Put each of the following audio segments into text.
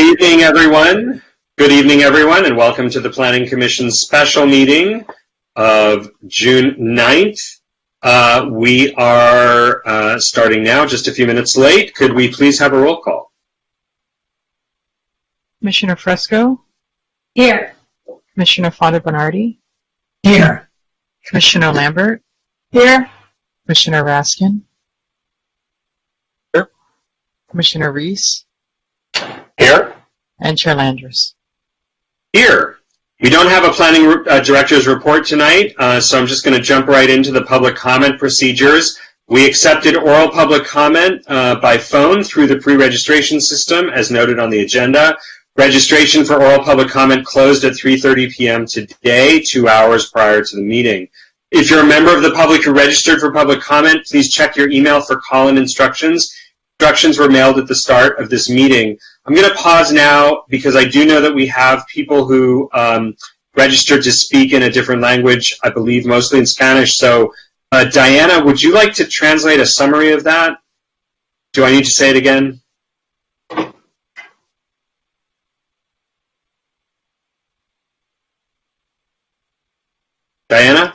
evening, everyone. Good evening, everyone, and welcome to the Planning Commission's special meeting of June 9th. We are starting now, just a few minutes late. Could we please have a roll call? Commissioner Fresco? Here. Commissioner Father Bernardi? Here. Commissioner Lambert? Here. Commissioner Raskin? Here. Commissioner Reese? Here. And Chair Landris? Here. We don't have a planning director's report tonight, so I'm just going to jump right into the public comment procedures. We accepted oral public comment by phone through the pre-registration system, as noted on the agenda. Registration for oral public comment closed at 3:30 p.m. today, 2 hours prior to the meeting. If you're a member of the public who registered for public comment, please check your email for call-in instructions. Instructions were mailed at the start of this meeting. I'm going to pause now because I do know that we have people who registered to speak in a different language, I believe mostly in Spanish. So, Diana, would you like to translate a summary of that? Do I need to say it again? Diana?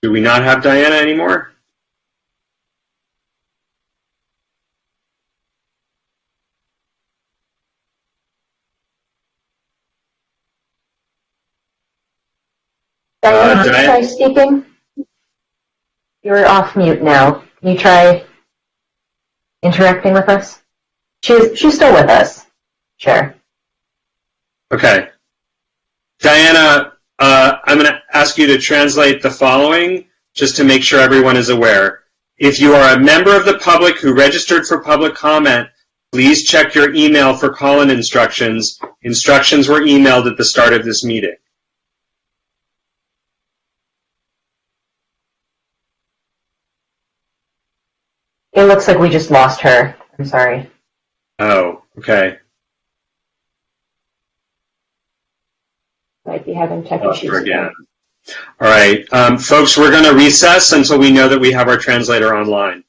Do we not have Diana anymore? Diana, can you try speaking? You're off mute now. Can you try interacting with us? She's still with us. Sure. Okay. Diana, I'm going to ask you to translate the following, just to make sure everyone is aware. If you are a member of the public who registered for public comment, please check your email for call-in instructions. Instructions were emailed at the start of this meeting. It looks like we just lost her. I'm sorry. Oh, okay. Might be having tech issues again. All right, folks, we're going to recess until we know that we have our translator online.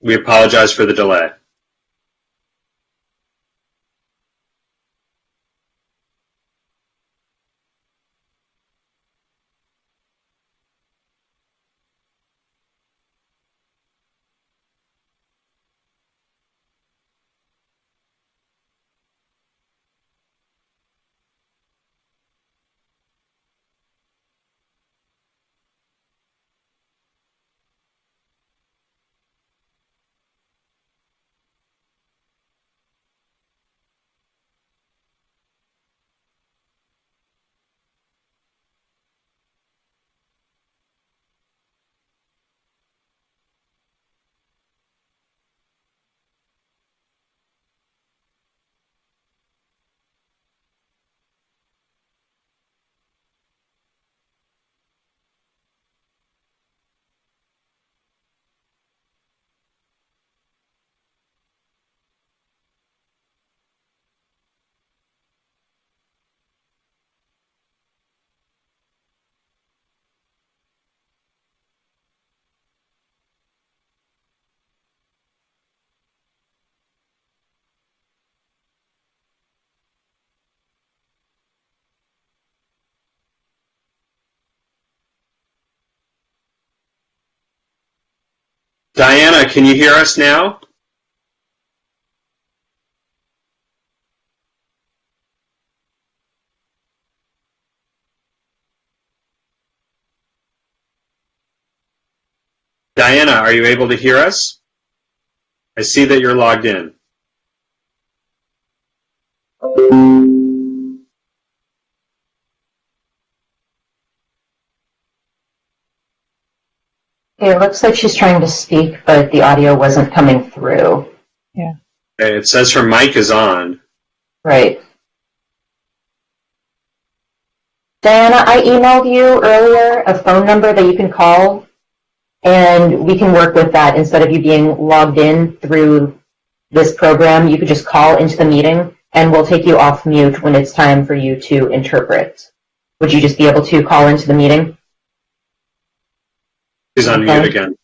We apologize for the delay. Diana, can you hear us now? Diana, are you able to hear us? I see that you're logged in. It looks like she's trying to speak, but the audio wasn't coming through. Yeah. Okay, it says her mic is on. Right. Diana, I emailed you earlier a phone number that you can call, and we can work with that. Instead of you being logged in through this program, you could just call into the meeting, and we'll take you off mute when it's time for you to interpret. Would you just be able to call into the meeting? She's on mute again.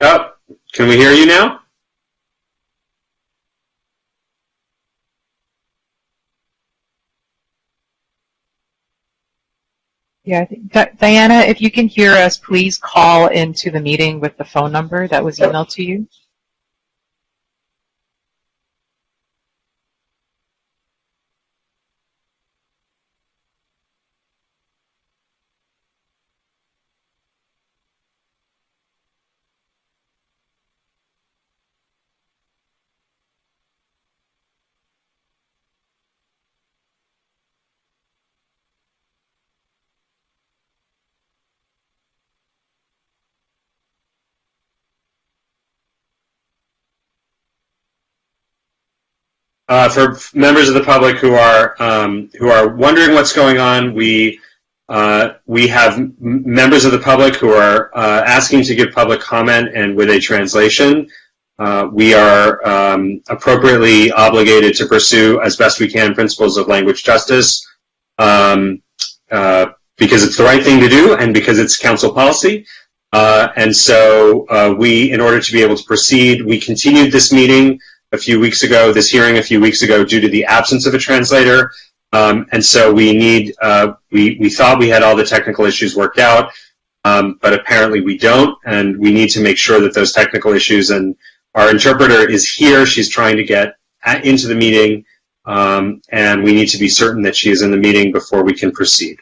Oh, can we hear you now? Yeah, I think, Diana, if you can hear us, please call into the meeting with the phone number that was emailed to you. For members of the public who are wondering what's going on, we have members of the public who are asking to give public comment and with a translation. We are appropriately obligated to pursue as best we can principles of language justice because it's the right thing to do and because it's council policy. And so we, in order to be able to proceed, we continued this hearing a few weeks ago, due to the absence of a translator. And so we thought we had all the technical issues worked out, but apparently we don't, and we need to make sure that those technical issues, and our interpreter is here, she's trying to get into the meeting, and we need to be certain that she is in the meeting before we can proceed.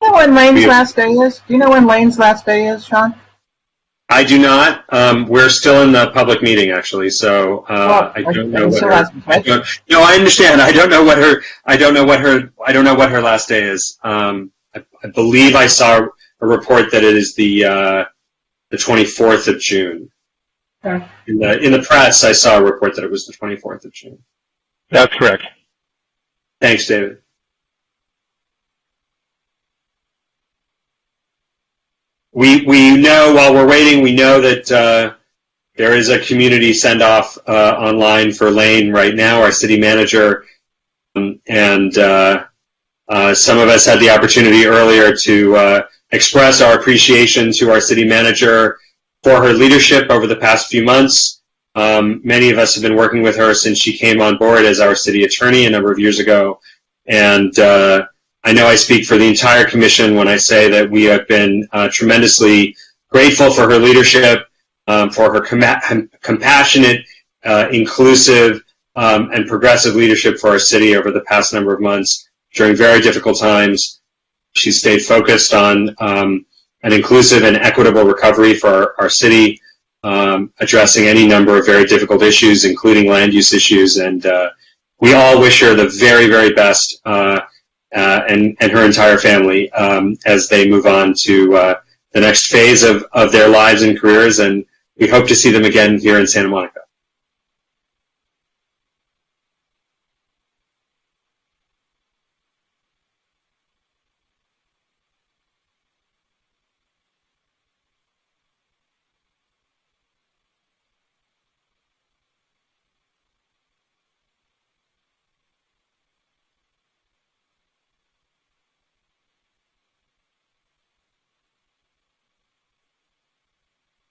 Do you know when Lane's last day is? Do you know when Lane's last day is, Sean? I do not. We're still in the public meeting, actually, so I don't know what her. No, I understand. I don't know what her last day is. I believe I saw a report that it is the 24th of June. Okay. In the press, I saw a report that it was the 24th of June. That's correct. Thanks, David. We know, while we're waiting, we know that there is a community send-off online for Lane right now, our city manager, and some of us had the opportunity earlier to express our appreciation to our city manager for her leadership over the past few months. Many of us have been working with her since she came on board as our city attorney a number of years ago, and I know I speak for the entire commission when I say that we have been tremendously grateful for her leadership, for her compassionate, inclusive, and progressive leadership for our city over the past number of months during very difficult times. She stayed focused on an inclusive and equitable recovery for our city, addressing any number of very difficult issues, including land use issues, and we all wish her the very, very best. And her entire family as they move on to the next phase of their lives and careers, and we hope to see them again here in Santa Monica.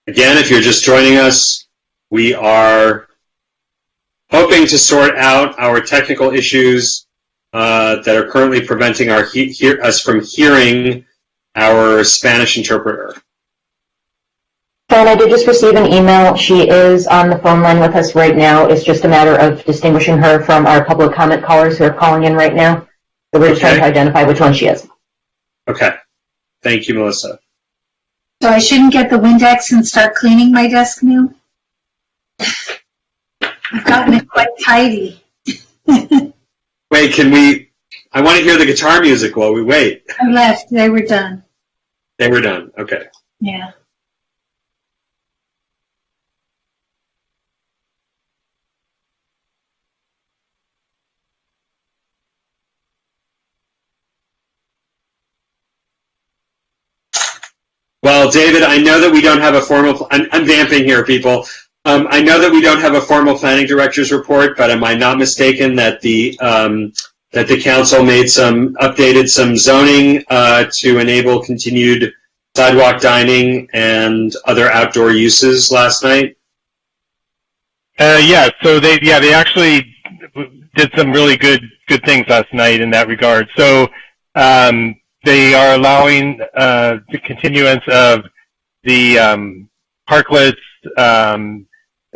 Again, if you're just joining us, we are hoping to sort out our technical issues that are currently preventing us from hearing our Spanish interpreter. Sean, I did just receive an email. She is on the phone line with us right now. It's just a matter of distinguishing her from our public comment callers who are calling in right now. So we're just trying to identify which one she is. Okay. Thank you, Melissa. So I shouldn't get the Windex and start cleaning my desk now? I've gotten it quite tidy. Wait, can we... I want to hear the guitar music while we wait. I left. They were done. They were done. Okay. Yeah. Well, David, I know that we don't have a formal, I'm vamping here, people. I know that we don't have a formal planning director's report, but am I not mistaken that the council made updated some zoning to enable continued sidewalk dining and other outdoor uses last night? Yeah, so they actually did some really good things last night in that regard. So they are allowing the continuance of the parklets,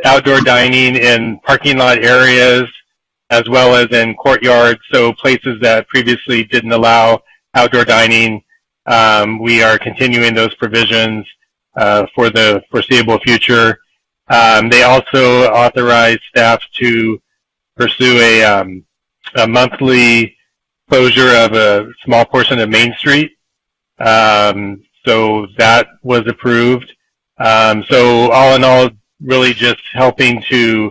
outdoor dining in parking lot areas, as well as in courtyards. So places that previously didn't allow outdoor dining, we are continuing those provisions for the foreseeable future. They also authorized staff to pursue a monthly closure of a small portion of Main Street. So that was approved. So all in all, really just helping to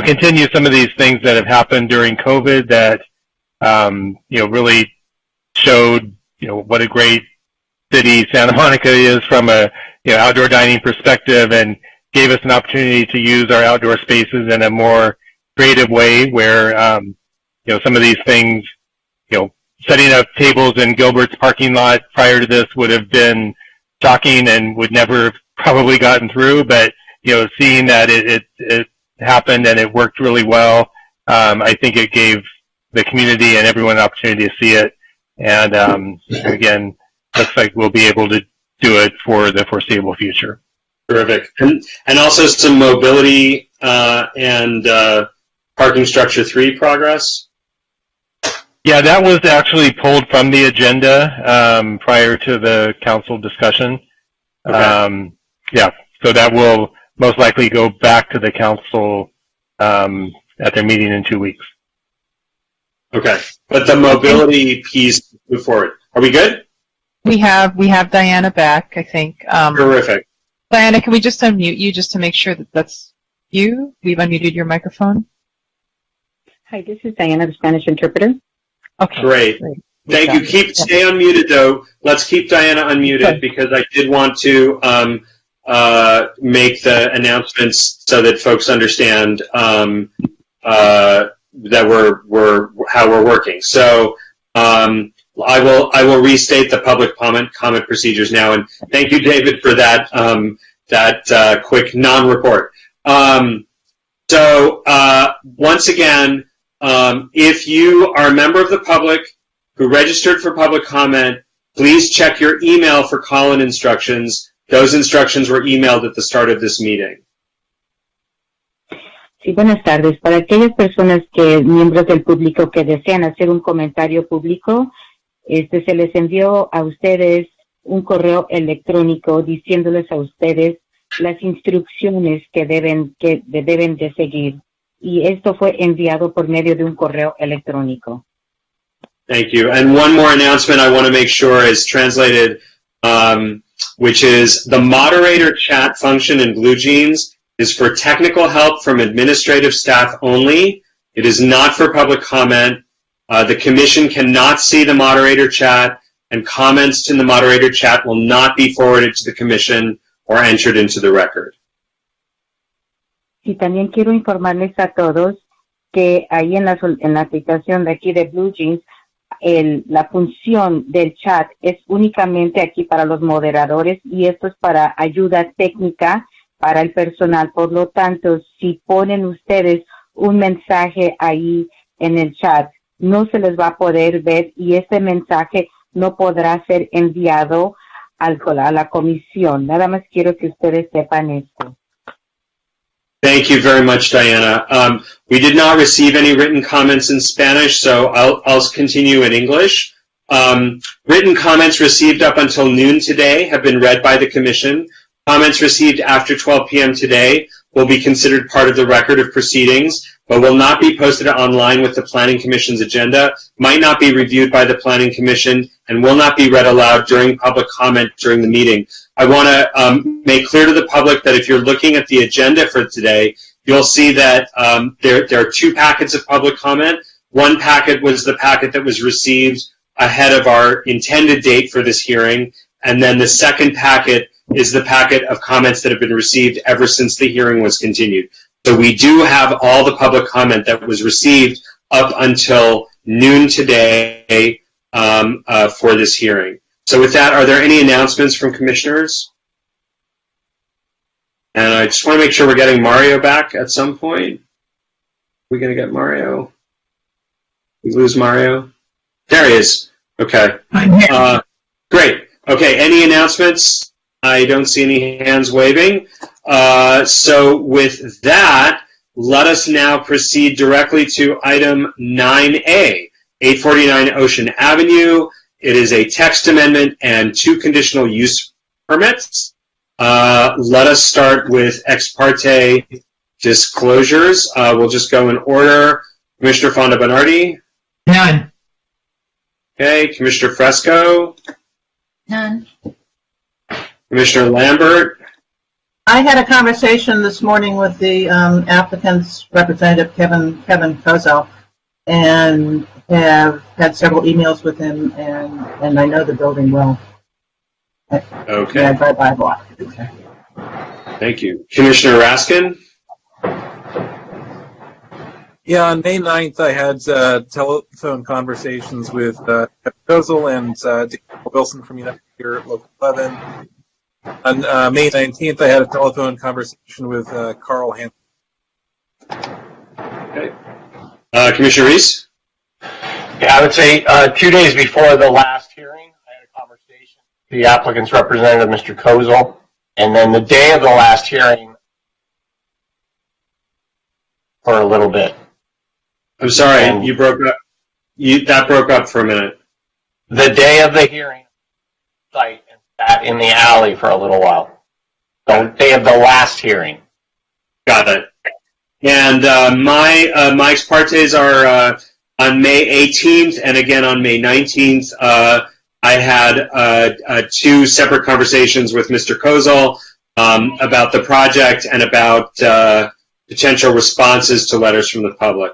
continue some of these things that have happened during COVID that really showed what a great city Santa Monica is from a outdoor dining perspective, and gave us an opportunity to use our outdoor spaces in a more creative way where some of these things, setting up tables in Gilbert's parking lot prior to this would have been shocking and would never have probably gotten through, but seeing that it happened and it worked really well, I think it gave the community and everyone an opportunity to see it. And again, looks like we'll be able to do it for the foreseeable future. Terrific. And also some mobility and parking structure 3 progress? Yeah, that was actually pulled from the agenda prior to the council discussion. Okay. Yeah, so that will most likely go back to the council at their meeting in 2 weeks. Okay, but the mobility piece move forward. Are we good? We have Diana back, I think. Terrific. Diana, can we just unmute you just to make sure that that's you? We've unmuted your microphone. Hi, this is Diana, the Spanish interpreter. Okay. Great. Thank you. Stay unmuted though. Let's keep Diana unmuted because I did want to make the announcements so that folks understand that we're how we're working. So I will restate the public comment procedures now, and thank you, David, for that quick non-report. So once again, if you are a member of the public who registered for public comment, please check your email for call-in instructions. Those instructions were emailed at the start of this meeting. Sí, buenas tardes. Para aquellas personas miembros del público que desean hacer un comentario público, se les envió a ustedes un correo electrónico diciéndoles a ustedes las instrucciones que deben de seguir. Y esto fue enviado por medio de un correo electrónico. Thank you. And one more announcement I want to make sure is translated, which is the moderator chat function in BlueJeans is for technical help from administrative staff only. It is not for public comment. The commission cannot see the moderator chat, and comments in the moderator chat will not be forwarded to the commission or entered into the record. Y también quiero informarles a todos que ahí en la aplicación de aquí de BlueJeans, la función del chat es únicamente aquí para los moderadores y esto es para ayuda técnica para el personal. Por lo tanto, si ponen ustedes un mensaje ahí en el chat, no se les va a poder ver y ese mensaje no podrá ser enviado a la comisión. Nada más quiero que ustedes sepan esto. Thank you very much, Diana. We did not receive any written comments in Spanish, so I'll continue in English. Written comments received up until noon today have been read by the Commission. Comments received after 12 p.m. today will be considered part of the record of proceedings, but will not be posted online with the Planning Commission's agenda, might not be reviewed by the Planning Commission, and will not be read aloud during public comment during the meeting. I want to make clear to the public that if you're looking at the agenda for today, you'll see that there are two packets of public comment. One packet was the packet that was received ahead of our intended date for this hearing, and then the second packet is the packet of comments that have been received ever since the hearing was continued. So we do have all the public comment that was received up until noon today for this hearing. So with that, are there any announcements from commissioners? And I just want to make sure we're getting Mario back at some point. We're going to get Mario. We lose Mario? There he is. Okay. Great. Okay, any announcements? I don't see any hands waving. So with that, let us now proceed directly to item 9A, 849 Ocean Avenue. It is a text amendment and 2 conditional use permits. Let us start with ex parte disclosures. We'll just go in order. Commissioner Fonda Bernardi? None. Okay, Commissioner Fresco? None. Commissioner Lambert? I had a conversation this morning with the applicant's representative, Kevin Kozel, and have had several emails with him, and I know the building well. Okay. Yeah, I drive by a lot. Thank you. Commissioner Raskin? Yeah, on May 9th, I had telephone conversations with Kevin Kozel and Daniel Wilson from United here at Local 11. On May 19th, I had a telephone conversation with Carl Hansen. Okay. Commissioner Reese? Yeah, I would say 2 days before the last hearing, I had a conversation with the applicant's representative, Mr. Kozel, and then the day of the last hearing for a little bit. I'm sorry, you broke up. That broke up for a minute. The day of the hearing, site and sat in the alley for a little while. The day of the last hearing. Got it. And my ex partes are on May 18th and again on May 19th. I had 2 separate conversations with Mr. Kozel about the project and about potential responses to letters from the public.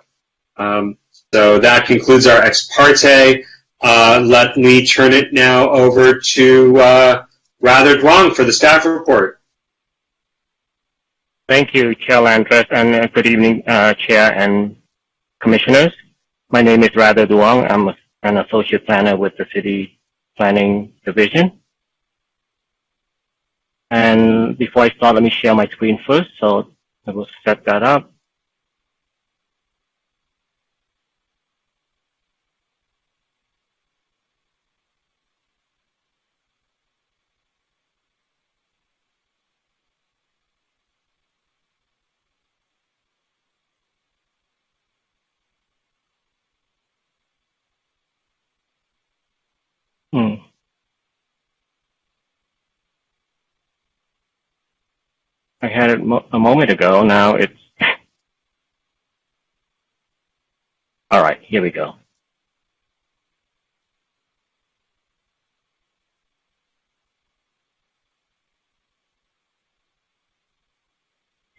So that concludes our ex parte. Let me turn it now over to Rather Duong for the staff report. Thank you, Chair Landreth, and good evening, Chair and Commissioners. My name is Rather Duong. I'm an associate planner with the City Planning Division. And before I start, let me share my screen first. So I will set that up. I had it a moment ago. Now it's all right. Here we go.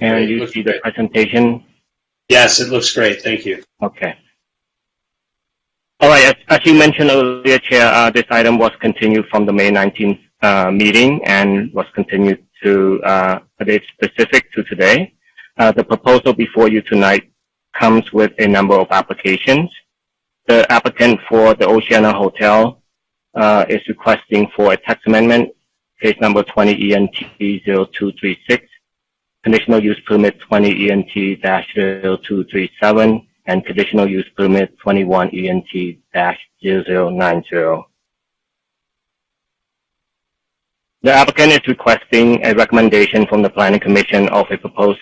Can you see the presentation? Yes, it looks great. Thank you. Okay. All right. As you mentioned earlier, Chair, this item was continued from the May 19th meeting and was continued to a date specific to today. The proposal before you tonight comes with a number of applications. The applicant for the Oceana Hotel is requesting for a text amendment, case number 20 ENT-0236, conditional use permit 20 ENT-0237, and conditional use permit 21 ENT-0090. The applicant is requesting a recommendation from the Planning Commission of a proposed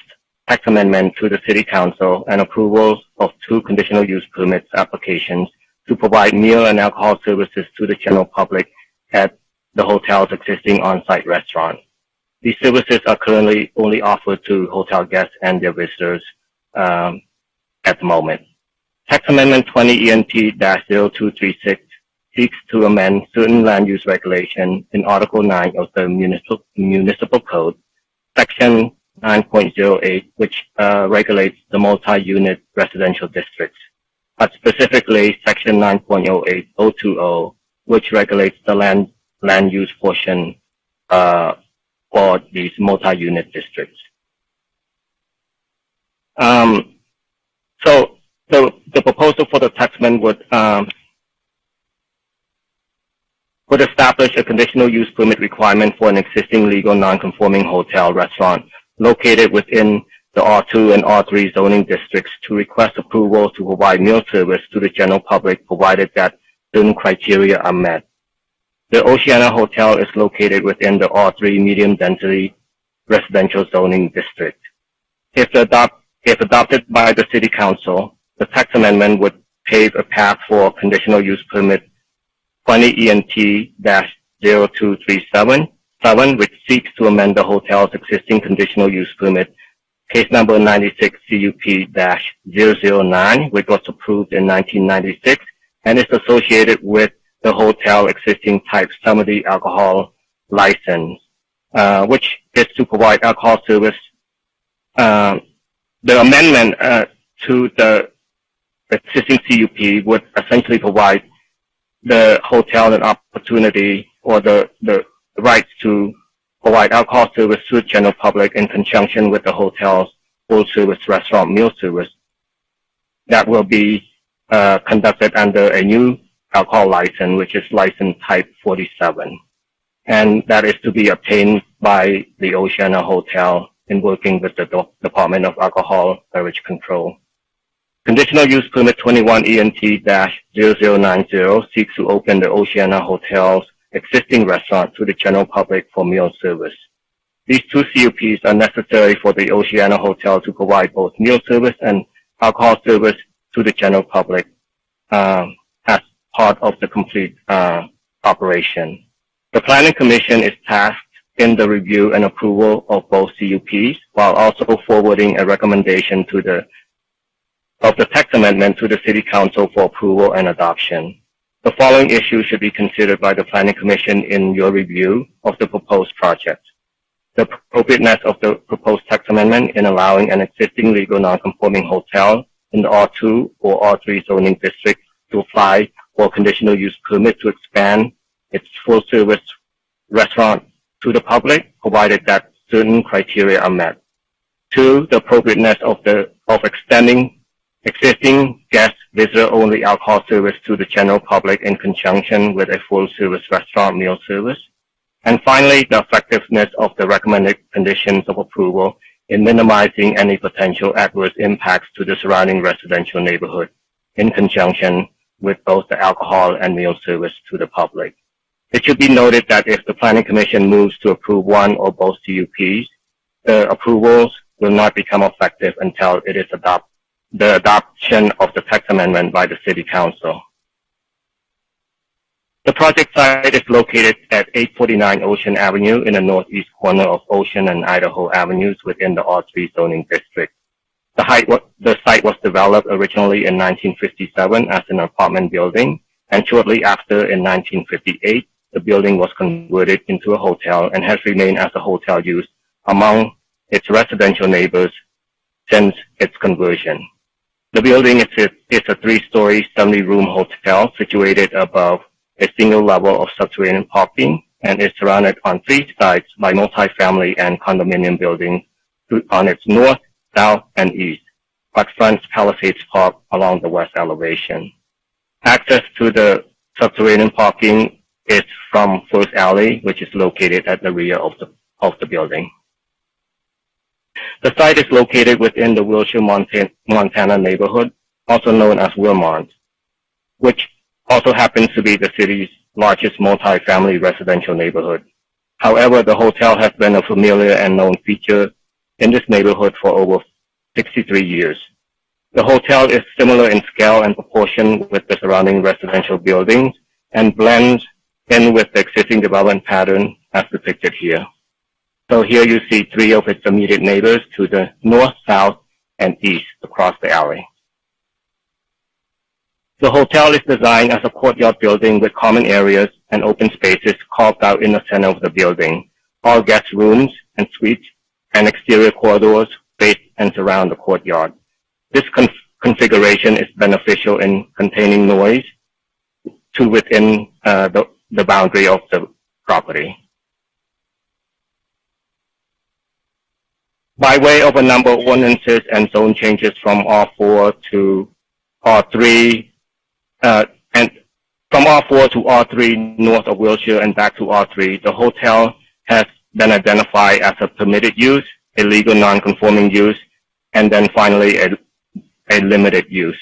text amendment to the City Council and approval of 2 conditional use permits applications to provide meal and alcohol services to the general public at the hotel's existing on-site restaurant. These services are currently only offered to hotel guests and their visitors at the moment. Text Amendment 20 ENT-0236 seeks to amend certain land use regulation in Article 9 of the Municipal Code, Section 9.08, which regulates the multi-unit residential districts, but specifically Section 9.08020, which regulates the land use portion for these multi-unit districts. So the proposal for the text amendment would establish a conditional use permit requirement for an existing legal non-conforming hotel restaurant located within the R2 and R3 zoning districts to request approval to provide meal service to the general public provided that certain criteria are met. The Oceana Hotel is located within the R3 medium density residential zoning district. If adopted by the City Council, the text amendment would pave a path for conditional use permit 20 ENT-0237, which seeks to amend the hotel's existing conditional use permit, case number 96 CUP-009, which was approved in 1996 and is associated with the hotel existing type summary alcohol license, which is to provide alcohol service. The amendment to the existing CUP would essentially provide the hotel an opportunity or the rights to provide alcohol service to the general public in conjunction with the hotel's full-service restaurant meal service that will be conducted under a new alcohol license, which is license type 47. And that is to be obtained by the Oceana Hotel in working with the Department of Alcohol Beverage Control. Conditional use permit 21 ENT-0090 seeks to open the Oceana Hotel's existing restaurant to the general public for meal service. These two CUPs are necessary for the Oceana Hotel to provide both meal service and alcohol service to the general public as part of the complete operation. The Planning Commission is tasked in the review and approval of both CUPs while also forwarding a recommendation of the text amendment to the City Council for approval and adoption. The following issues should be considered by the Planning Commission in your review of the proposed project. The appropriateness of the proposed text amendment in allowing an existing legal non-conforming hotel in the R2 or R3 zoning district to apply for a conditional use permit to expand its full-service restaurant to the public, provided that certain criteria are met. 2, the appropriateness of extending existing guest visitor-only alcohol service to the general public in conjunction with a full-service restaurant meal service. And finally, the effectiveness of the recommended conditions of approval in minimizing any potential adverse impacts to the surrounding residential neighborhood in conjunction with both the alcohol and meal service to the public. It should be noted that if the Planning Commission moves to approve one or both CUPs, the approvals will not become effective until it is the adoption of the text amendment by the City Council. The project site is located at 849 Ocean Avenue in the northeast corner of Ocean and Idaho Avenues within the R3 zoning district. The site was developed originally in 1957 as an apartment building, and shortly after, in 1958, the building was converted into a hotel and has remained as a hotel use among its residential neighbors since its conversion. The building is a 3-story, 70-room hotel situated above a single level of subterranean parking and is surrounded on 3 sides by multifamily and condominium buildings on its north, south, and east, but fronts Palisades Park along the west elevation. Access to the subterranean parking is from First Alley, which is located at the rear of the building. The site is located within the Wilshire, Montana neighborhood, also known as Wilmont, which also happens to be the city's largest multi-family residential neighborhood. However, the hotel has been a familiar and known feature in this neighborhood for over 63 years. The hotel is similar in scale and proportion with the surrounding residential buildings and blends in with the existing development pattern as depicted here. So here you see three of its immediate neighbors to the north, south, and east across the alley. The hotel is designed as a courtyard building with common areas and open spaces carved out in the center of the building. All guest rooms and suites and exterior corridors face and surround the courtyard. This configuration is beneficial in containing noise to within the boundary of the property. By way of a number of ordinances and zone changes from R4 to R3, and from R4 to R3 north of Wilshire and back to R3, the hotel has been identified as a permitted use, a legal non-conforming use, and then finally a limited use.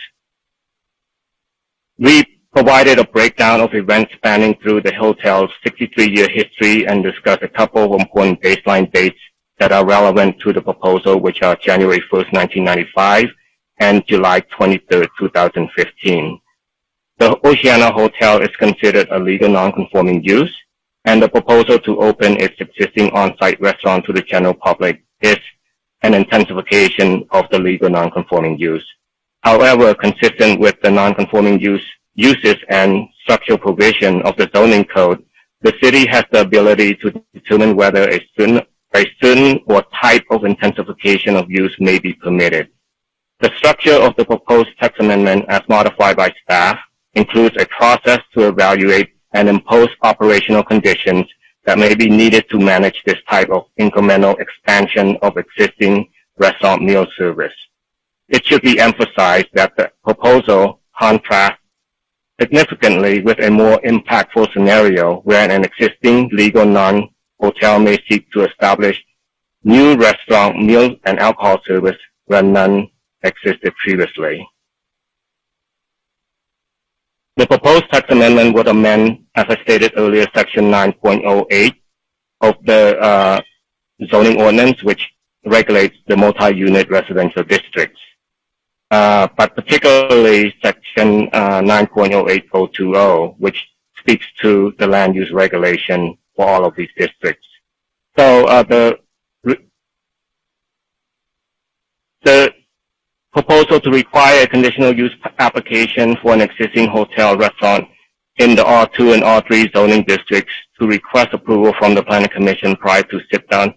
We provided a breakdown of events spanning through the hotel's 63-year history and discussed a couple of important baseline dates that are relevant to the proposal, which are January 1st, 1995 and July 23rd, 2015. The Oceana Hotel is considered a legal non-conforming use, and the proposal to open its existing on-site restaurant to the general public is an intensification of the legal non-conforming use. However, consistent with the non-conforming uses and structural provision of the zoning code, the city has the ability to determine whether a certain or type of intensification of use may be permitted. The structure of the proposed text amendment, as modified by staff, includes a process to evaluate and impose operational conditions that may be needed to manage this type of incremental expansion of existing restaurant meal service. It should be emphasized that the proposal contrasts significantly with a more impactful scenario where an existing legal non-hotel may seek to establish new restaurant meal and alcohol service where none existed previously. The proposed text amendment would amend, as I stated earlier, Section 9.08 of the zoning ordinance, which regulates the multi-unit residential districts, but particularly Section 9.08020, which speaks to the land use regulation for all of these districts. So the proposal to require a conditional use application for an existing hotel restaurant in the R2 and R3 zoning districts to request approval from the Planning Commission prior to sit-down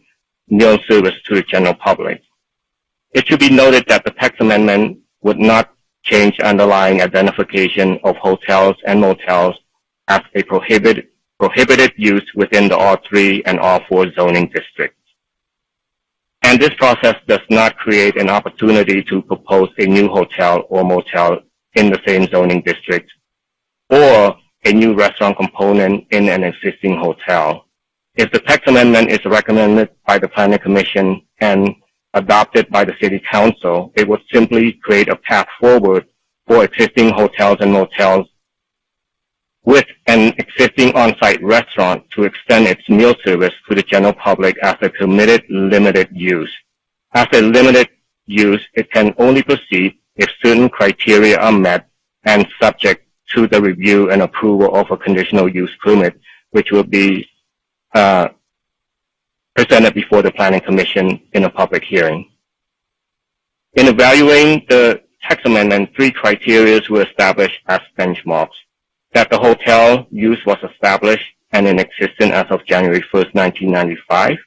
meal service to the general public. It should be noted that the text amendment would not change underlying identification of hotels and motels as a prohibited use within the R3 and R4 zoning districts. And this process does not create an opportunity to propose a new hotel or motel in the same zoning district or a new restaurant component in an existing hotel. If the text amendment is recommended by the Planning Commission and adopted by the City Council, it would simply create a path forward for existing hotels and motels with an existing on-site restaurant to extend its meal service to the general public as a permitted limited use. As a limited use, it can only proceed if certain criteria are met and subject to the review and approval of a conditional use permit, which will be presented before the Planning Commission in a public hearing. In evaluating the text amendment, 3 criteria were established as benchmarks: that the hotel use was established and in existence as of January 1st, 1995.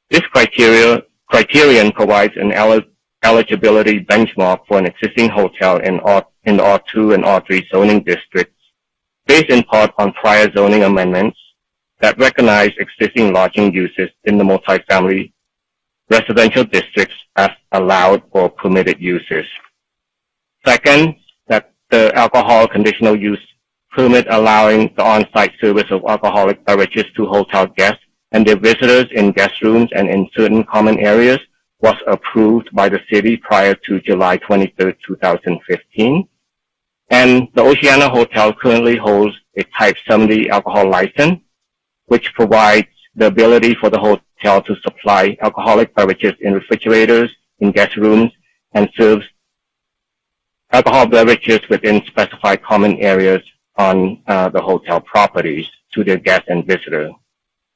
This criterion provides an eligibility benchmark for an existing hotel in the R2 and R3 zoning districts, based in part on prior zoning amendments that recognize existing lodging uses in the multifamily residential districts as allowed or permitted uses. Second, that the alcohol conditional use permit allowing the on-site service of alcoholic beverages to hotel guests and their visitors in guest rooms and in certain common areas was approved by the city prior to July 23, 2015. And the Oceana Hotel currently holds a Type 70 alcohol license, which provides the ability for the hotel to supply alcoholic beverages in refrigerators, in guest rooms, and serves alcohol beverages within specified common areas on the hotel properties to their guests and visitors.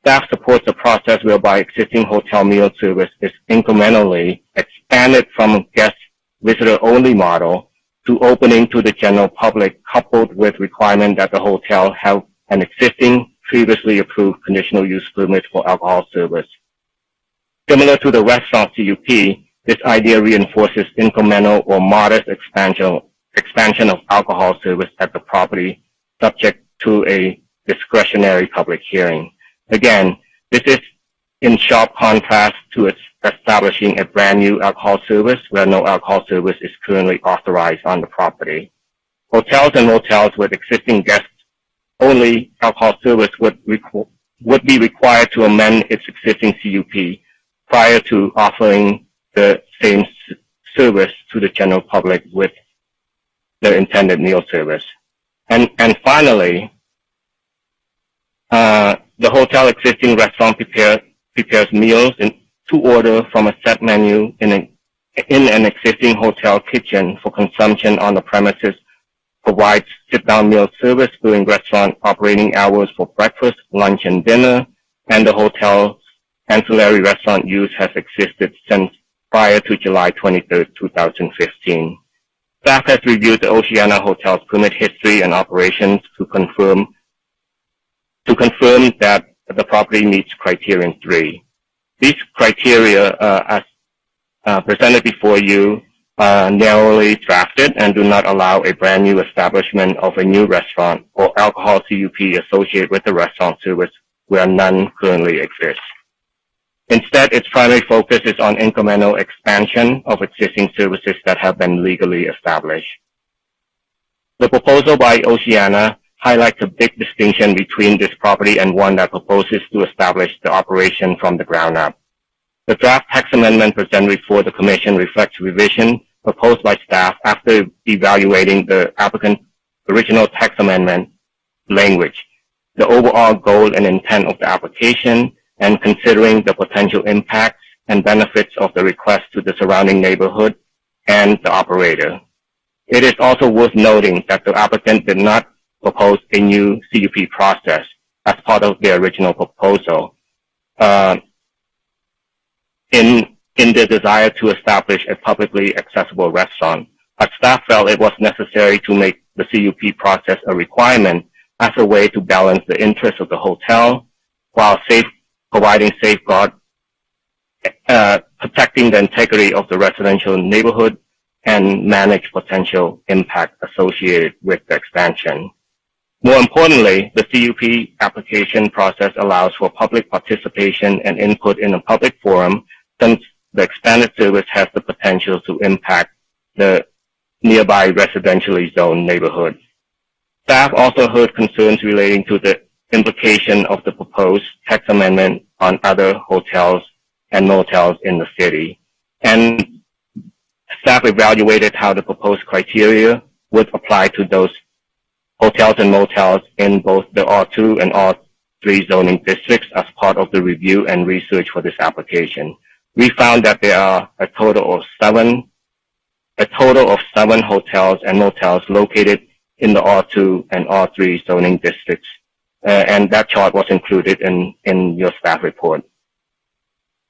Staff supports the process whereby existing hotel meal service is incrementally expanded from a guest visitor-only model to opening to the general public, coupled with requirement that the hotel have an existing previously approved conditional use permit for alcohol service. Similar to the restaurant CUP, this idea reinforces incremental or modest expansion of alcohol service at the property, subject to a discretionary public hearing. Again, this is in sharp contrast to establishing a brand new alcohol service where no alcohol service is currently authorized on the property. Hotels and motels with existing guests-only alcohol service would be required to amend its existing CUP prior to offering the same service to the general public with the intended meal service. And finally, the hotel existing restaurant prepares meals to order from a set menu in an existing hotel kitchen for consumption on the premises, provides sit-down meal service during restaurant operating hours for breakfast, lunch, and dinner, and the hotel's ancillary restaurant use has existed since prior to July 23, 2015. Staff has reviewed the Oceana Hotel's permit history and operations to confirm that the property meets criterion 3. These criteria, as presented before you, are narrowly drafted and do not allow a brand new establishment of a new restaurant or alcohol CUP associated with the restaurant service where none currently exists. Instead, its primary focus is on incremental expansion of existing services that have been legally established. The proposal by Oceana highlights a big distinction between this property and one that proposes to establish the operation from the ground up. The draft text amendment presented before the Commission reflects revision proposed by staff after evaluating the applicant's original text amendment language, the overall goal and intent of the application, and considering the potential impacts and benefits of the request to the surrounding neighborhood and the operator. It is also worth noting that the applicant did not propose a new CUP process as part of their original proposal in the desire to establish a publicly accessible restaurant. But staff felt it was necessary to make the CUP process a requirement as a way to balance the interests of the hotel while providing safeguard, protecting the integrity of the residential neighborhood and manage potential impact associated with the expansion. More importantly, the CUP application process allows for public participation and input in a public forum, since the expanded service has the potential to impact the nearby residentially zoned neighborhood. Staff also heard concerns relating to the implication of the proposed text amendment on other hotels and motels in the city, and staff evaluated how the proposed criteria would apply to those hotels and motels in both the R2 and R3 zoning districts as part of the review and research for this application. We found that there are a total of seven hotels and motels located in the R2 and R3 zoning districts, and that chart was included in your staff report.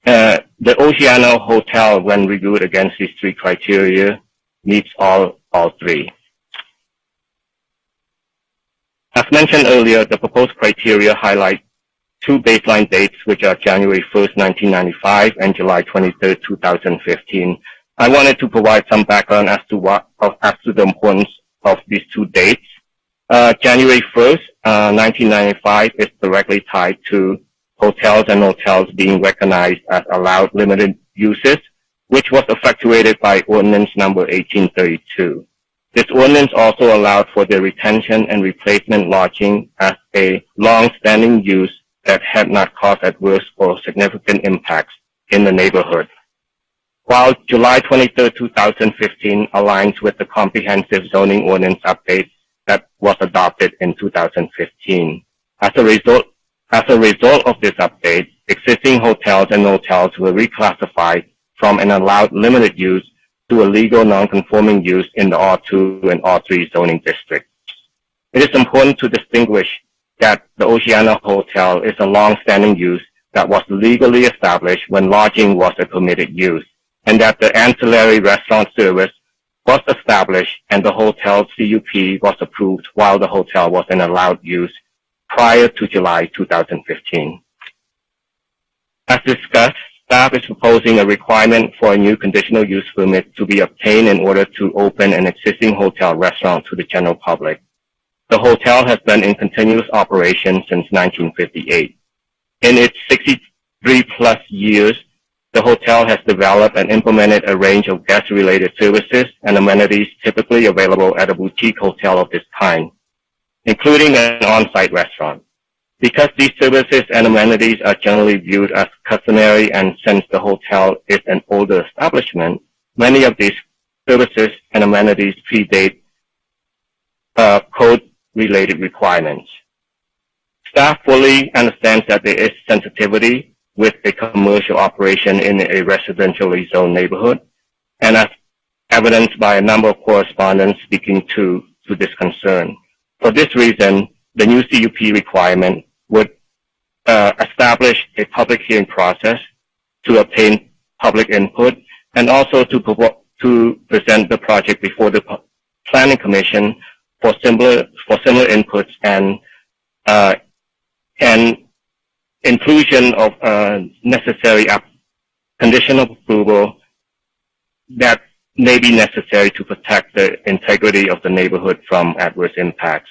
The Oceana Hotel, when reviewed against these three criteria, meets all three. As mentioned earlier, the proposed criteria highlight two baseline dates, which are January 1st, 1995 and July 23rd, 2015. I wanted to provide some background as to the importance of these two dates. January 1st, 1995 is directly tied to hotels and motels being recognized as allowed limited uses, which was effectuated by Ordinance number 1832. This ordinance also allowed for the retention and replacement lodging as a long-standing use that had not caused adverse or significant impacts in the neighborhood. While July 23, 2015 aligns with the comprehensive zoning ordinance update that was adopted in 2015. As a result of this update, existing hotels and motels were reclassified from an allowed limited use to a legal non-conforming use in the R2 and R3 zoning districts. It is important to distinguish that the Oceana Hotel is a long-standing use that was legally established when lodging was a permitted use, and that the ancillary restaurant service was established and the hotel's CUP was approved while the hotel was in allowed use prior to July 2015. As discussed, staff is proposing a requirement for a new conditional use permit to be obtained in order to open an existing hotel restaurant to the general public. The hotel has been in continuous operation since 1958. In its 63-plus years, the hotel has developed and implemented a range of guest-related services and amenities typically available at a boutique hotel of this kind, including an on-site restaurant. Because these services and amenities are generally viewed as customary, and since the hotel is an older establishment, many of these services and amenities predate code-related requirements. Staff fully understands that there is sensitivity with a commercial operation in a residentially zoned neighborhood, and as evidenced by a number of correspondents speaking to this concern. For this reason, the new CUP requirement would establish a public hearing process to obtain public input, and also to present the project before the Planning Commission for similar inputs and inclusion of necessary conditional approval that may be necessary to protect the integrity of the neighborhood from adverse impacts.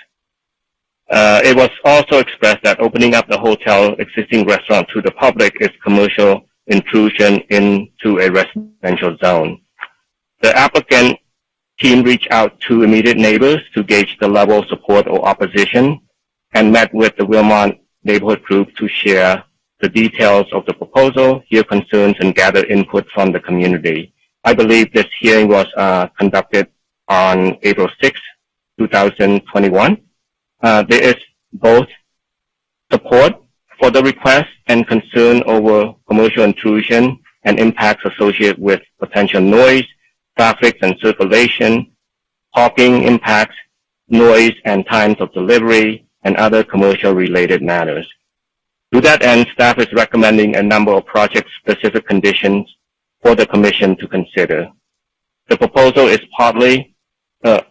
It was also expressed that opening up the hotel existing restaurant to the public is commercial intrusion into a residential zone. The applicant team reached out to immediate neighbors to gauge the level of support or opposition, and met with the Wilmont Neighborhood Group to share the details of the proposal, hear concerns, and gather input from the community. I believe this hearing was conducted on April 6, 2021. There is both support for the request and concern over commercial intrusion and impacts associated with potential noise, traffic and circulation, parking impacts, noise and times of delivery, and other commercial-related matters. To that end, staff is recommending a number of project-specific conditions for the Commission to consider. The proposal is partly I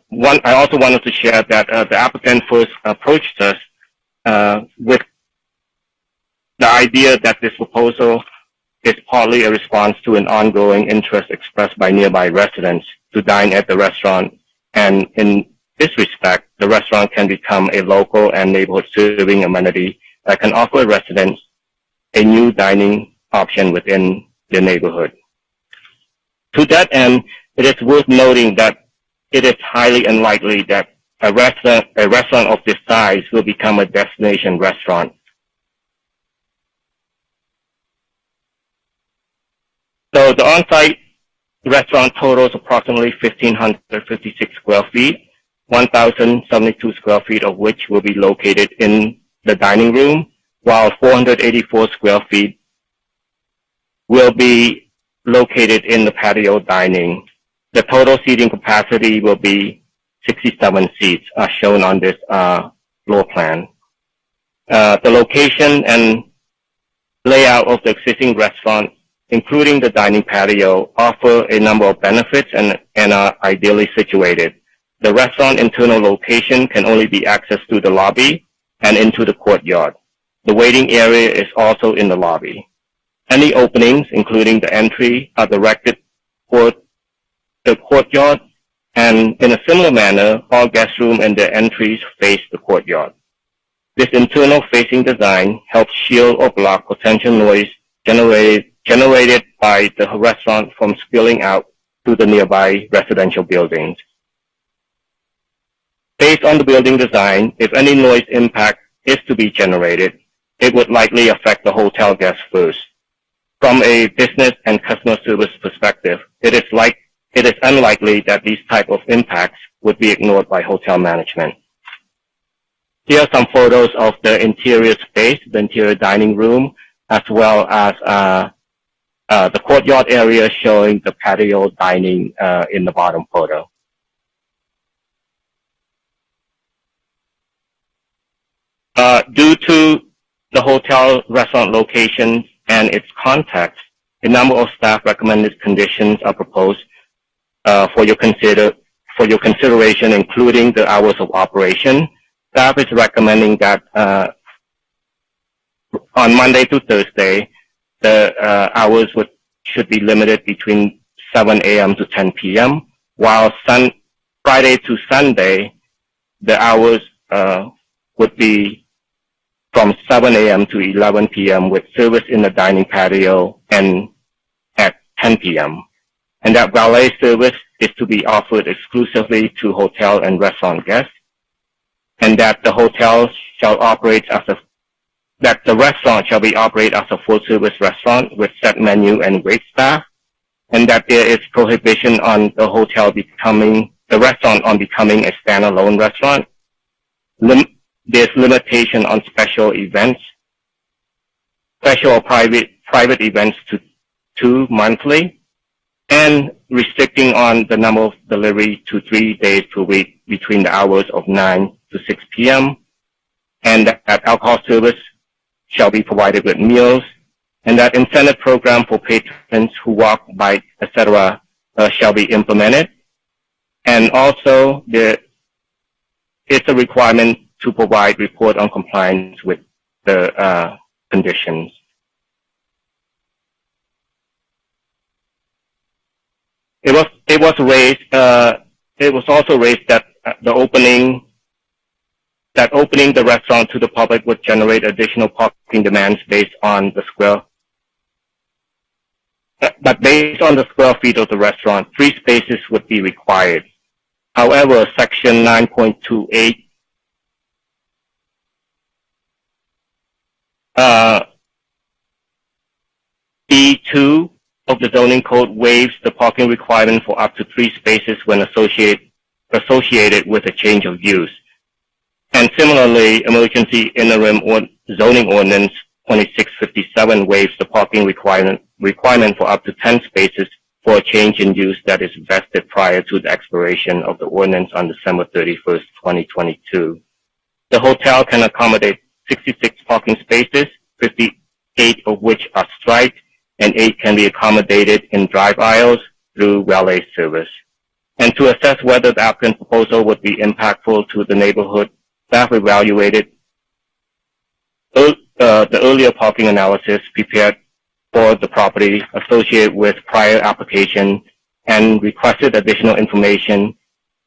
also wanted to share that the applicant first approached us with the idea that this proposal is partly a response to an ongoing interest expressed by nearby residents to dine at the restaurant, and in this respect, the restaurant can become a local and neighborhood serving amenity that can offer residents a new dining option within their neighborhood. To that end, it is worth noting that it is highly unlikely that a restaurant of this size will become a destination restaurant. So the on-site restaurant totals approximately 1,556 square feet, 1,072 square feet of which will be located in the dining room, while 484 square feet will be located in the patio dining. The total seating capacity will be 67 seats, as shown on this floor plan. The location and layout of the existing restaurant, including the dining patio, offer a number of benefits and are ideally situated. The restaurant internal location can only be accessed through the lobby and into the courtyard. The waiting area is also in the lobby. Any openings, including the entry, are directed toward the courtyard, and in a similar manner, all guest rooms and their entries face the courtyard. This internal facing design helps shield or block potential noise generated by the restaurant from spilling out to the nearby residential buildings. Based on the building design, if any noise impact is to be generated, it would likely affect the hotel guests first. From a business and customer service perspective, it is unlikely that these type of impacts would be ignored by hotel management. Here are some photos of the interior space, the interior dining room, as well as the courtyard area showing the patio dining in the bottom photo. Due to the hotel restaurant location and its context, a number of staff recommended conditions are proposed for your consideration, including the hours of operation. Staff is recommending that on Monday to Thursday, the hours should be limited between 7 a.m. to 10 p.m., while Friday to Sunday, the hours would be from 7 a.m. to 11 p.m. with service in the dining patio and at 10 p.m. And that valet service is to be offered exclusively to hotel and restaurant guests, and that the restaurant shall be operated as a full-service restaurant with set menu and wait staff, and that there is prohibition on the restaurant on becoming a standalone restaurant. There's limitation on special events, special or private events to 2 monthly, and restricting on the number of delivery to 3 days per week between the hours of 9 to 6 p.m., and that alcohol service shall be provided with meals, and that incentive program for patrons who walk, bike, etc. Shall be implemented. And also, there is a requirement to provide report on compliance with the conditions. It was also raised that opening the restaurant to the public would generate additional parking demands based on the square feet of the restaurant, 3 spaces would be required. However, Section 9.28 B2 of the zoning code waives the parking requirement for up to 3 spaces when associated with a change of use. And similarly, emergency interim zoning ordinance 2657 waives the parking requirement for up to 10 spaces for a change in use that is vested prior to the expiration of the ordinance on December 31st, 2022. The hotel can accommodate 66 parking spaces, 58 of which are striped, and 8 can be accommodated in drive aisles through valet service. And to assess whether the applicant proposal would be impactful to the neighborhood, staff evaluated the earlier parking analysis prepared for the property associated with prior application and requested additional information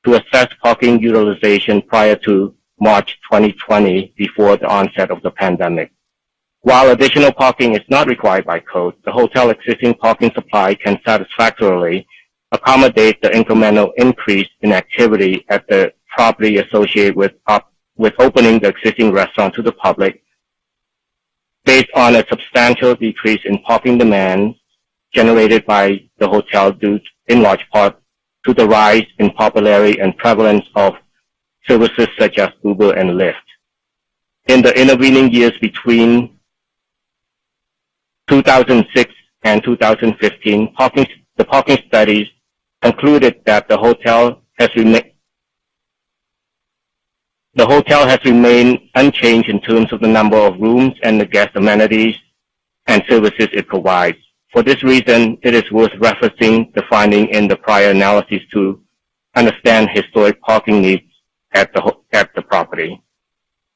to assess parking utilization prior to March 2020 before the onset of the pandemic. While additional parking is not required by code, the hotel existing parking supply can satisfactorily accommodate the incremental increase in activity at the property associated with opening the existing restaurant to the public, based on a substantial decrease in parking demand generated by the hotel due in large part to the rise in popularity and prevalence of services such as Uber and Lyft. In the intervening years between 2006 and 2015, the parking studies concluded that the hotel has remained unchanged in terms of the number of rooms and the guest amenities and services it provides. For this reason, it is worth referencing the finding in the prior analysis to understand historic parking needs at the property.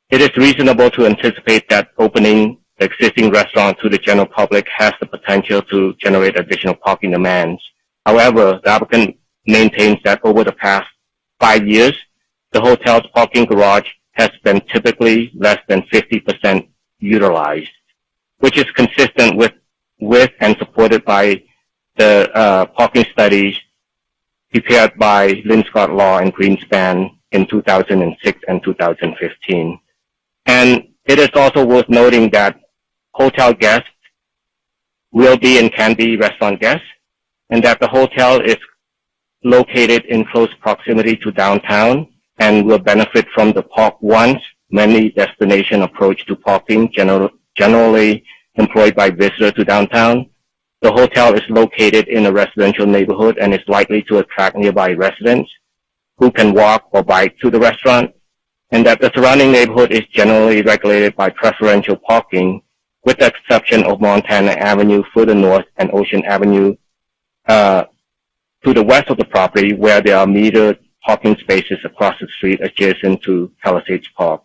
It is reasonable to anticipate that opening the existing restaurant to the general public has the potential to generate additional parking demands. However, the applicant maintains that over the past 5 years, the hotel's parking garage has been typically less than 50% utilized, which is consistent with and supported by the parking studies prepared by Linscott Law and Greenspan in 2006 and 2015. And it is also worth noting that hotel guests will be and can be restaurant guests, and that the hotel is located in close proximity to downtown and will benefit from the Park Once many destination approach to parking generally employed by visitors to downtown. The hotel is located in a residential neighborhood and is likely to attract nearby residents who can walk or bike to the restaurant. and that the surrounding neighborhood is generally regulated by preferential parking, with the exception of Montana Avenue further north and Ocean Avenue to the west of the property, where there are metered parking spaces across the street adjacent to Palisades Park.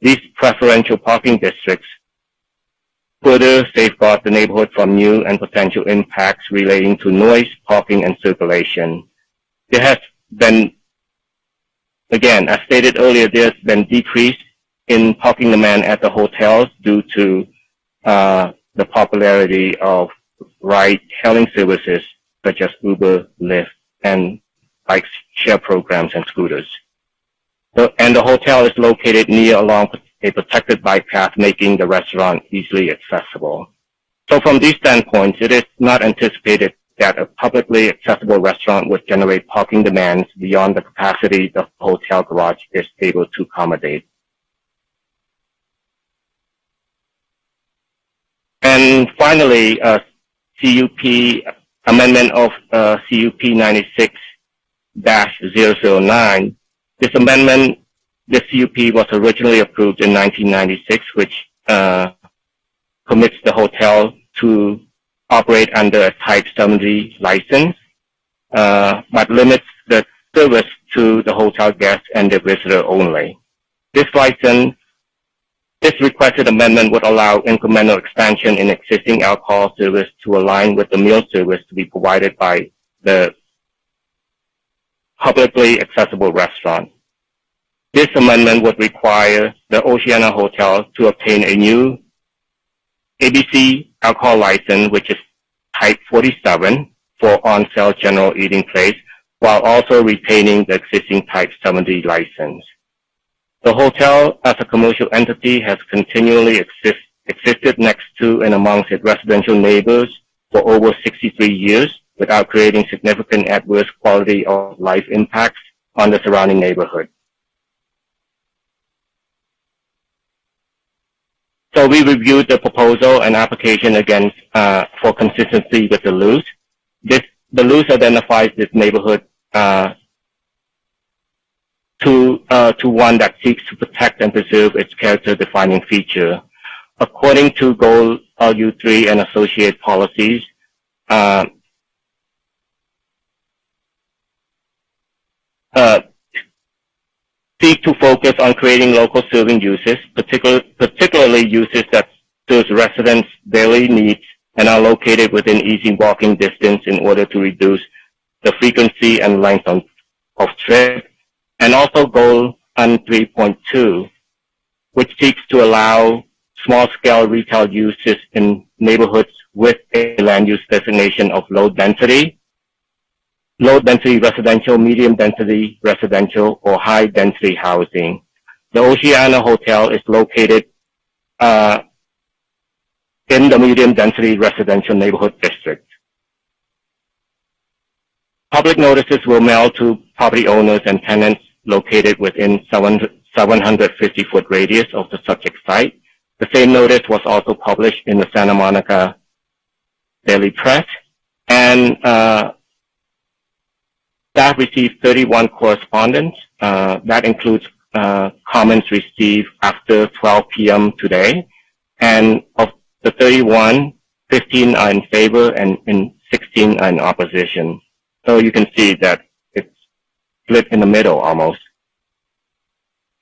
These preferential parking districts further safeguard the neighborhood from new and potential impacts relating to noise, parking, and circulation. There has been, again, as stated earlier, there's been decrease in parking demand at the hotels due to the popularity of ride-hailing services such as Uber, Lyft, and bike share programs and scooters. And the hotel is located near along a protected bike path, making the restaurant easily accessible. So from these standpoints, it is not anticipated that a publicly accessible restaurant would generate parking demands beyond the capacity the hotel garage is able to accommodate. And finally, CUP amendment of CUP 96-009. This amendment, the CUP was originally approved in 1996, which permits the hotel to operate under a Type 70 license, but limits the service to the hotel guests and the visitor only. This requested amendment would allow incremental expansion in existing alcohol service to align with the meal service to be provided by the publicly accessible restaurant. This amendment would require the Oceana Hotel to obtain a new ABC alcohol license, which is Type 47 for on-sale general eating place, while also retaining the existing Type 70 license. The hotel, as a commercial entity, has continually existed next to and amongst its residential neighbors for over 63 years without creating significant adverse quality of life impacts on the surrounding neighborhood. So we reviewed the proposal and application against for consistency with the LUS. The LUS identifies this neighborhood to one that seeks to protect and preserve its character-defining feature. According to Goal LU3 and associate policies, seek to focus on creating local serving uses, particularly uses that serve residents' daily needs and are located within easy walking distance in order to reduce the frequency and length of trip. And also Goal 3.2, which seeks to allow small-scale retail uses in neighborhoods with a land use designation of low density residential, medium density residential, or high density housing. The Oceana Hotel is located in the medium density residential neighborhood district. Public notices were mailed to property owners and tenants located within 750-foot radius of the subject site. The same notice was also published in the Santa Monica Daily Press, and staff received 31 correspondence. That includes comments received after 12 p.m. today, and of the 31, 15 are in favor and 16 are in opposition. So you can see that it's split in the middle almost.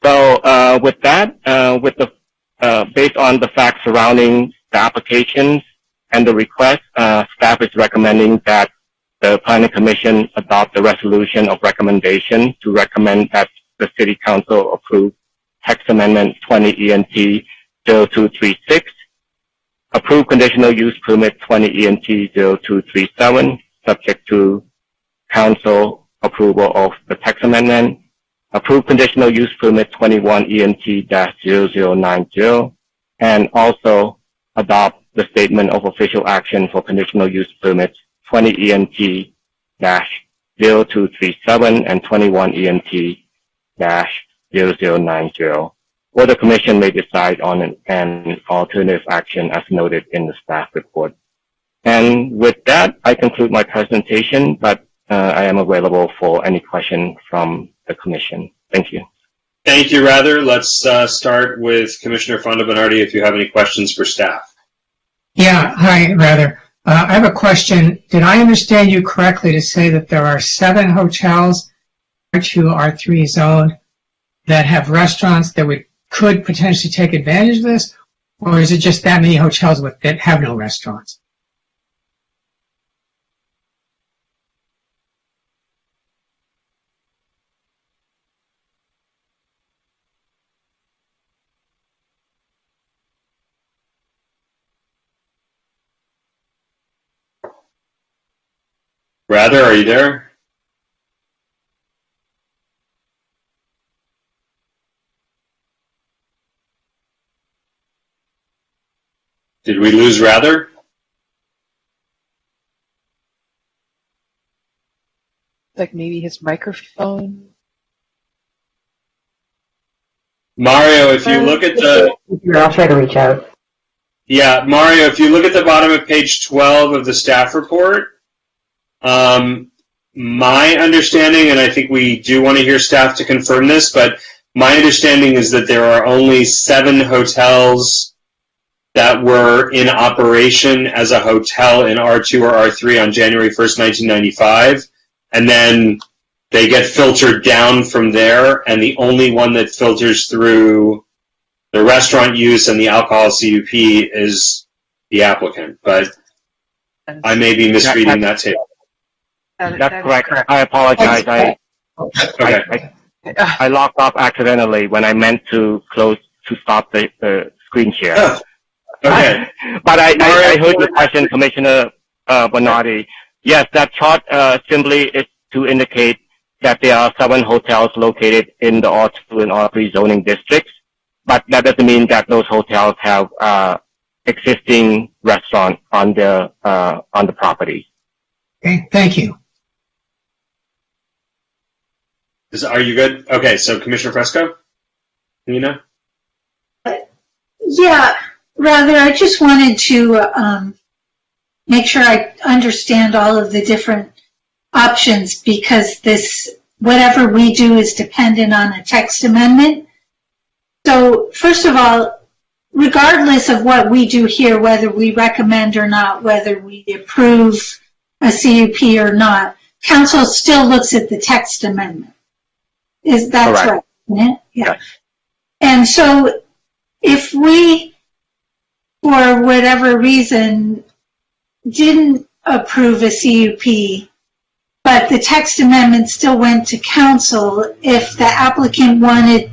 So with that, based on the facts surrounding the applications and the request, staff is recommending that the Planning Commission adopt the resolution of recommendation to recommend that the City Council approve Text Amendment 20 ENT 0236, approve Conditional Use Permit 20 ENT 0237, subject to Council approval of the text amendment, approve Conditional Use Permit 21 ENT-0090, and also adopt the Statement of Official Action for Conditional Use Permits 20 ENT-0237 and 21 ENT-0090, or the Commission may decide on an alternative action as noted in the staff report. And with that, I conclude my presentation, but I am available for any question from the Commission. Thank you. Thank you, Rather. Let's start with Commissioner Fonda Bernardi if you have any questions for staff. Yeah, hi, Rather. I have a question. Did I understand you correctly to say that there are 7 hotels, R2, R3 zone, that have restaurants that could potentially take advantage of this? Or is it just that many hotels that have no restaurants? Rather, are you there? Did we lose Rather? Like maybe his microphone. Mario, if you look at the... I'll try to reach out. Yeah, Mario, if you look at the bottom of page 12 of the staff report, my understanding, and I think we do want to hear staff to confirm this, but my understanding is that there are only 7 hotels that were in operation as a hotel in R2 or R3 on January 1st, 1995, and then they get filtered down from there, and the only one that filters through the restaurant use and the alcohol CUP is the applicant, but I may be misreading that table. That's correct. I apologize. I logged off accidentally when I meant to stop the screen share. Oh, okay. But I heard the question, Commissioner Bernardi. Yes, that chart simply is to indicate that there are 7 hotels located in the R2 and R3 zoning districts, but that doesn't mean that those hotels have existing restaurant on the property. Okay, thank you. Are you good? Okay, so Commissioner Fresco? Nina? Yeah, Rather, I just wanted to make sure I understand all of the different options, because whatever we do is dependent on a text amendment. So first of all, regardless of what we do here, whether we recommend or not, whether we approve a CUP or not, council still looks at the text amendment. That's right, isn't it? Yeah. Yes. And so if we, for whatever reason, didn't approve a CUP, but the text amendment still went to council, if the applicant wanted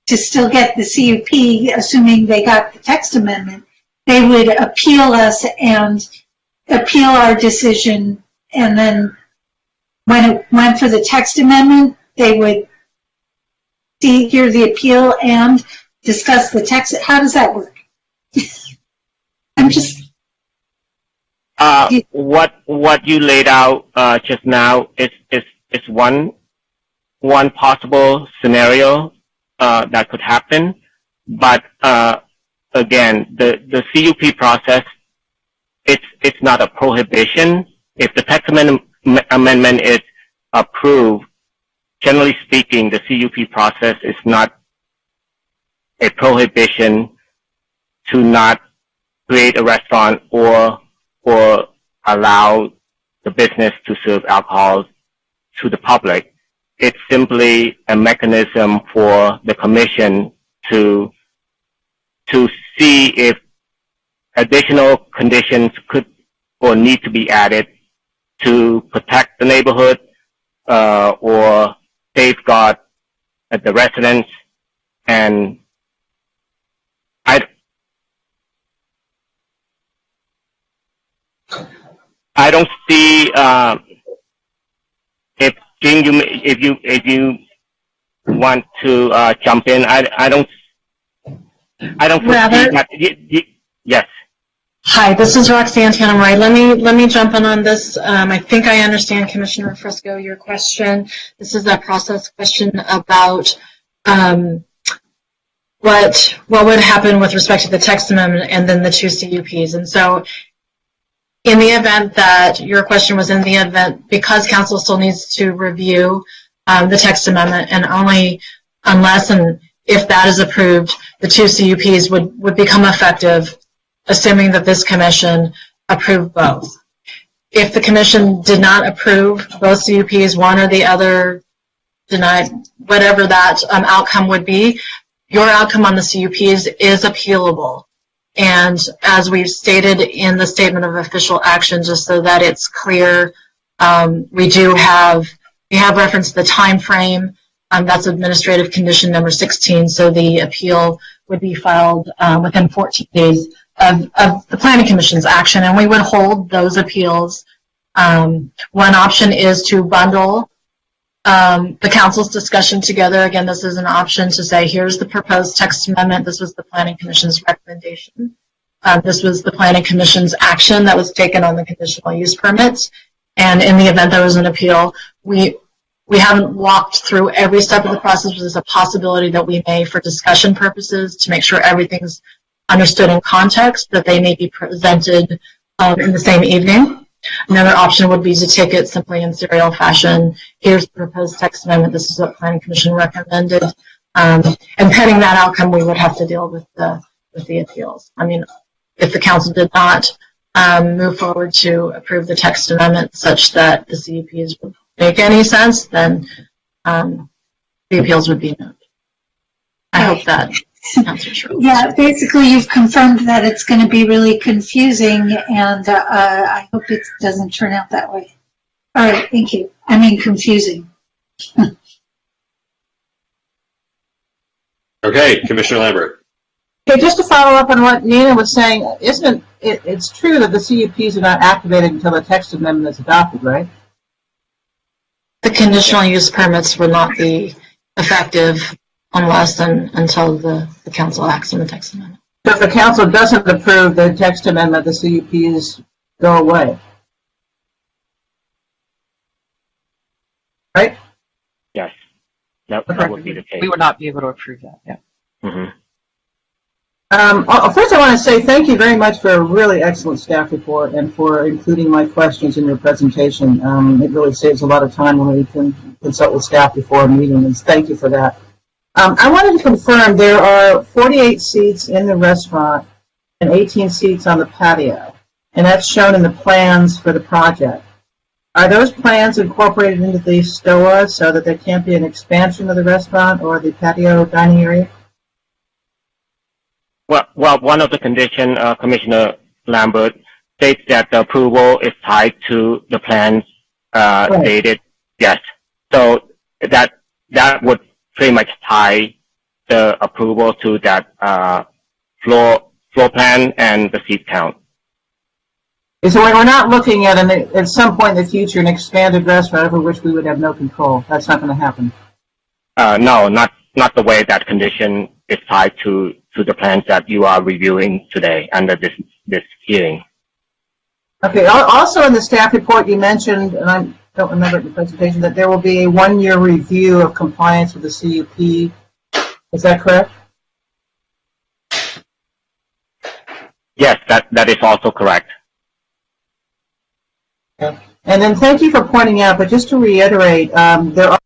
to still get the CUP, assuming they got the text amendment, they would appeal us and appeal our decision, and then when it went for the text amendment, they would hear the appeal and discuss the text. How does that work? I'm just... What you laid out just now is one possible scenario that could happen, but again, the CUP process, it's not a prohibition. If the text amendment is approved, generally speaking, the CUP process is not a prohibition to not create a restaurant or allow the business to serve alcohol to the public. It's simply a mechanism for the commission to see if additional conditions could or need to be added to protect the neighborhood or safeguard the residents. And I don't see if you want to jump in. I don't foresee that. Yes. Hi, this is Roxanne Tanneray. Let me jump in on this. I think I understand, Commissioner Fresco, your question. This is a process question about what would happen with respect to the text amendment and then the 2 CUPs. And so, in the event that your question was in the event, because council still needs to review the text amendment and only unless and if that is approved, the two CUPs would become effective, assuming that this commission approved both. If the commission did not approve both CUPs, one or the other denied, whatever that outcome would be, your outcome on the CUPs is appealable. And as we've stated in the statement of official action, just so that it's clear, we have referenced the time frame. That's administrative condition number 16. So the appeal would be filed within 14 days of the Planning Commission's action, and we would hold those appeals. One option is to bundle the council's discussion together. Again, this is an option to say, here's the proposed text amendment. This was the Planning Commission's recommendation. This was the Planning Commission's action that was taken on the conditional use permits. And in the event there was an appeal, we haven't walked through every step of the process. There's a possibility that we may, for discussion purposes, to make sure everything's understood in context, that they may be presented in the same evening. Another option would be to take it simply in serial fashion. Here's the proposed text amendment. This is what Planning Commission recommended. And pending that outcome, we would have to deal with the appeals. I mean, if the council did not move forward to approve the text amendment such that the CUPs would make any sense, then the appeals would be moved. I hope that answers your question. Yeah, basically you've confirmed that it's going to be really confusing, and I hope it doesn't turn out that way. All right, thank you. I mean confusing. Okay, Commissioner Lambert. Okay, just to follow up on what Nina was saying, isn't it's true that the CUPs are not activated until the text amendment is adopted, right? The conditional use permits will not be effective unless and until the council acts on the text amendment. So if the council doesn't approve the text amendment, the CUPs go away, right? Yes, that would be the case. We would not be able to approve that, yeah. Mm-hmm. First, I want to say thank you very much for a really excellent staff report and for including my questions in your presentation. It really saves a lot of time when we can consult with staff before a meeting, and thank you for that. I wanted to confirm there are 48 seats in the restaurant and 18 seats on the patio, and that's shown in the plans for the project. Are those plans incorporated into the STOA so that there can't be an expansion of the restaurant or the patio dining area? Well, one of the conditions, Commissioner Lambert, states that the approval is tied to the plans dated. Yes. So that would pretty much tie the approval to that floor plan and the seat count. So we're not looking at some point in the future an expanded restaurant over which we would have no control. That's not going to happen. No, not the way that condition is tied to the plans that you are reviewing today under this hearing. Okay. Also in the staff report you mentioned, and I don't remember it in the presentation, that there will be a 1-year review of compliance with the CUP. Is that correct? Yes, that is also correct. Okay. And then thank you for pointing out, but just to reiterate, there are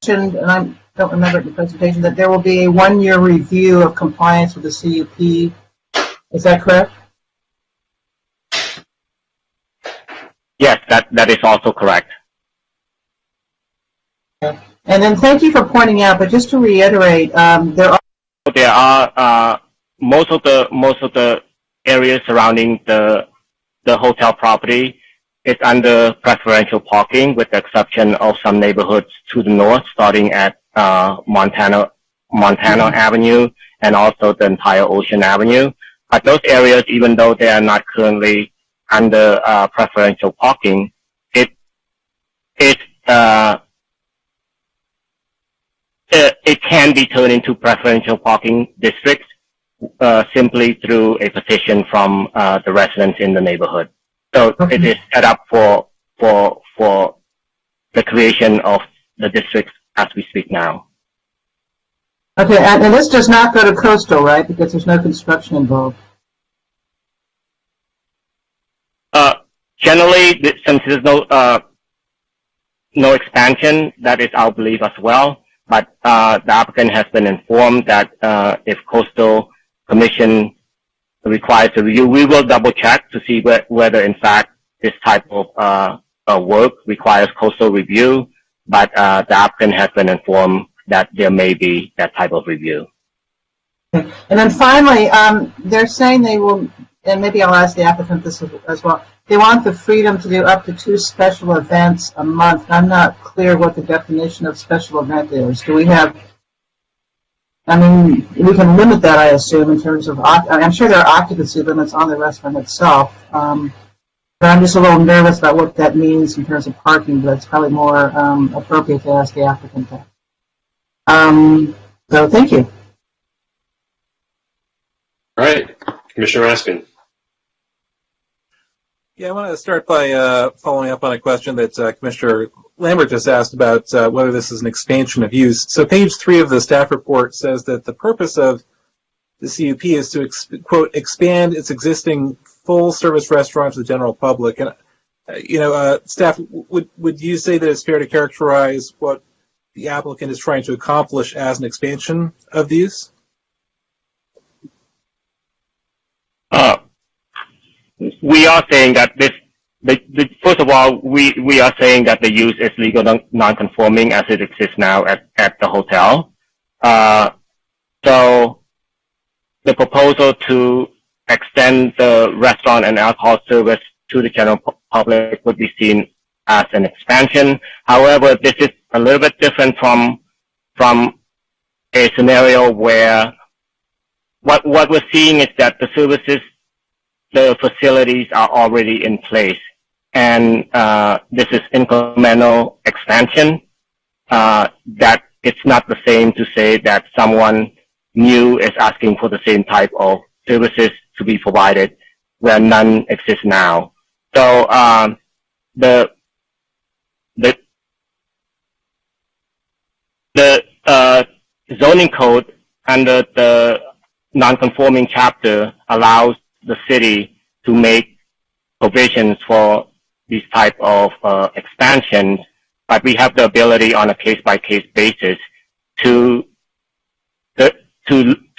and I don't remember it in the presentation, that there will be a 1-year review of compliance with the CUP. Is that correct? Yes, that is also correct. Okay. And then thank you for pointing out, but just to reiterate, there are most of the areas surrounding the hotel property is under preferential parking, with the exception of some neighborhoods to the north, starting at Montana Avenue and also the entire Ocean Avenue. But those areas, even though they are not currently under preferential parking, it can be turned into preferential parking districts simply through a petition from the residents in the neighborhood. So it is set up for the creation of the districts as we speak now. Okay, and this does not go to coastal, right? Because there's no construction involved. generally, since there's no expansion, that is our belief as well. But the applicant has been informed that if Coastal Commission requires a review, we will double check to see whether in fact this type of work requires coastal review. But the applicant has been informed that there may be that type of review. And then finally, they're saying they will, and maybe I'll ask the applicant this as well, they want the freedom to do up to 2 special events a month. I'm not clear what the definition of special event is. Do we have, I mean, we can limit that, I assume, in terms of, I'm sure there are occupancy limits on the restaurant itself, but I'm just a little nervous about what that means in terms of parking, but it's probably more appropriate to ask the applicant that. So thank you. All right, Commissioner Raskin. Yeah, I want to start by following up on a question that Commissioner Lambert just asked about whether this is an expansion of use. So page 3 of the staff report says that the purpose of the CUP is to, quote, expand its existing full-service restaurant to the general public. And, staff, would you say that it's fair to characterize what the applicant is trying to accomplish as an expansion of the use? We are saying that first of all, we are saying that the use is legal non-conforming as it exists now at the hotel. So the proposal to extend the restaurant and alcohol service to the general public would be seen as an expansion. However, this is a little bit different from a scenario where what we're seeing is that the services, the facilities are already in place, and this is incremental expansion. That it's not the same to say that someone new is asking for the same type of services to be provided where none exist now. So the zoning code under the non-conforming chapter allows the city to make provisions for these type of expansions, but we have the ability on a case-by-case basis to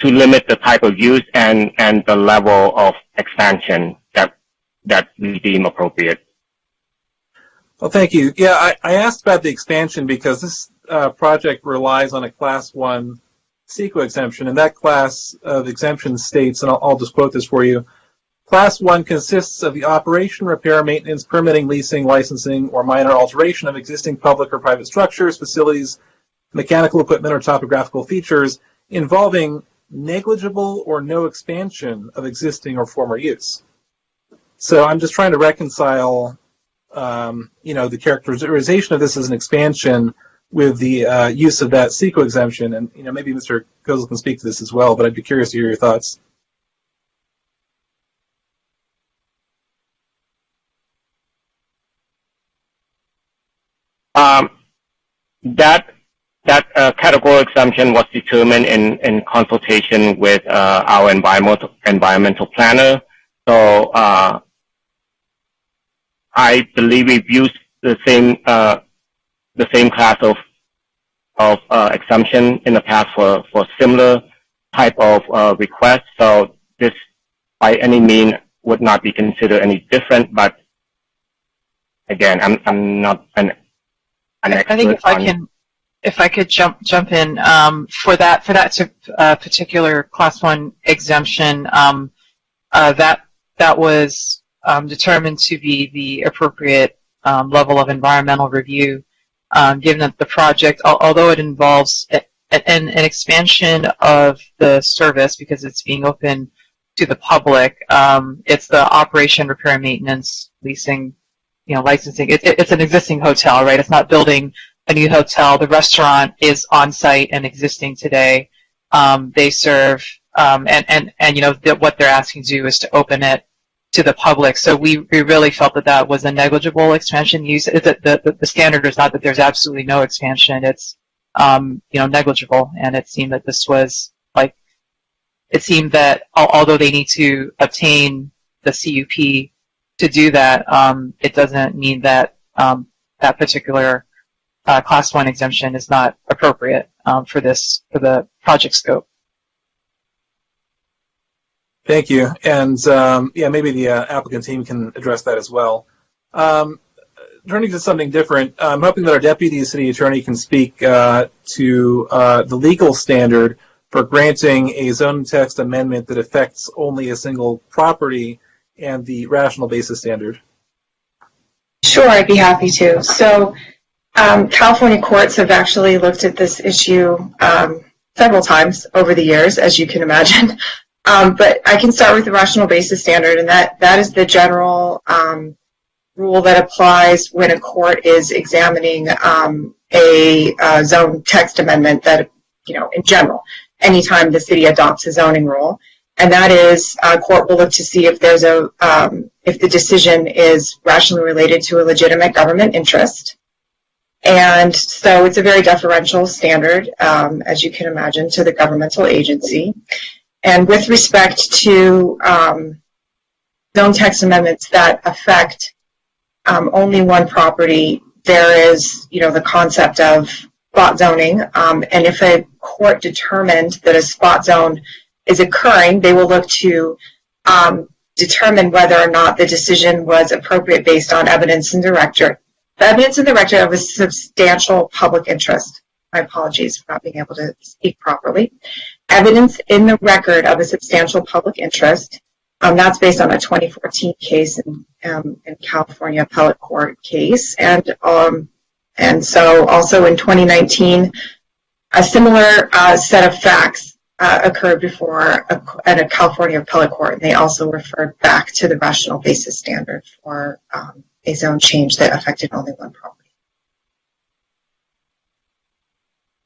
limit the type of use and the level of expansion that we deem appropriate. Well, thank you. Yeah, I asked about the expansion because this project relies on a Class 1 CEQA exemption, and that class of exemption states, and I'll just quote this for you, Class 1 consists of the operation, repair, maintenance, permitting, leasing, licensing, or minor alteration of existing public or private structures, facilities, mechanical equipment, or topographical features involving negligible or no expansion of existing or former use. So I'm just trying to reconcile, the characterization of this as an expansion with the use of that CEQA exemption, and maybe Mr. Kozel can speak to this as well, but I'd be curious to hear your thoughts. That category exemption was determined in consultation with our environmental planner. So I believe we've used the same class of exemption in the past for similar type of requests. So this, by any means, would not be considered any different. But again, I'm not an expert. I think if I could jump in for that particular Class 1 exemption, that was determined to be the appropriate level of environmental review, given that the project, although it involves an expansion of the service because it's being open to the public, it's the operation, repair, maintenance, leasing, licensing. It's an existing hotel, right? It's not building a new hotel. The restaurant is on site and existing today. They serve, what they're asking to do is to open it to the public. So we really felt that was a negligible expansion use. The standard is not that there's absolutely no expansion. It's, negligible. And it seemed that this was it seemed that although they need to obtain the CUP to do that, it doesn't mean that that particular Class 1 exemption is not appropriate for the project scope. Thank you. And yeah, maybe the applicant team can address that as well. Turning to something different, I'm hoping that our deputy city attorney can speak to the legal standard for granting a zone text amendment that affects only a single property and the rational basis standard. Sure, I'd be happy to. So California courts have actually looked at this issue several times over the years, as you can imagine. But I can start with the rational basis standard, and that is the general rule that applies when a court is examining a zone text amendment that, in general, anytime the city adopts a zoning rule. And that is, a court will look to see if there's if the decision is rationally related to a legitimate government interest. And so it's a very deferential standard, as you can imagine, to the governmental agency. And with respect to zone text amendments that affect only one property, there is, the concept of spot zoning. And if a court determined that a spot zone is occurring, they will look to determine whether or not the decision was appropriate based on evidence in the record. The evidence in the record of a substantial public interest. My apologies for not being able to speak properly. Evidence in the record of a substantial public interest. That's based on a 2014 case in California appellate court case. And so also in 2019, a similar set of facts occurred before at a California appellate court, and they also referred back to the rational basis standard for a zone change that affected only one property.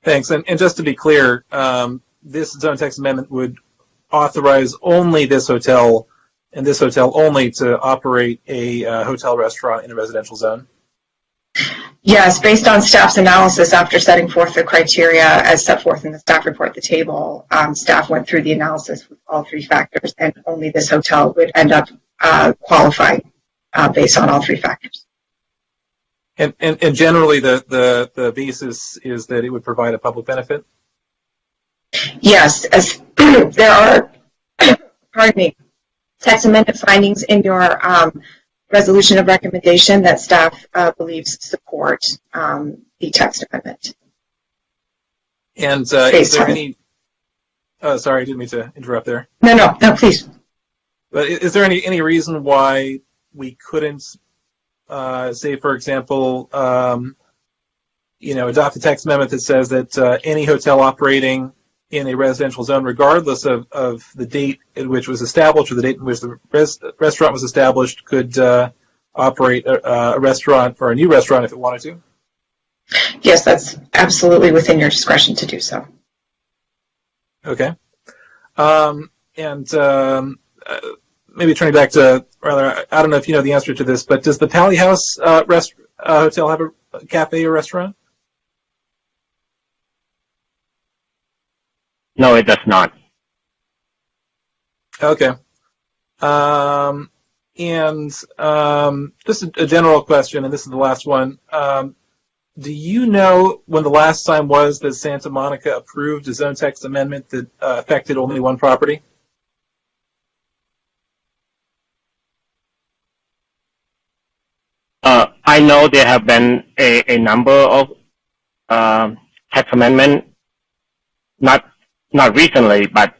Thanks. And just to be clear, this zone text amendment would authorize only this hotel and this hotel only to operate a hotel restaurant in a residential zone? Yes, based on staff's analysis after setting forth the criteria as set forth in the staff report at the table, staff went through the analysis with all three factors, and only this hotel would end up qualifying based on all three factors. And generally, the basis is that it would provide a public benefit? Yes, as there are, pardon me, text amendment findings in your resolution of recommendation that staff believes support the text amendment. And is there any? Sorry, I didn't mean to interrupt there. No, please. But is there any reason why we couldn't, say, for example, adopt a text amendment that says that any hotel operating in a residential zone, regardless of the date at which it was established or the date in which the restaurant was established, could operate a restaurant or a new restaurant if it wanted to? Yes, that's absolutely within your discretion to do so. Okay. Maybe turning back to, rather, I don't know if you know the answer to this, but does the Pally House hotel have a cafe or restaurant? No, it does not. Okay. Just a general question, and this is the last one. Do you know when the last time was that Santa Monica approved a zone text amendment that affected only one property? I know there have been a number of text amendments, not recently, but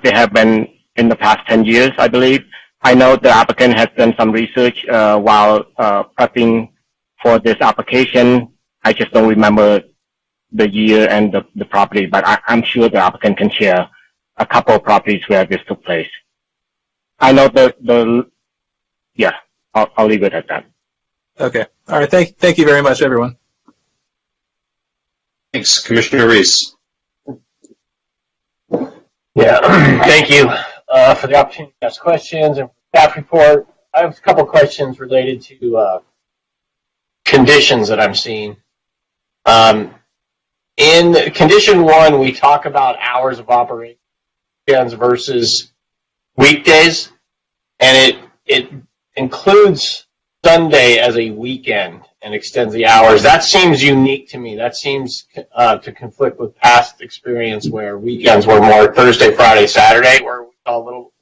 they have been in the past 10 years, I believe. I know the applicant has done some research while prepping for this application. I just don't remember the year and the property, but I'm sure the applicant can share a couple of properties where this took place. I know yeah, I'll leave it at that. Okay. All right. Thank you very much, everyone. Thanks. Commissioner Reese. Yeah, thank you for the opportunity to ask questions and staff report. I have a couple of questions related to conditions that I'm seeing. In condition 1, we talk about hours of operation versus weekdays, and it includes Sunday as a weekend and extends the hours. That seems unique to me. That seems to conflict with past experience where weekends were more Thursday, Friday, Saturday, where we saw a little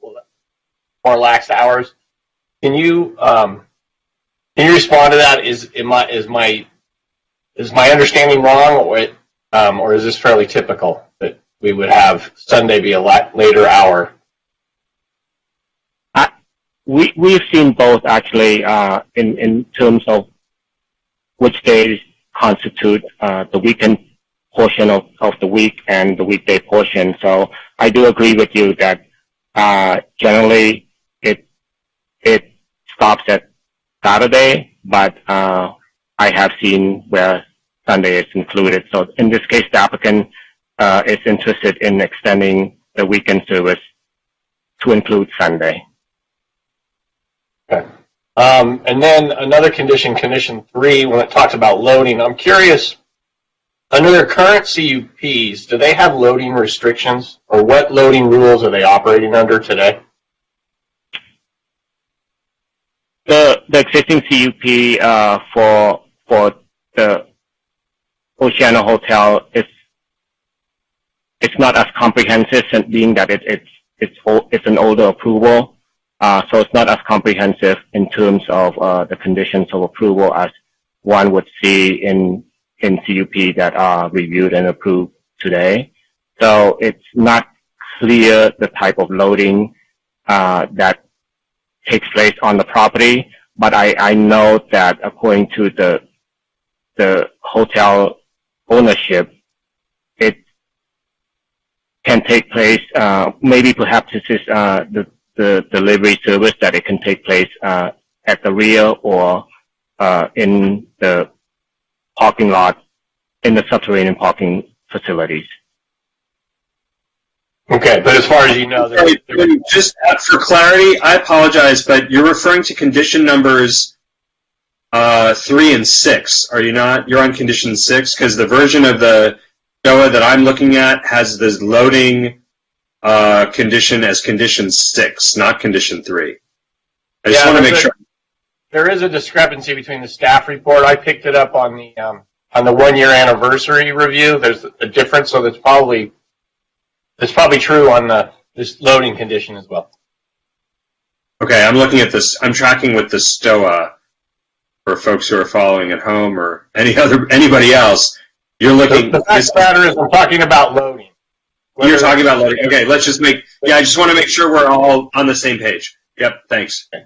more lax hours. Can you respond to that? Is my understanding wrong, or is this fairly typical that we would have Sunday be a later hour? We've seen both actually in terms of which days constitute the weekend portion of the week and the weekday portion. So I do agree with you that generally it stops at Saturday, but I have seen where Sunday is included. So in this case, the applicant is interested in extending the weekend service to include Sunday. Okay. And then another condition, condition 3, when it talks about loading, I'm curious, under their current CUPs, do they have loading restrictions, or what loading rules are they operating under today? The existing CUP for the Oceana Hotel is not as comprehensive, being that it's an older approval. So it's not as comprehensive in terms of the conditions of approval as one would see in CUP that are reviewed and approved today. So it's not clear the type of loading that takes place on the property, but I know that according to the hotel ownership, it can take place, maybe perhaps this is the delivery service, that it can take place at the rear or in the parking lot, in the subterranean parking facilities. Okay, but as far as you know, just for clarity, I apologize, but you're referring to condition numbers 3 and 6, are you not? You're on condition 6, because the version of the SOA that I'm looking at has this loading condition as condition 6, not condition 3. I just want to make sure. There is a discrepancy between the staff report. I picked it up on the 1-year anniversary review. There's a difference, so that's probably true on this loading condition as well. Okay, I'm looking at this. I'm tracking with the STOA for folks who are following at home or anybody else. You're looking. The fact of the matter is, I'm talking about loading. You're talking about loading. Okay, let's just I just want to make sure we're all on the same page. Yep, thanks. Okay.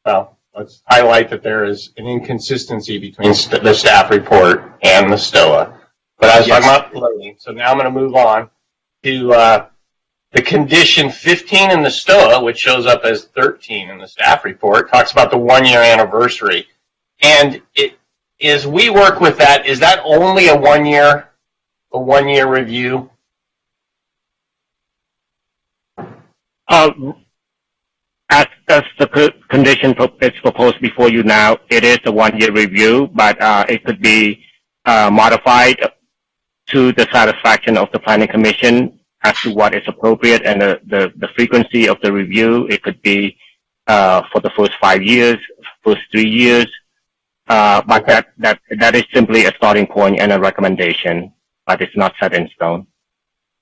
Well, let's highlight that there is an inconsistency between the staff report and the STOA. But I was talking about loading, so now I'm going to move on to the condition 15 in the STOA, which shows up as 13 in the staff report, talks about the 1-year anniversary. And as we work with that, is that only a 1-year review? As the condition is proposed before you now, it is a 1-year review, but it could be modified to the satisfaction of the Planning Commission as to what is appropriate, and the frequency of the review. It could be for the first 5 years, first 3 years, but that is simply a starting point and a recommendation, but it's not set in stone.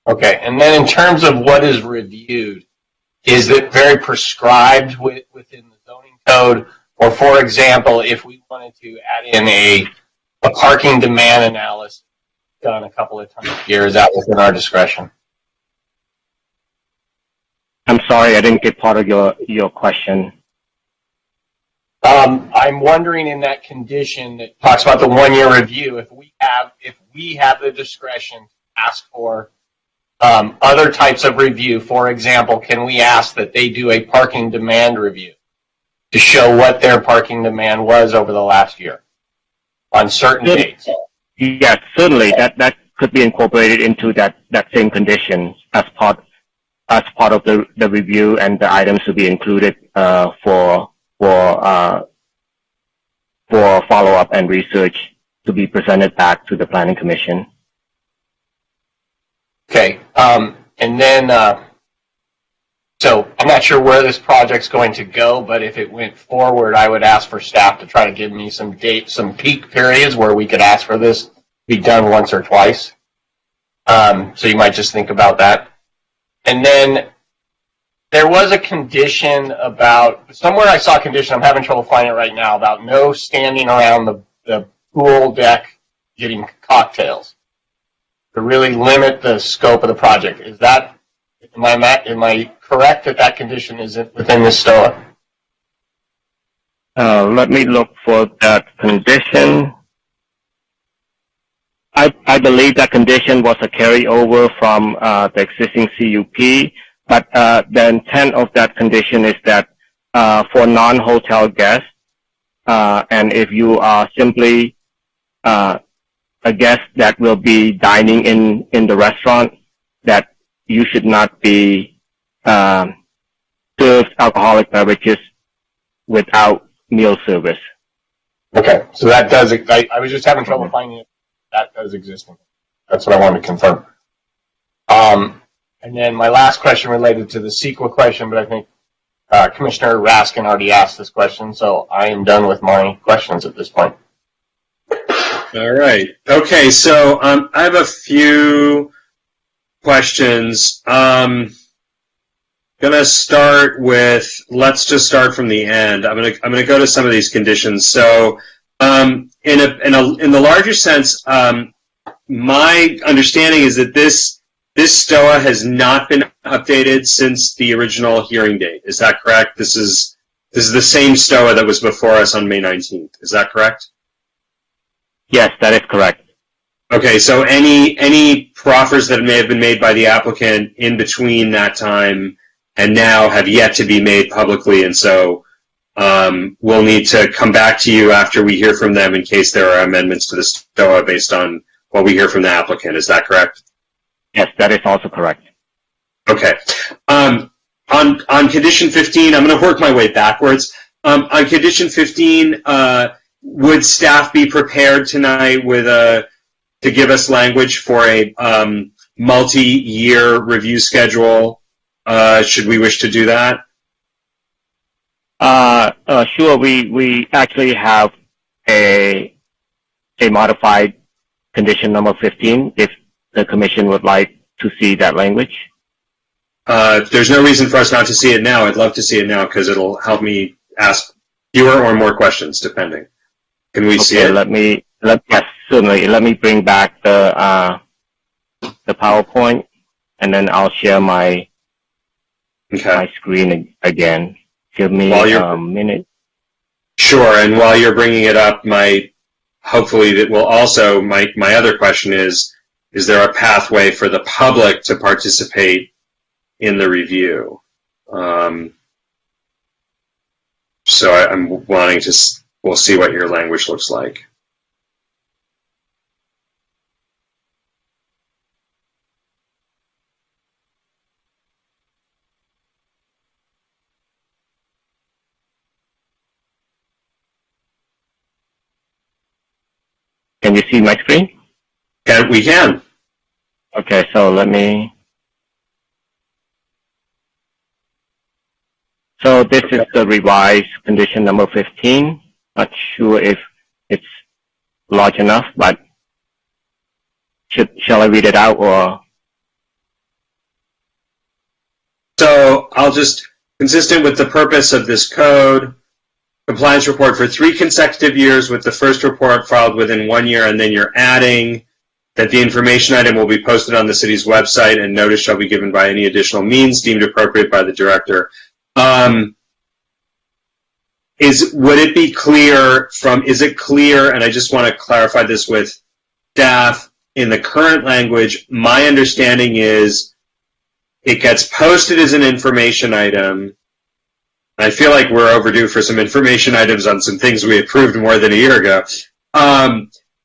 Okay, and then in terms of what is reviewed, is it very prescribed within the zoning code? Or, for example, if we wanted to add in a parking demand analysis done a couple of times a year, is that within our discretion? I'm sorry, I didn't get part of your question. I'm wondering, in that condition that talks about the 1-year review, if we have the discretion to ask for other types of review. For example, can we ask that they do a parking demand review to show what their parking demand was over the last year on certain dates? Yes, certainly. That could be incorporated into that same condition as part of the review, and the items to be included for follow-up and research to be presented back to the Planning Commission. Okay, and then So I'm not sure where this project's going to go, but if it went forward, I would ask for staff to try to give me some dates, some peak periods where we could ask for this to be done once or twice. So you might just think about that. And then there was a condition about, somewhere I saw a condition, I'm having trouble finding it right now, about no standing around the pool deck getting cocktails to really limit the scope of the project. Is that, am I correct that that condition isn't within the STOA? Let me look for that condition. I believe that condition was a carryover from the existing CUP, but the intent of that condition is that for non-hotel guests, and if you are simply a guest that will be dining in the restaurant, that you should not be served alcoholic beverages without meal service. Okay, so that does, I was just having trouble finding it. That does exist. That's what I wanted to confirm. And then my last question related to the CEQA question, but I think Commissioner Raskin already asked this question, so I am done with my questions at this point. All right. Okay, so I have a few questions. Gonna start with, let's just start from the end. I'm gonna go to some of these conditions. So in the larger sense, my understanding is that this STOA has not been updated since the original hearing date. Is that correct? This is the same STOA that was before us on May 19th. Is that correct? Yes, that is correct. Okay, so any proffers that may have been made by the applicant in between that time and now have yet to be made publicly, and so we'll need to come back to you after we hear from them in case there are amendments to the STOA based on what we hear from the applicant. Is that correct? Yes, that is also correct. Okay. On condition 15, I'm going to work my way backwards. On condition 15, would staff be prepared tonight with to give us language for a multi-year review schedule? Should we wish to do that? Sure. We actually have a modified condition number 15 if the commission would like to see that language. There's no reason for us not to see it now. I'd love to see it now because it'll help me ask fewer or more questions, depending. Can we see it? Yes, certainly. Let me bring back the PowerPoint, and then I'll share my screen again. Give me a minute. Sure, and while you're bringing it up, hopefully that will also, my other question is there a pathway for the public to participate in the review? So I'm wanting to, we'll see what your language looks like. Can you see my screen? We can. Okay, so let me. So this is the revised condition number 15. Not sure if it's large enough, but shall I read it out or? So I'll just, consistent with the purpose of this code, compliance report for 3 consecutive years with the first report filed within 1 year, and then you're adding that the information item will be posted on the city's website and notice shall be given by any additional means deemed appropriate by the director. Would it be clear is it clear, and I just want to clarify this with staff, in the current language, my understanding is it gets posted as an information item. I feel like we're overdue for some information items on some things we approved more than a year ago.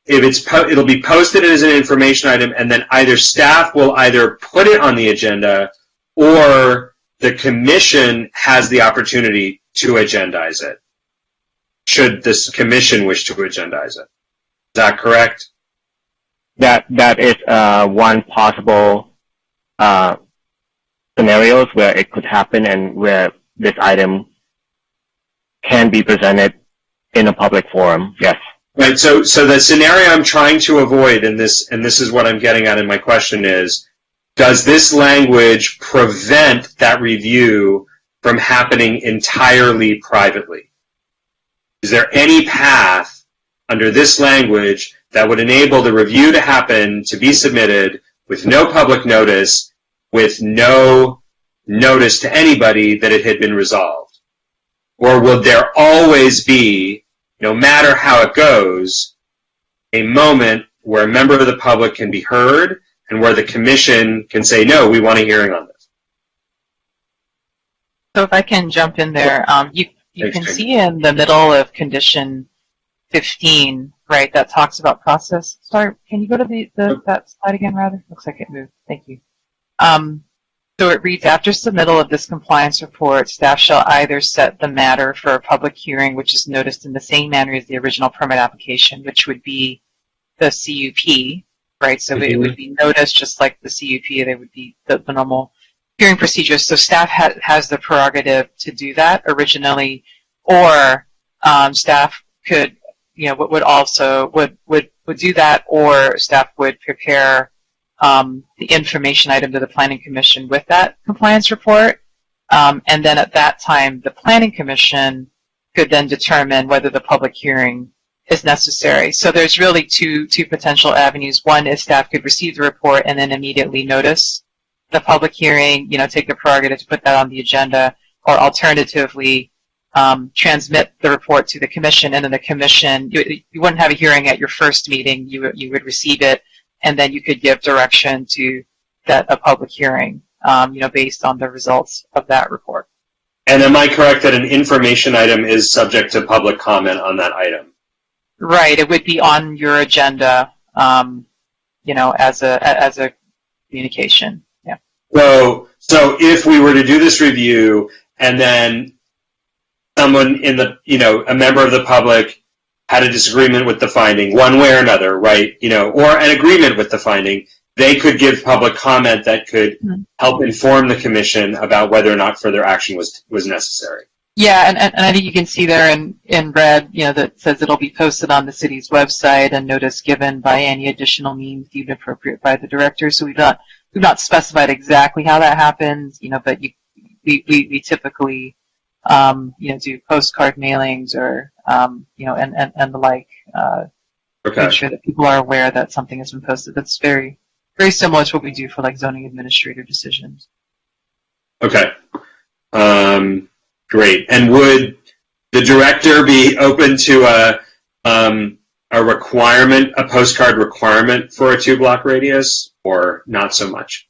It'll be posted as an information item, and then either staff will either put it on the agenda, or the commission has the opportunity to agendize it, should this commission wish to agendize it. Is that correct? That is one possible scenarios where it could happen and where this item can be presented in a public forum. Yes. Right. So the scenario I'm trying to avoid, and this is what I'm getting at in my question is, does this language prevent that review from happening entirely privately? Is there any path under this language that would enable the review to happen, to be submitted with no public notice, with no notice to anybody that it had been resolved? Or would there always be, no matter how it goes, a moment where a member of the public can be heard and where the commission can say, no, we want a hearing on this? So if I can jump in there, you Thanks, can Jane. see in the middle of condition 15, right, that talks about process. Sorry, can you go to that slide again, rather? Looks like it moved. Thank you. So it reads, after submittal of this compliance report, staff shall either set the matter for a public hearing, which is noticed in the same manner as the original permit application, which would be the CUP, right? So it would be noticed just like the CUP. There would be the normal hearing procedures. So staff has the prerogative to do that originally, or staff could, would do that, or staff would prepare the information item to the Planning Commission with that compliance report. And then at that time, the Planning Commission could then determine whether the public hearing is necessary. So there's really two potential avenues. One is staff could receive the report and then immediately notice the public hearing, take the prerogative to put that on the agenda, or alternatively, transmit the report to the commission, and then the commission, you wouldn't have a hearing at your first meeting, you would receive it, and then you could give direction to set a public hearing, based on the results of that report. And am I correct that an information item is subject to public comment on that item? Right, it would be on your agenda, as a communication. Yeah. So if we were to do this review and then someone in the, a member of the public had a disagreement with the finding, one way or another, right? Or an agreement with the finding, they could give public comment that could help inform the commission about whether or not further action was necessary. Yeah, and I think you can see there in red, that says it'll be posted on the city's website and notice given by any additional means deemed appropriate by the director. So we've not specified exactly how that happens, but we typically do postcard mailings or and the like. Okay. Make sure that people are aware that something has been posted. That's very, very similar to what we do for like zoning administrator decisions. Okay. Great. And would the director be open to a requirement, a postcard requirement for a 2-block radius, or not so much?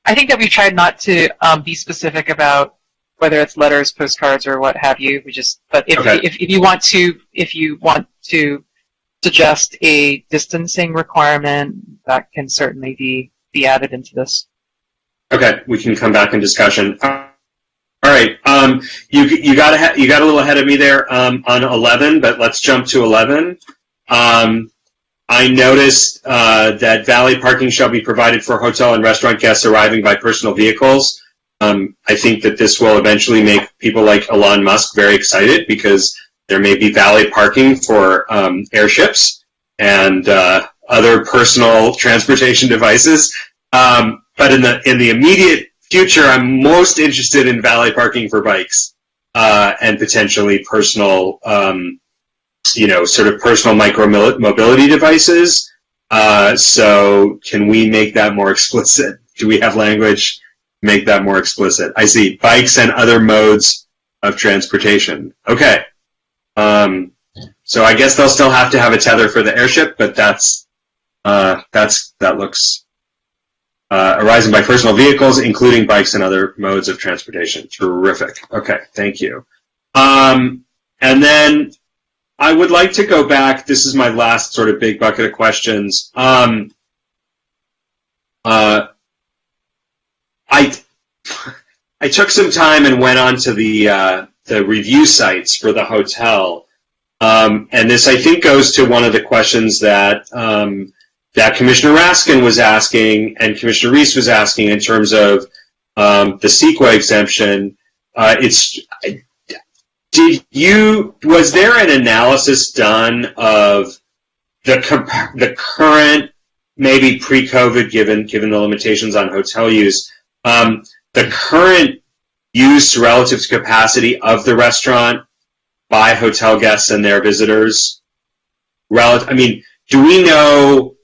I think that we tried not to be specific about whether it's letters, postcards, or what have you. But if you want to suggest a distancing requirement, that can certainly be added into this. Okay, we can come back in discussion. All right, you got a little ahead of me there on 11, but let's jump to 11. I noticed that valet parking shall be provided for hotel and restaurant guests arriving by personal vehicles. I think that this will eventually make people like Elon Musk very excited because there may be valet parking for airships and other personal transportation devices. But in the immediate future, I'm most interested in valet parking for bikes and potentially personal, sort of personal micro mobility devices. So can we make that more explicit? Do we have language to make that more explicit? I see bikes and other modes of transportation. Okay. So I guess they'll still have to have a tether for the airship, but that looks arising by personal vehicles, including bikes and other modes of transportation. Terrific. Okay, thank you. And then I would like to go back. This is my last sort of big bucket of questions. I took some time and went on to the review sites for the hotel. And this, I think, goes to one of the questions that that Commissioner Raskin was asking and Commissioner Reese was asking in terms of the CEQA exemption. Was there an analysis done of the current, maybe pre-COVID, given the limitations on hotel use, the current use relative to capacity of the restaurant by hotel guests and their visitors? I mean, do we know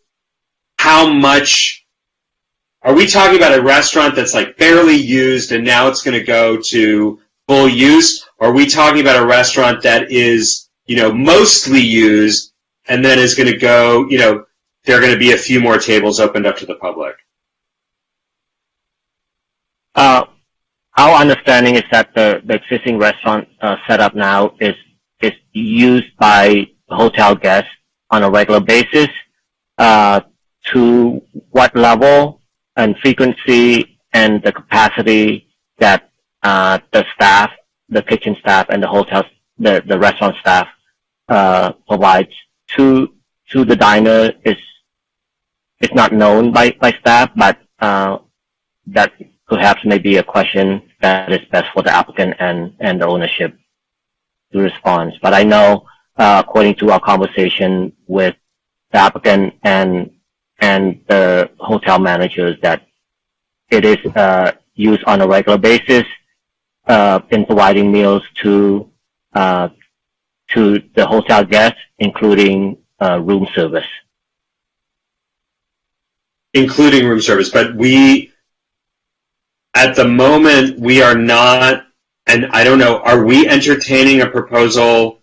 how much? Are we talking about a restaurant that's like barely used and now it's going to go to full use? Or are we talking about a restaurant that is, mostly used and then is going to go, there are going to be a few more tables opened up to the public? Our understanding is that the existing restaurant setup now is used by hotel guests on a regular basis. To what level and frequency and the capacity that the staff, the kitchen staff, and the restaurant staff provides to the diner is not known by staff, but that perhaps may be a question that is best for the applicant and the ownership to respond. But I know, according to our conversation with the applicant and the hotel managers, that it is used on a regular basis in providing meals to the hotel guests, including room service. Including room service, but at the moment, we are not, and I don't know, are we entertaining a proposal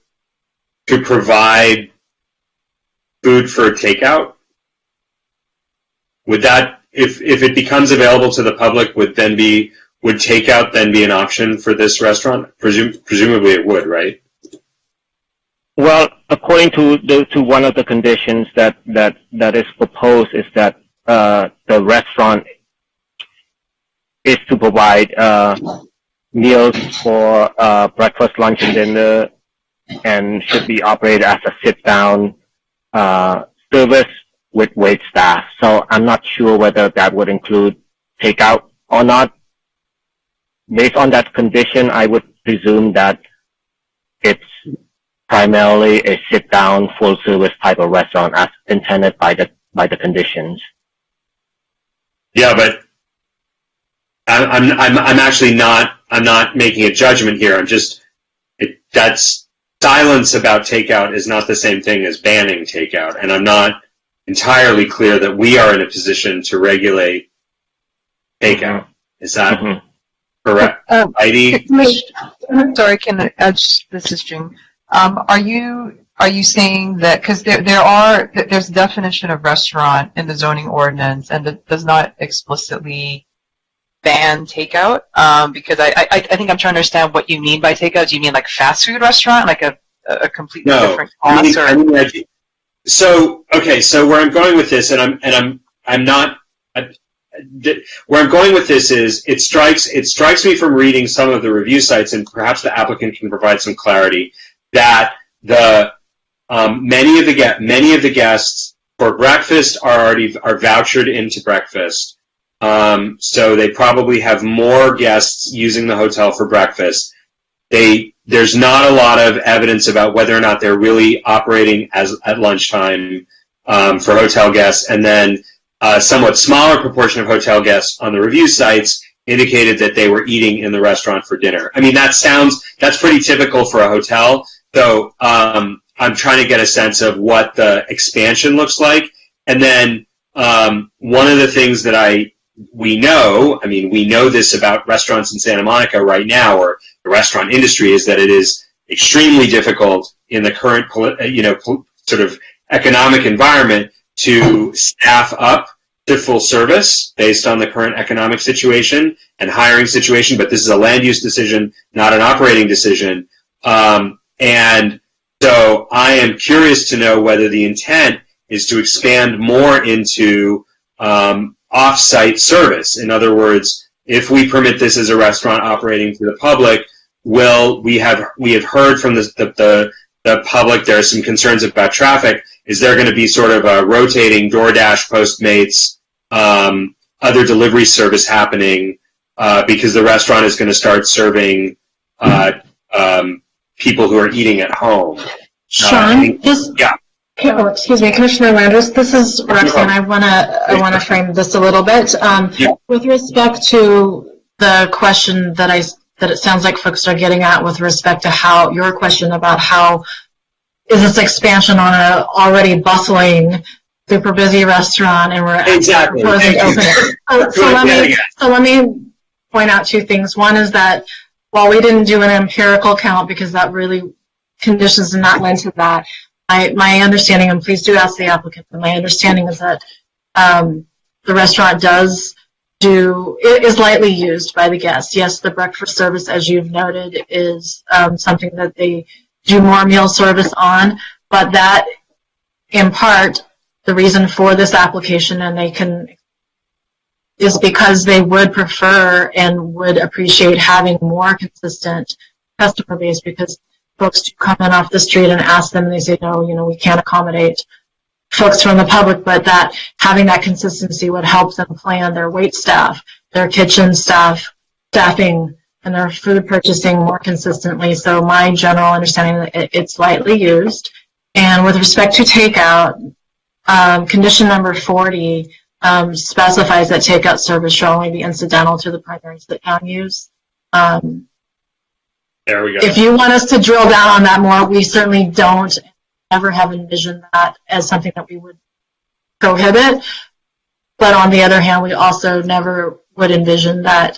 to provide food for takeout? Would that, if it becomes available to the public, would takeout then be an option for this restaurant? Presumably it would, right? Well, according to one of the conditions that is proposed is that the restaurant is to provide meals for breakfast, lunch, and dinner, and should be operated as a sit-down service with wait staff. So I'm not sure whether that would include takeout or not. Based on that condition, I would presume that it's primarily a sit-down, full-service type of restaurant as intended by the conditions. Yeah, but I'm actually not. I'm not making a judgment here. That's silence about takeout is not the same thing as banning takeout, and I'm not entirely clear that we are in a position to regulate takeout. Is that correct? Heidi? Sorry, this is June. Are you saying that, because there's a definition of restaurant in the zoning ordinance and it does not explicitly ban takeout? Because I think I'm trying to understand what you mean by takeout. Do you mean like fast food restaurant, like a completely different class? So where I'm going with this, where I'm going with this is it strikes me from reading some of the review sites, and perhaps the applicant can provide some clarity, that many of the guests for breakfast are vouchered into breakfast. So they probably have more guests using the hotel for breakfast. There's not a lot of evidence about whether or not they're really operating at lunchtime for hotel guests, and then a somewhat smaller proportion of hotel guests on the review sites indicated that they were eating in the restaurant for dinner. I mean, that's pretty typical for a hotel. So I'm trying to get a sense of what the expansion looks like, and then one of the things that we know this about restaurants in Santa Monica right now, or the restaurant industry, is that it is extremely difficult in the current, sort of economic environment to staff up to full service based on the current economic situation and hiring situation. But this is a land use decision, not an operating decision. And so I am curious to know whether the intent is to expand more into off-site service. In other words, if we permit this as a restaurant operating to the public, we have heard from the the public, there are some concerns about traffic. Is there going to be sort of a rotating DoorDash, Postmates, other delivery service happening because the restaurant is going to start serving people who are eating at home? Sean, Yeah. Oh, excuse me, Commissioner Landers, this is Roxanne. I want to frame this a little bit. With respect to the question that it sounds like folks are getting at with respect to how your question about how is this expansion on a already bustling, super busy restaurant, and we're proposing to open it. So let me point out two things. One is that while we didn't do an empirical count because that really conditions did not lend to that. My understanding, and please do ask the applicant, but my understanding is that the restaurant is lightly used by the guests. Yes, the breakfast service, as you've noted, is something that they do more meal service on, but that, in part, the reason for this application, is because they would prefer and would appreciate having more consistent customer base, because folks do come in off the street and ask them, and they say, no, we can't accommodate folks from the public, but that having that consistency would help them plan their wait staff, their kitchen staffing, and their food purchasing more consistently. So my general understanding that it's lightly used. And with respect to takeout, condition number 40 specifies that takeout service shall only be incidental to the primary sit-down use. There we go. If you want us to drill down on that more, we certainly don't ever have envisioned that as something that we would prohibit. But on the other hand, we also never would envision that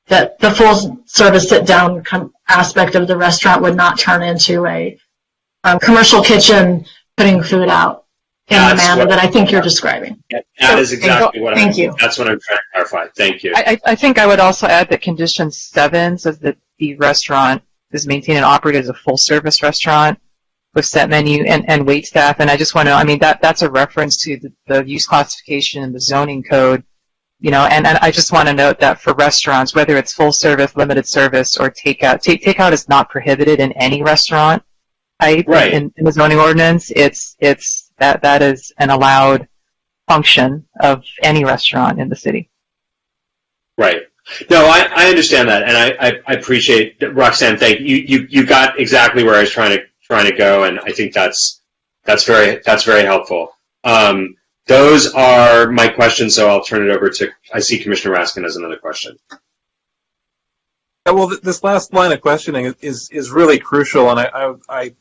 that the full service sit-down aspect of the restaurant would not turn into a commercial kitchen putting food out in the manner that I think you're describing. That is exactly what Thank you. That's what I'm trying to clarify. Thank you. I think I would also add that condition 7 says that the restaurant is maintained and operated as a full-service restaurant with set menu and wait staff. And I just want to, that's a reference to the use classification in the zoning code, and I just want to note that for restaurants, whether it's full service, limited service, or takeout, takeout is not prohibited in any restaurant type in the zoning ordinance. That is an allowed function of any restaurant in the city. Right. No, I understand that, and I appreciate Roxanne. Thank you. You got exactly where I was trying to go, and I think that's very helpful. Those are my questions, so I'll turn it over to. I see Commissioner Raskin has another question. Well, this last line of questioning is really crucial, and I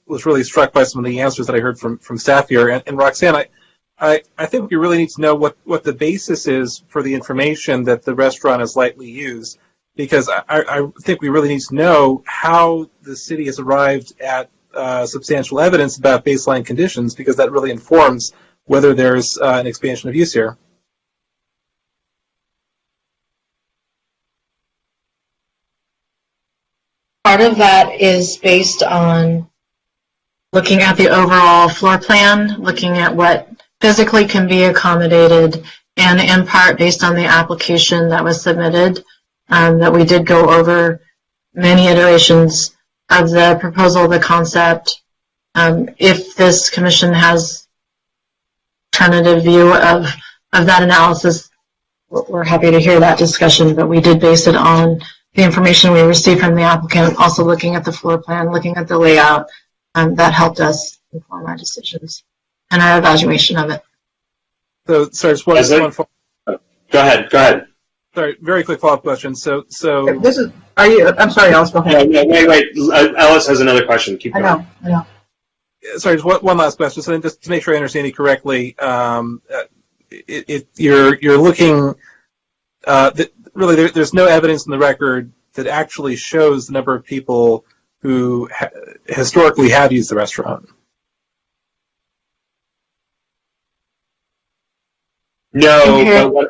was really struck by some of the answers that I heard from staff here. And Roxanne, I think we really need to know what the basis is for the information that the restaurant is lightly used, because I think we really need to know how the city has arrived at substantial evidence about baseline conditions, because that really informs whether there's an expansion of use here. Part of that is based on looking at the overall floor plan, looking at what physically can be accommodated, and in part based on the application that was submitted, that we did go over many iterations of the proposal, the concept. If this commission has alternative view of that analysis, we're happy to hear that discussion, but we did base it on the information we received from the applicant, also looking at the floor plan, looking at the layout, that helped us inform our decisions and our evaluation of it. So, sorry, just one follow-up. Go ahead. Sorry, very quick follow-up question. So this is. I'm sorry, Alice. Go ahead. Wait. Alice has another question. Keep going. I know. Sorry, just one last question. So just to make sure I understand you correctly, you're looking. Really, there's no evidence in the record that actually shows the number of people who historically have used the restaurant. No.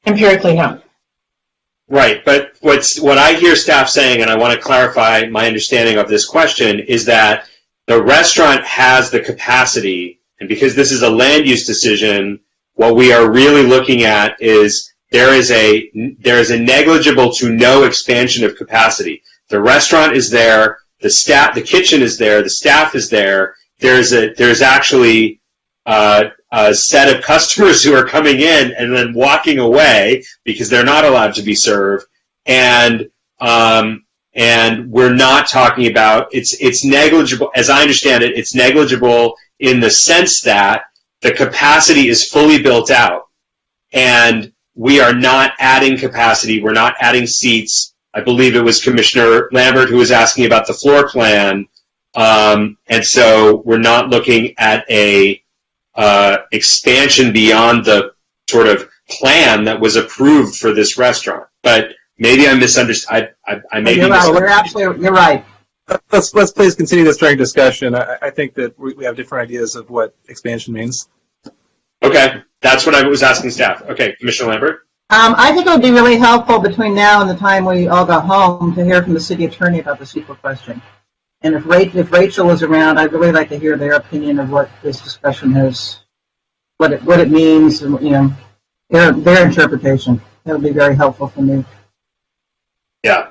Empirically, no. Right, but what I hear staff saying, and I want to clarify my understanding of this question, is that the restaurant has the capacity, and because this is a land use decision, what we are really looking at is there is a negligible to no expansion of capacity. The restaurant is there. the staff, the kitchen is there, the staff is there. There's actually a set of customers who are coming in and then walking away because they're not allowed to be served. And we're not talking about, it's negligible, as I understand it, it's negligible in the sense that the capacity is fully built out. And we are not adding capacity, we're not adding seats. I believe it was Commissioner Lambert who was asking about the floor plan. And so we're not looking at a expansion beyond the sort of plan that was approved for this restaurant. But maybe I misunderstood. I may be misunderstanding. You're right. Let's please continue this during discussion. I think that we have different ideas of what expansion means. Okay, that's what I was asking staff. Okay, Commissioner Lambert. I think it would be really helpful between now and the time we all got home to hear from the city attorney about the CEQA question. And if Rachel is around, I'd really like to hear their opinion of what this discussion is, what it means, and, you know, their interpretation. That would be very helpful for me. Yeah.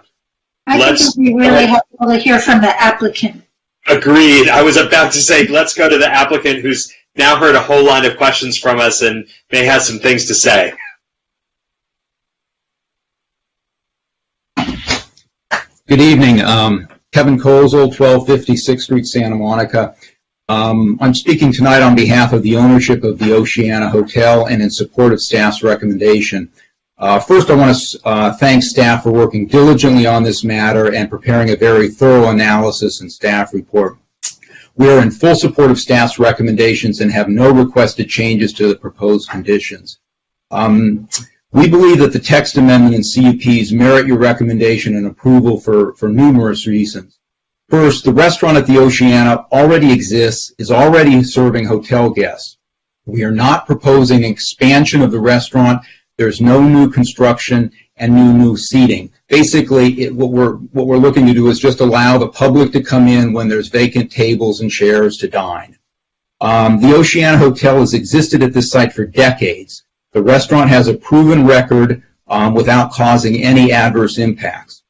I think it would be really helpful to hear from the applicant. Agreed. I was about to say, let's go to the applicant who's now heard a whole line of questions from us and may have some things to say. Good evening. Kevin Kozel, 1250 6th Street, Santa Monica. I'm speaking tonight on behalf of the ownership of the Oceana Hotel and in support of staff's recommendation. First, I want to thank staff for working diligently on this matter and preparing a very thorough analysis and staff report. We are in full support of staff's recommendations and have no requested changes to the proposed conditions. We believe that the text amendment and CUPs merit your recommendation and approval for numerous reasons. First, the restaurant at the Oceana already exists, is already serving hotel guests. We are not proposing expansion of the restaurant. There's no new construction and new seating. Basically, what we're looking to do is just allow the public to come in when there's vacant tables and chairs to dine. The Oceana Hotel has existed at this site for decades. The restaurant has a proven record without causing any adverse impacts.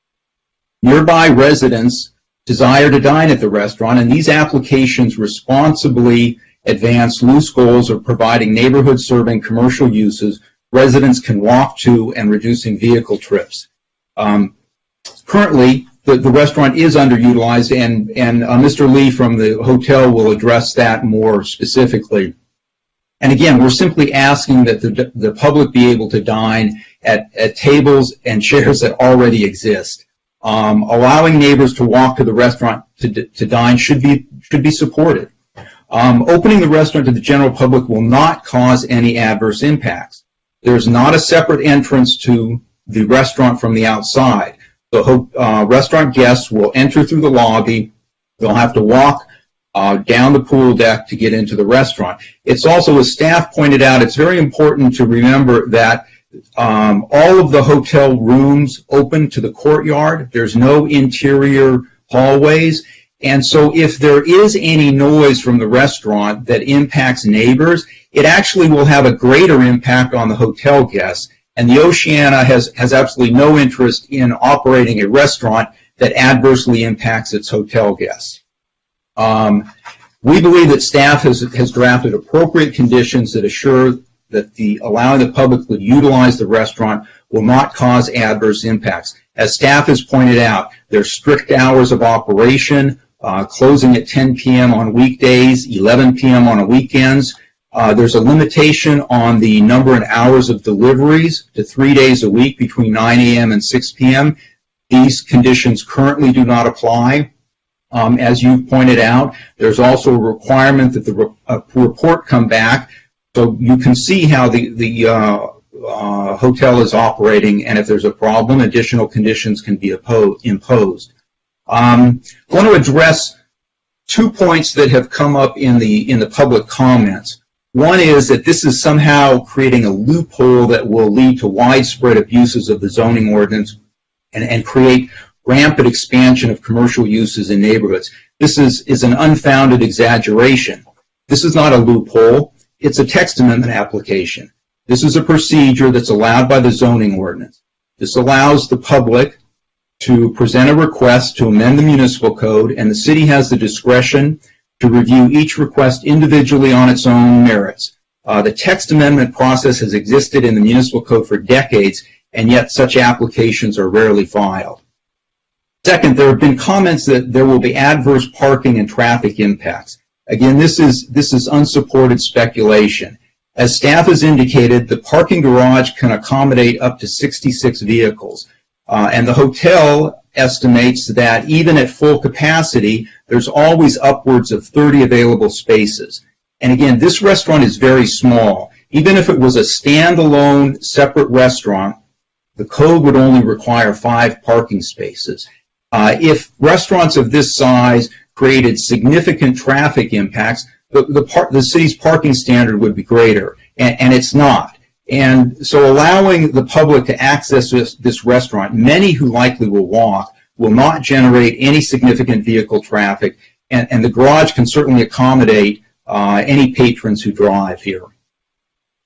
Nearby residents desire to dine at the restaurant, and these applications responsibly advance loose goals of providing neighborhood-serving commercial uses residents can walk to and reducing vehicle trips. Currently, the restaurant is underutilized, and Mr. Lee from the hotel will address that more specifically. And again, we're simply asking that the public be able to dine at tables and chairs that already exist. Allowing neighbors to walk to the restaurant to dine should be supported. Opening the restaurant to the general public will not cause any adverse impacts. There's not a separate entrance to the restaurant from the outside. The restaurant guests will enter through the lobby. They'll have to walk down the pool deck to get into the restaurant. It's also, as staff pointed out, it's very important to remember that all of the hotel rooms open to the courtyard. There's no interior hallways. And so if there is any noise from the restaurant that impacts neighbors, it actually will have a greater impact on the hotel guests. And the Oceana has absolutely no interest in operating a restaurant that adversely impacts its hotel guests. We believe that staff has drafted appropriate conditions that assure that allowing the public to utilize the restaurant will not cause adverse impacts. As staff has pointed out, there's strict hours of operation, closing at 10 p.m. on weekdays, 11 p.m. on weekends. There's a limitation on the number and hours of deliveries to 3 days a week between 9 a.m. and 6 p.m. These conditions currently do not apply. As you pointed out, there's also a requirement that the report come back so you can see how the hotel is operating, and if there's a problem, additional conditions can be imposed. I want to address 2 points that have come up in the public comments. One is that this is somehow creating a loophole that will lead to widespread abuses of the zoning ordinance and create rampant expansion of commercial uses in neighborhoods. This is an unfounded exaggeration. This is not a loophole. It's a text amendment application. This is a procedure that's allowed by the zoning ordinance. This allows the public to present a request to amend the municipal code, and the city has the discretion to review each request individually on its own merits. The text amendment process has existed in the municipal code for decades, and yet such applications are rarely filed. Second, there have been comments that there will be adverse parking and traffic impacts. Again, this is unsupported speculation. As staff has indicated, the parking garage can accommodate up to 66 vehicles, and the hotel estimates that even at full capacity, there's always upwards of 30 available spaces. And again, this restaurant is very small. Even if it was a standalone separate restaurant, the code would only require 5 parking spaces. If restaurants of this size created significant traffic impacts, the city's parking standard would be greater, and it's not. And so allowing the public to access this restaurant, many who likely will walk, will not generate any significant vehicle traffic, and the garage can certainly accommodate any patrons who drive here.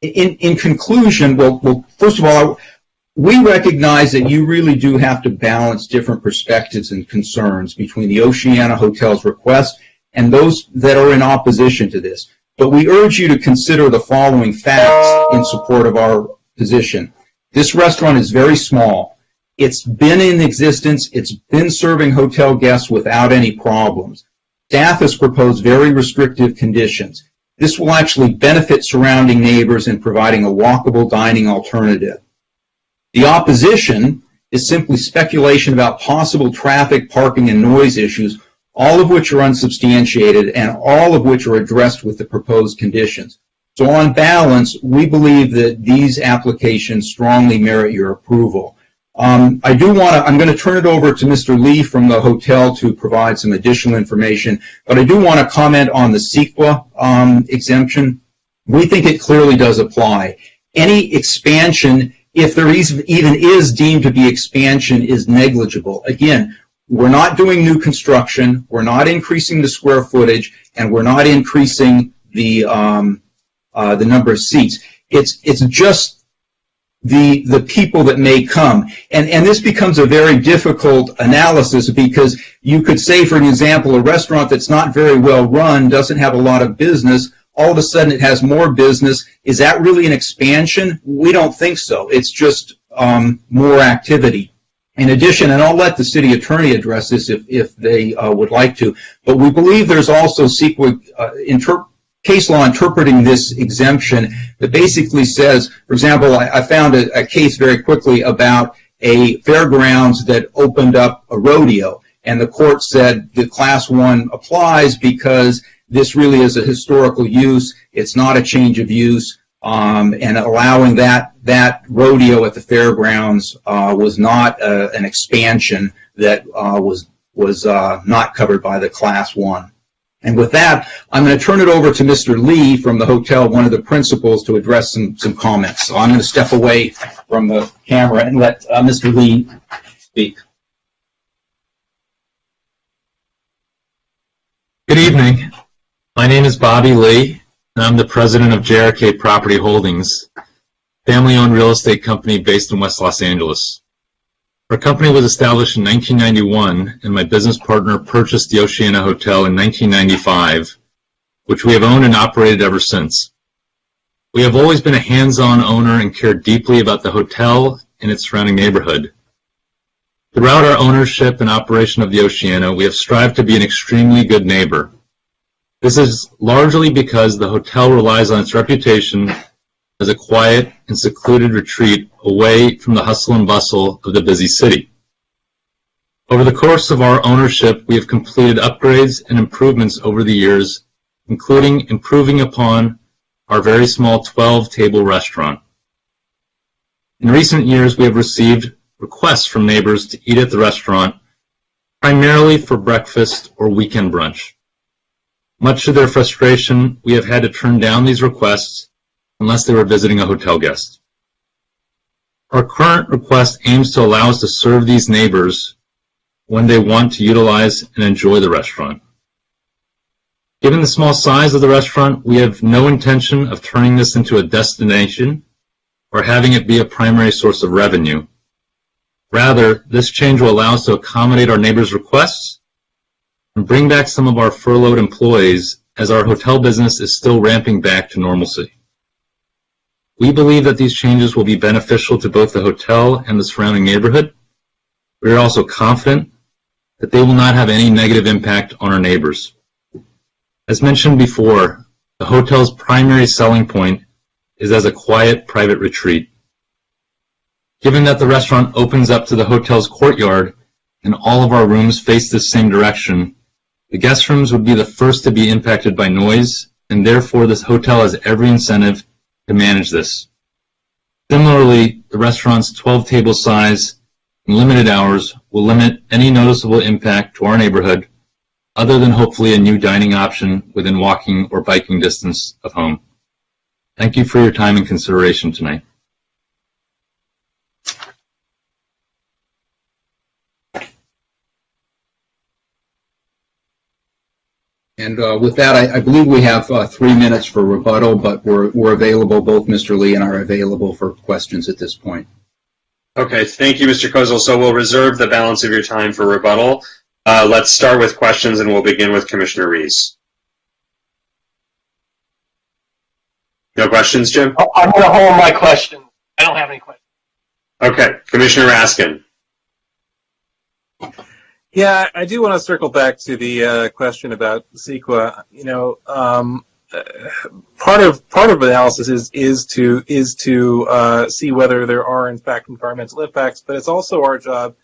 In conclusion, well, first of all, we recognize that you really do have to balance different perspectives and concerns between the Oceana Hotel's request and those that are in opposition to this. But we urge you to consider the following facts in support of our position. This restaurant is very small. It's been in existence. It's been serving hotel guests without any problems. Staff has proposed very restrictive conditions. This will actually benefit surrounding neighbors in providing a walkable dining alternative. The opposition is simply speculation about possible traffic, parking, and noise issues, all of which are unsubstantiated and all of which are addressed with the proposed conditions. So on balance, we believe that these applications strongly merit your approval. I'm going to turn it over to Mr. Lee from the hotel to provide some additional information, but I do want to comment on the CEQA exemption. We think it clearly does apply. Any expansion, if there even is deemed to be expansion, is negligible. Again, we're not doing new construction, we're not increasing the square footage, and we're not increasing the number of seats. It's just the people that may come. And this becomes a very difficult analysis because you could say, for an example, a restaurant that's not very well run, doesn't have a lot of business, all of a sudden it has more business. Is that really an expansion? We don't think so. It's just more activity. In addition, and I'll let the city attorney address this if they would like to, but we believe there's also CEQA case law interpreting this exemption that basically says, for example, I found a case very quickly about a fairgrounds that opened up a rodeo, and the court said the Class 1 applies because this really is a historical use, it's not a change of use, and allowing that rodeo at the fairgrounds was not an expansion that was not covered by the Class 1. And with that, I'm going to turn it over to Mr. Lee from the hotel, one of the principals, to address some comments. So I'm going to step away from the camera and let Mr. Lee speak. Good evening. My name is Bobby Lee, and I'm the president of JRK Property Holdings, family-owned real estate company based in West Los Angeles. Our company was established in 1991, and my business partner purchased the Oceana Hotel in 1995, which we have owned and operated ever since. We have always been a hands-on owner and cared deeply about the hotel and its surrounding neighborhood. Throughout our ownership and operation of the Oceana, we have strived to be an extremely good neighbor. This is largely because the hotel relies on its reputation as a quiet and secluded retreat away from the hustle and bustle of the busy city. Over the course of our ownership, we have completed upgrades and improvements over the years, including improving upon our very small 12-table restaurant. In recent years, we have received requests from neighbors to eat at the restaurant, primarily for breakfast or weekend brunch. Much to their frustration, we have had to turn down these requests unless they were visiting a hotel guest. Our current request aims to allow us to serve these neighbors when they want to utilize and enjoy the restaurant. Given the small size of the restaurant, we have no intention of turning this into a destination or having it be a primary source of revenue. Rather, this change will allow us to accommodate our neighbors' requests and bring back some of our furloughed employees as our hotel business is still ramping back to normalcy. We believe that these changes will be beneficial to both the hotel and the surrounding neighborhood. We are also confident that they will not have any negative impact on our neighbors. As mentioned before, the hotel's primary selling point is as a quiet, private retreat. Given that the restaurant opens up to the hotel's courtyard and all of our rooms face the same direction, the guest rooms would be the first to be impacted by noise, and therefore this hotel has every incentive to manage this. Similarly, the restaurant's 12-table size and limited hours will limit any noticeable impact to our neighborhood, other than hopefully a new dining option within walking or biking distance of home. Thank you for your time and consideration tonight. And with that, I believe we have 3 minutes for rebuttal, but we're available, both Mr. Lee and I are available for questions at this point. Okay, thank you, Mr. Kozel. So we'll reserve the balance of your time for rebuttal. Let's start with questions, and we'll begin with Commissioner Reese. No questions, Jim? I'm going to hold my question. I don't have any questions. Okay, Commissioner Raskin. Yeah, I do want to circle back to the question about CEQA. You know, part of analysis is to see whether there are in fact environmental impacts, but it's also our job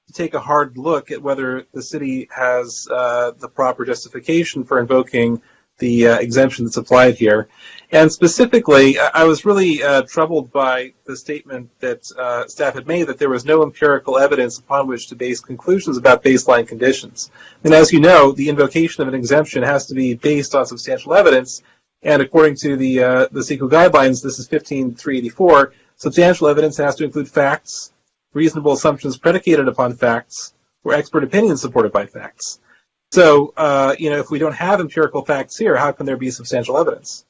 to take a hard look at whether the city has the proper justification for invoking the exemption that's applied here. And specifically, I was really troubled by the statement that staff had made that there was no empirical evidence upon which to base conclusions about baseline conditions. And as you know, the invocation of an exemption has to be based on substantial evidence. And according to the CEQA guidelines, this is 15384, substantial evidence has to include facts, reasonable assumptions predicated upon facts, or expert opinions supported by facts. So, you know, if we don't have empirical facts here, how can there be substantial evidence?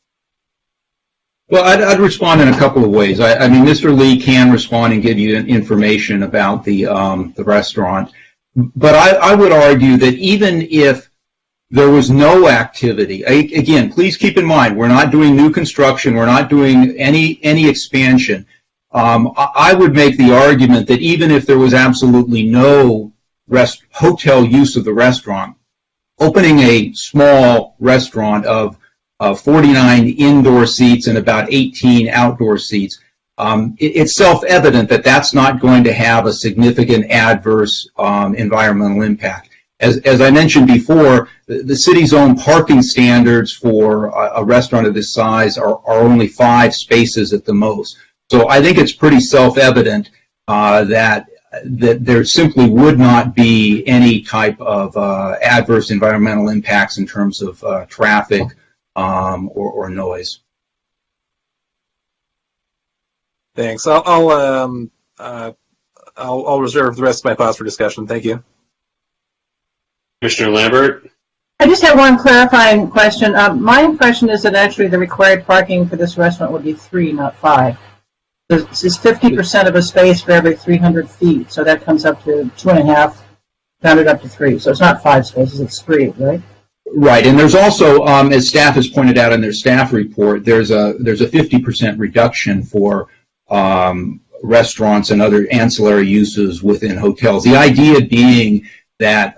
Well, I'd respond in a couple of ways. I mean, Mr. Lee can respond and give you information about the restaurant, but I would argue that even if there was no activity, again, please keep in mind, we're not doing new construction, we're not doing any expansion. I would make the argument that even if there was absolutely no hotel use of the restaurant, opening a small restaurant of 49 indoor seats and about 18 outdoor seats, it's self-evident that that's not going to have a significant adverse environmental impact. As I mentioned before, the city's own parking standards for a restaurant of this size are only 5 spaces at the most. So I think it's pretty self-evident that there simply would not be any type of adverse environmental impacts in terms of traffic or noise. Thanks. I'll reserve the rest of my thoughts for discussion. Thank you. Commissioner Lambert. I just have one clarifying question. My impression is that actually the required parking for this restaurant would be 3, not 5. This is 50% of a space for every 300 feet, so that comes up to 2.5, rounded up to 3. So it's not 5 spaces, it's 3, right? Right, and there's also, as staff has pointed out in their staff report, there's a 50% reduction for restaurants and other ancillary uses within hotels. The idea being that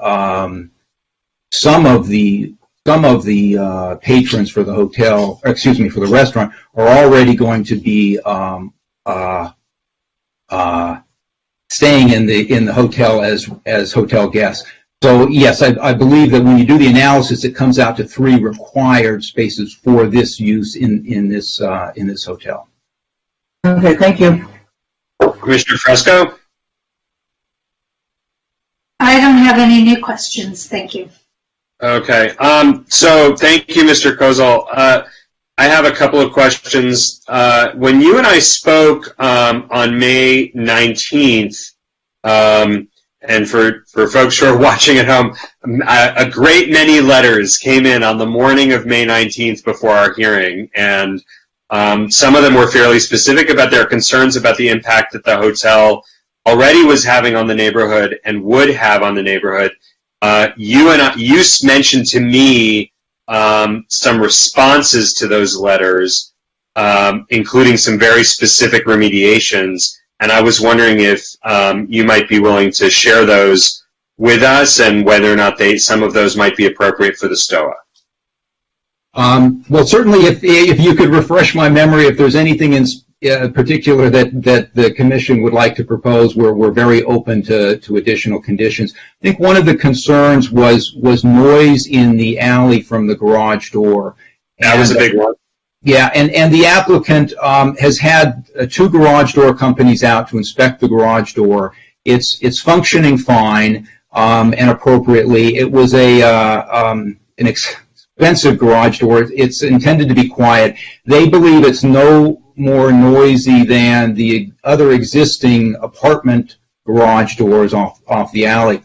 some of the patrons for the hotel, or excuse me, for the restaurant, are already going to be staying in the hotel as hotel guests. So yes, I believe that when you do the analysis, it comes out to 3 required spaces for this use in this hotel. Okay, thank you. Commissioner Fresco. I don't have any new questions. Thank you. Okay. So thank you, Mr. Kozel. I have a couple of questions. When you and I spoke on May 19th, and for folks who are watching at home, a great many letters came in on the morning of May 19th before our hearing, and some of them were fairly specific about their concerns about the impact that the hotel already was having on the neighborhood and would have on the neighborhood. You mentioned to me some responses to those letters, including some very specific remediations, and I was wondering if you might be willing to share those with us and whether or not some of those might be appropriate for the STOA. Well, certainly, if you could refresh my memory, if there's anything in particular that the commission would like to propose, we're very open to additional conditions. I think one of the concerns was noise in the alley from the garage door. That was a big one. Yeah, and the applicant has had 2 garage door companies out to inspect the garage door. It's functioning fine and appropriately. It was an expensive garage door. It's intended to be quiet. They believe it's no more noisy than the other existing apartment garage doors off the alley.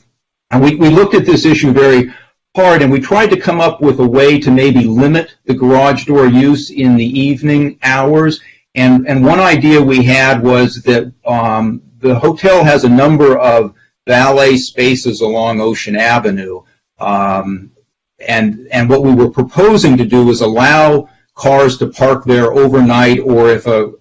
And we looked at this issue very hard, and we tried to come up with a way to maybe limit the garage door use in the evening hours. And one idea we had was that the hotel has a number of valet spaces along Ocean Avenue. And what we were proposing to do was allow cars to park there overnight, or if a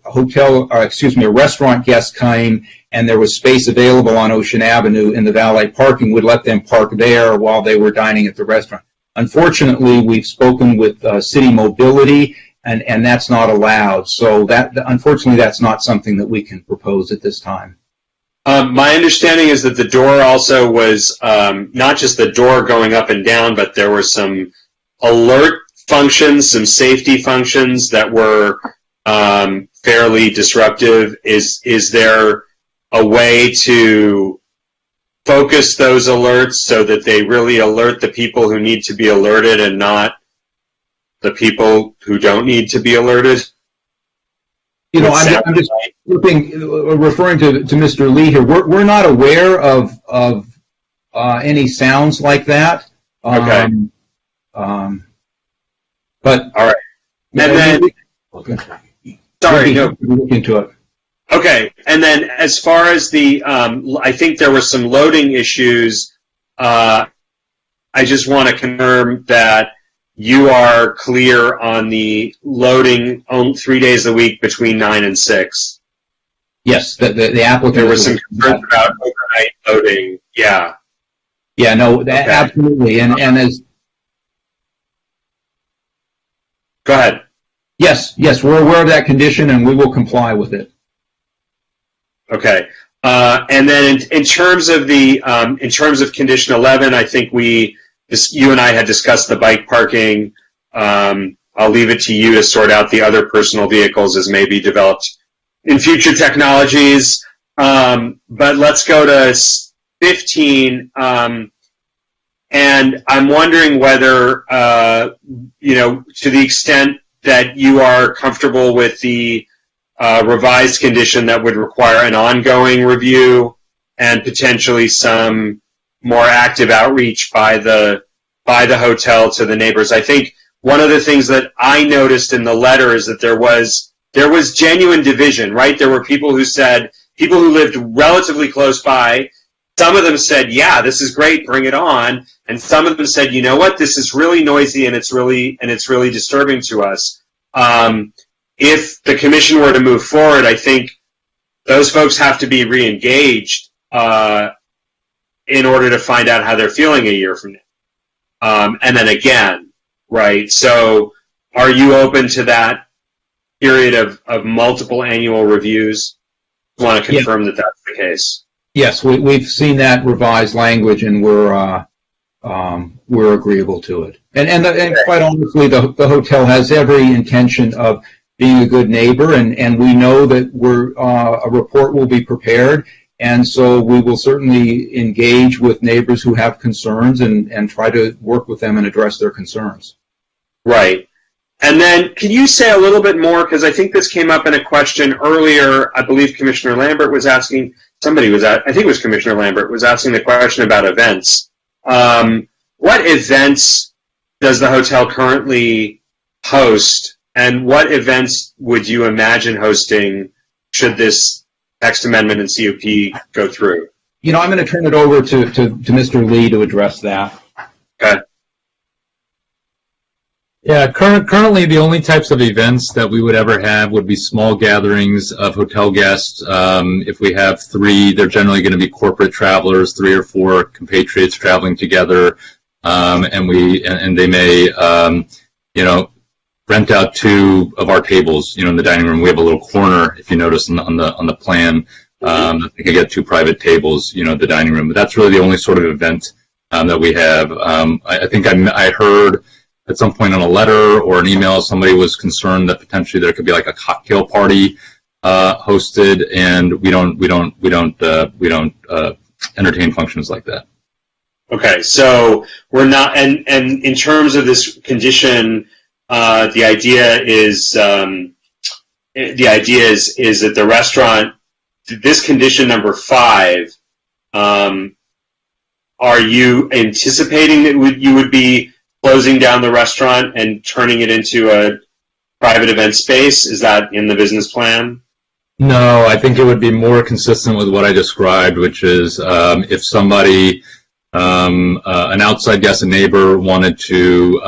restaurant guest came and there was space available on Ocean Avenue in the valet parking, would let them park there while they were dining at the restaurant. Unfortunately, we've spoken with City Mobility, and that's not allowed. So unfortunately, that's not something that we can propose at this time. My understanding is that the door also was not just the door going up and down, but there were some alert functions, some safety functions that were fairly disruptive. Is there a way to focus those alerts so that they really alert the people who need to be alerted and not the people who don't need to be alerted? You know, I'm just referring to Mr. Lee here. We're not aware of any sounds like that. Okay. But all right. And then, sorry, no. Look into it. Okay. And then, as far as the, I think there were some loading issues. I just want to confirm that you are clear on the loading on 3 days a week between 9 and 6. Yes, the applicant. There was some concerns about overnight loading. Yeah. Yeah, no, absolutely. And as. Go ahead. Yes, we're aware of that condition, and we will comply with it. Okay. And then in terms of the in terms of condition 11, I think you and I had discussed the bike parking. I'll leave it to you to sort out the other personal vehicles as may be developed in future technologies. But let's go to 15. And I'm wondering whether, to the extent that you are comfortable with the revised condition that would require an ongoing review and potentially some more active outreach by the hotel to the neighbors. I think one of the things that I noticed in the letter is that there was genuine division, right? There were people who lived relatively close by. Some of them said, yeah, this is great, bring it on. And some of them said, you know what, this is really noisy and it's really disturbing to us. If the commission were to move forward, I think those folks have to be re-engaged in order to find out how they're feeling a year from now. And then again, right? So are you open to that period of multiple annual reviews? I want to confirm that that's the case. Yes, we've seen that revised language, and we're agreeable to it. And quite honestly, the hotel has every intention of being a good neighbor, and we know that a report will be prepared, and so we will certainly engage with neighbors who have concerns and try to work with them and address their concerns. Right. And then can you say a little bit more, because I think this came up in a question earlier. I believe Commissioner Lambert was asking, I think it was Commissioner Lambert, was asking the question about events. What events does the hotel currently host, and what events would you imagine hosting should this text amendment and CUP go through? You know, I'm going to turn it over to Mr. Lee to address that. Okay. Yeah, currently the only types of events that we would ever have would be small gatherings of hotel guests. If we have 3, they're generally going to be corporate travelers, 3 or 4 compatriots traveling together, and they may, you know, rent out 2 of our tables. You know, in the dining room we have a little corner, if you notice on the plan, that they can get 2 private tables, you know, at the dining room. But that's really the only sort of event that we have. I think I heard at some point on a letter or an email, somebody was concerned that potentially there could be like a cocktail party hosted, and we don't entertain functions like that. Okay, so we're not, and in terms of this condition, the idea is that the restaurant, this condition number 5, are you anticipating that you would be closing down the restaurant and turning it into a private event space? Is that in the business plan? No, I think it would be more consistent with what I described, which is if somebody, an outside guest, a neighbor, wanted to,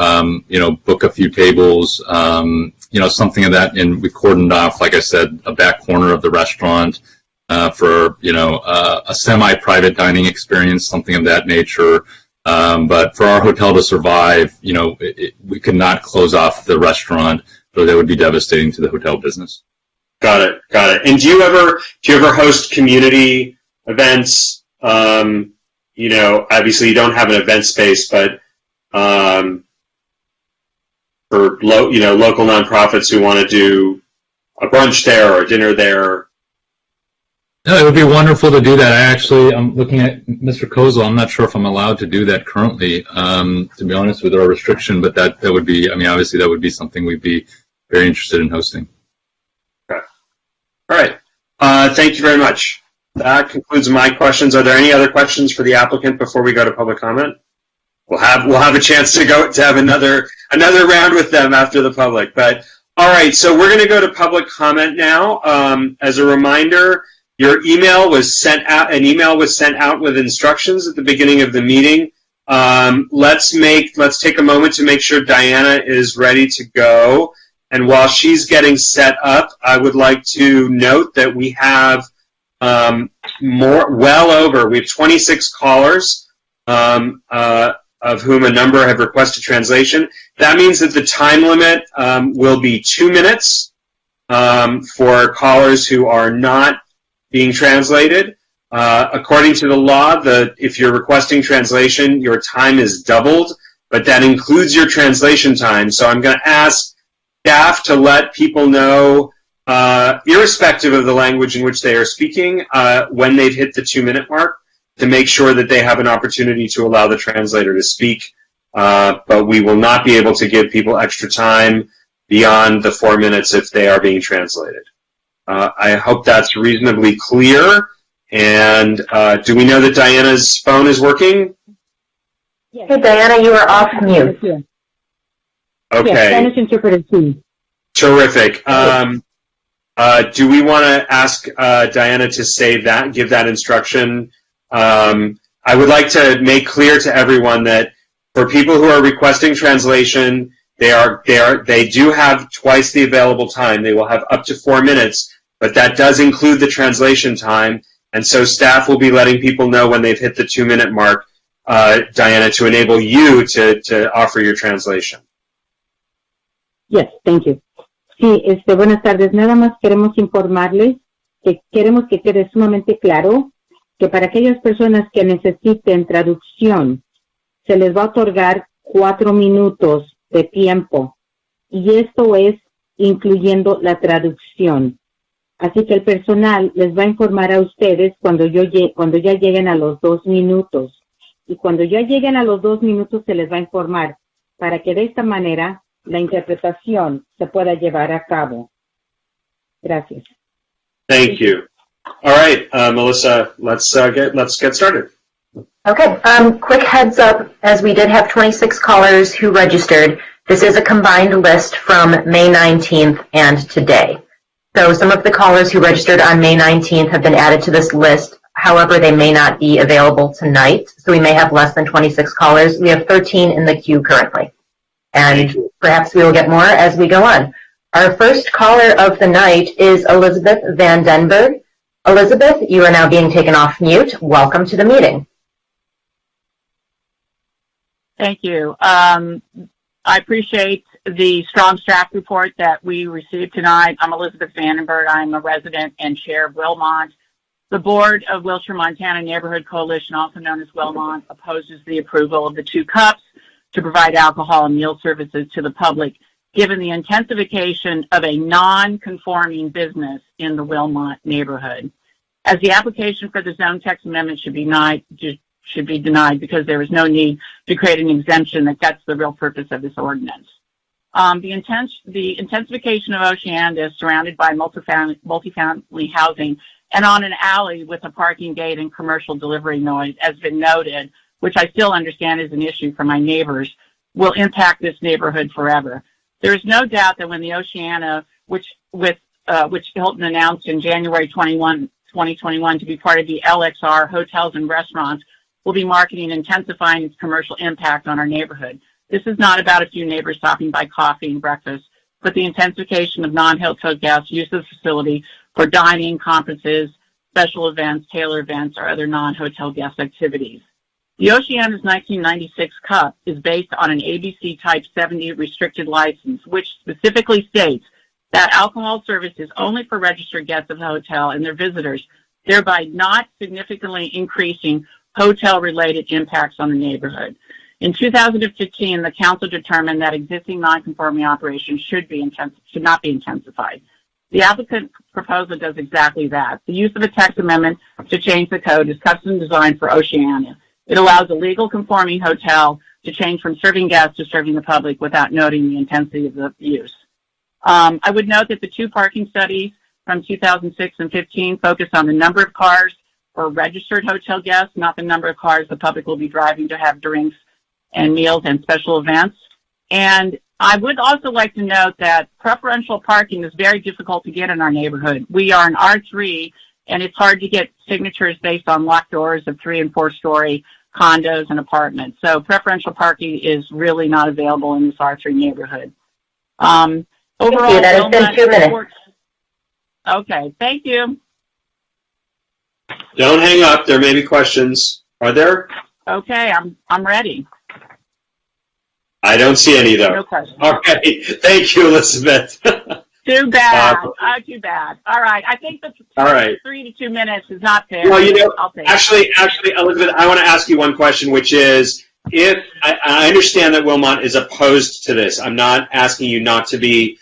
you know, book a few tables, you know, something of that, and we cordoned off, like I said, a back corner of the restaurant for, you know, a semi-private dining experience, something of that nature. But for our hotel to survive, you know, we could not close off the restaurant, or that would be devastating to the hotel business. Got it. And do you ever host community events? You know, obviously you don't have an event space, but for local nonprofits who want to do a brunch there or a dinner there. No, it would be wonderful to do that. I'm looking at Mr. Kozel. I'm not sure if I'm allowed to do that currently, to be honest, with our restriction, but that would be, I mean, obviously that would be something we'd be very interested in hosting. Okay. All right. Thank you very much. That concludes my questions. Are there any other questions for the applicant before we go to public comment? We'll have a chance to have another round with them after the public. But all right, so we're going to go to public comment now. As a reminder, your email was sent out. An email was sent out with instructions at the beginning of the meeting. Let's take a moment to make sure Diana is ready to go. And while she's getting set up, I would like to note that we have we have 26 callers, of whom a number have requested translation. That means that the time limit will be 2 minutes for callers who are not being translated. According to the law, if you're requesting translation, your time is doubled, but that includes your translation time. So I'm going to ask staff to let people know, irrespective of the language in which they are speaking, when they've hit the 2-minute mark, to make sure that they have an opportunity to allow the translator to speak. But we will not be able to give people extra time beyond the 4 minutes if they are being translated. I hope that's reasonably clear. And do we know that Diana's phone is working? Hey, Diana, you are off mute. Okay. Yes, Spanish interpreter too. Terrific. Do we want to ask Diana to say that, give that instruction? I would like to make clear to everyone that for people who are requesting translation, they do have twice the available time. They will have up to 4 minutes, but that does include the translation time. And so staff will be letting people know when they've hit the 2-minute mark, Diana, to enable you to offer your translation. Yes, thank you. Sí, buenas tardes. Nada más queremos informarles que queremos que quede sumamente claro que para aquellas personas que necesiten traducción, se les va a otorgar 4 minutos de tiempo. Y esto es incluyendo la traducción. Así que el personal les va a informar a ustedes cuando ya lleguen a los 2 minutos. Y cuando ya lleguen a los 2 minutos se les va a informar para que de esta manera la interpretación se pueda llevar a cabo. Gracias. Thank you. All right, Melissa, let's get started. Okay, quick heads up, as we did have 26 callers who registered, this is a combined list from May 19th and today. So some of the callers who registered on May 19th have been added to this list. However, they may not be available tonight, so we may have less than 26 callers. We have 13 in the queue currently, and perhaps we will get more as we go on. Our first caller of the night is Elizabeth Van Denberg. Elizabeth, you are now being taken off mute. Welcome to the meeting. Thank you. I appreciate the strong staff report that we received tonight. I'm Elizabeth Vandenberg. I'm a resident and chair of Wilmont. The board of Wilshire, Montana Neighborhood Coalition, also known as Wilmont, opposes the approval of the 2 cups to provide alcohol and meal services to the public, given the intensification of a non-conforming business in the Wilmont neighborhood. As the application for the zone text amendment should be denied because there is no need to create an exemption that's the real purpose of this ordinance. The intensification of Oceana is surrounded by multifamily housing and on an alley with a parking gate and commercial delivery noise, has been noted, which I still understand is an issue for my neighbors, will impact this neighborhood forever. There is no doubt that when the Oceana, which Hilton announced in January 2021 to be part of the LXR hotels and restaurants, will be marketing and intensifying its commercial impact on our neighborhood. This is not about a few neighbors stopping by coffee and breakfast, but the intensification of non-hotel guests' use of the facility for dining, conferences, special events, tailor events, or other non-hotel guest activities. The Oceana's 1996 Cup is based on an ABC Type 70 restricted license, which specifically states that alcohol service is only for registered guests of the hotel and their visitors, thereby not significantly increasing hotel-related impacts on the neighborhood. In 2015, the council determined that existing non-conforming operations should not be intensified. The applicant proposal does exactly that. The use of a text amendment to change the code is custom designed for Oceana. It allows a legal conforming hotel to change from serving guests to serving the public without noting the intensity of the use. I would note that the 2 parking studies from 2006 and 15 focus on the number of cars for registered hotel guests, not the number of cars the public will be driving to have drinks and meals and special events. And I would also like to note that preferential parking is very difficult to get in our neighborhood. We are an R3, and it's hard to get signatures based on locked doors of 3- and 4-story condos and apartments. So preferential parking is really not available in this R3 neighborhood. Overall, thank you. That has been 2 minutes. Okay, thank you. Don't hang up. There may be questions. Are there? Okay, I'm ready. I don't see any, though. No questions. Okay. Thank you, Elizabeth. Too bad. Too bad. All right. I think the all right. 3 to 2 minutes is not fair. Well, I'll take actually, Elizabeth, I want to ask you one question, which is, if I understand that Wilmont is opposed to this, I'm not asking you not to be.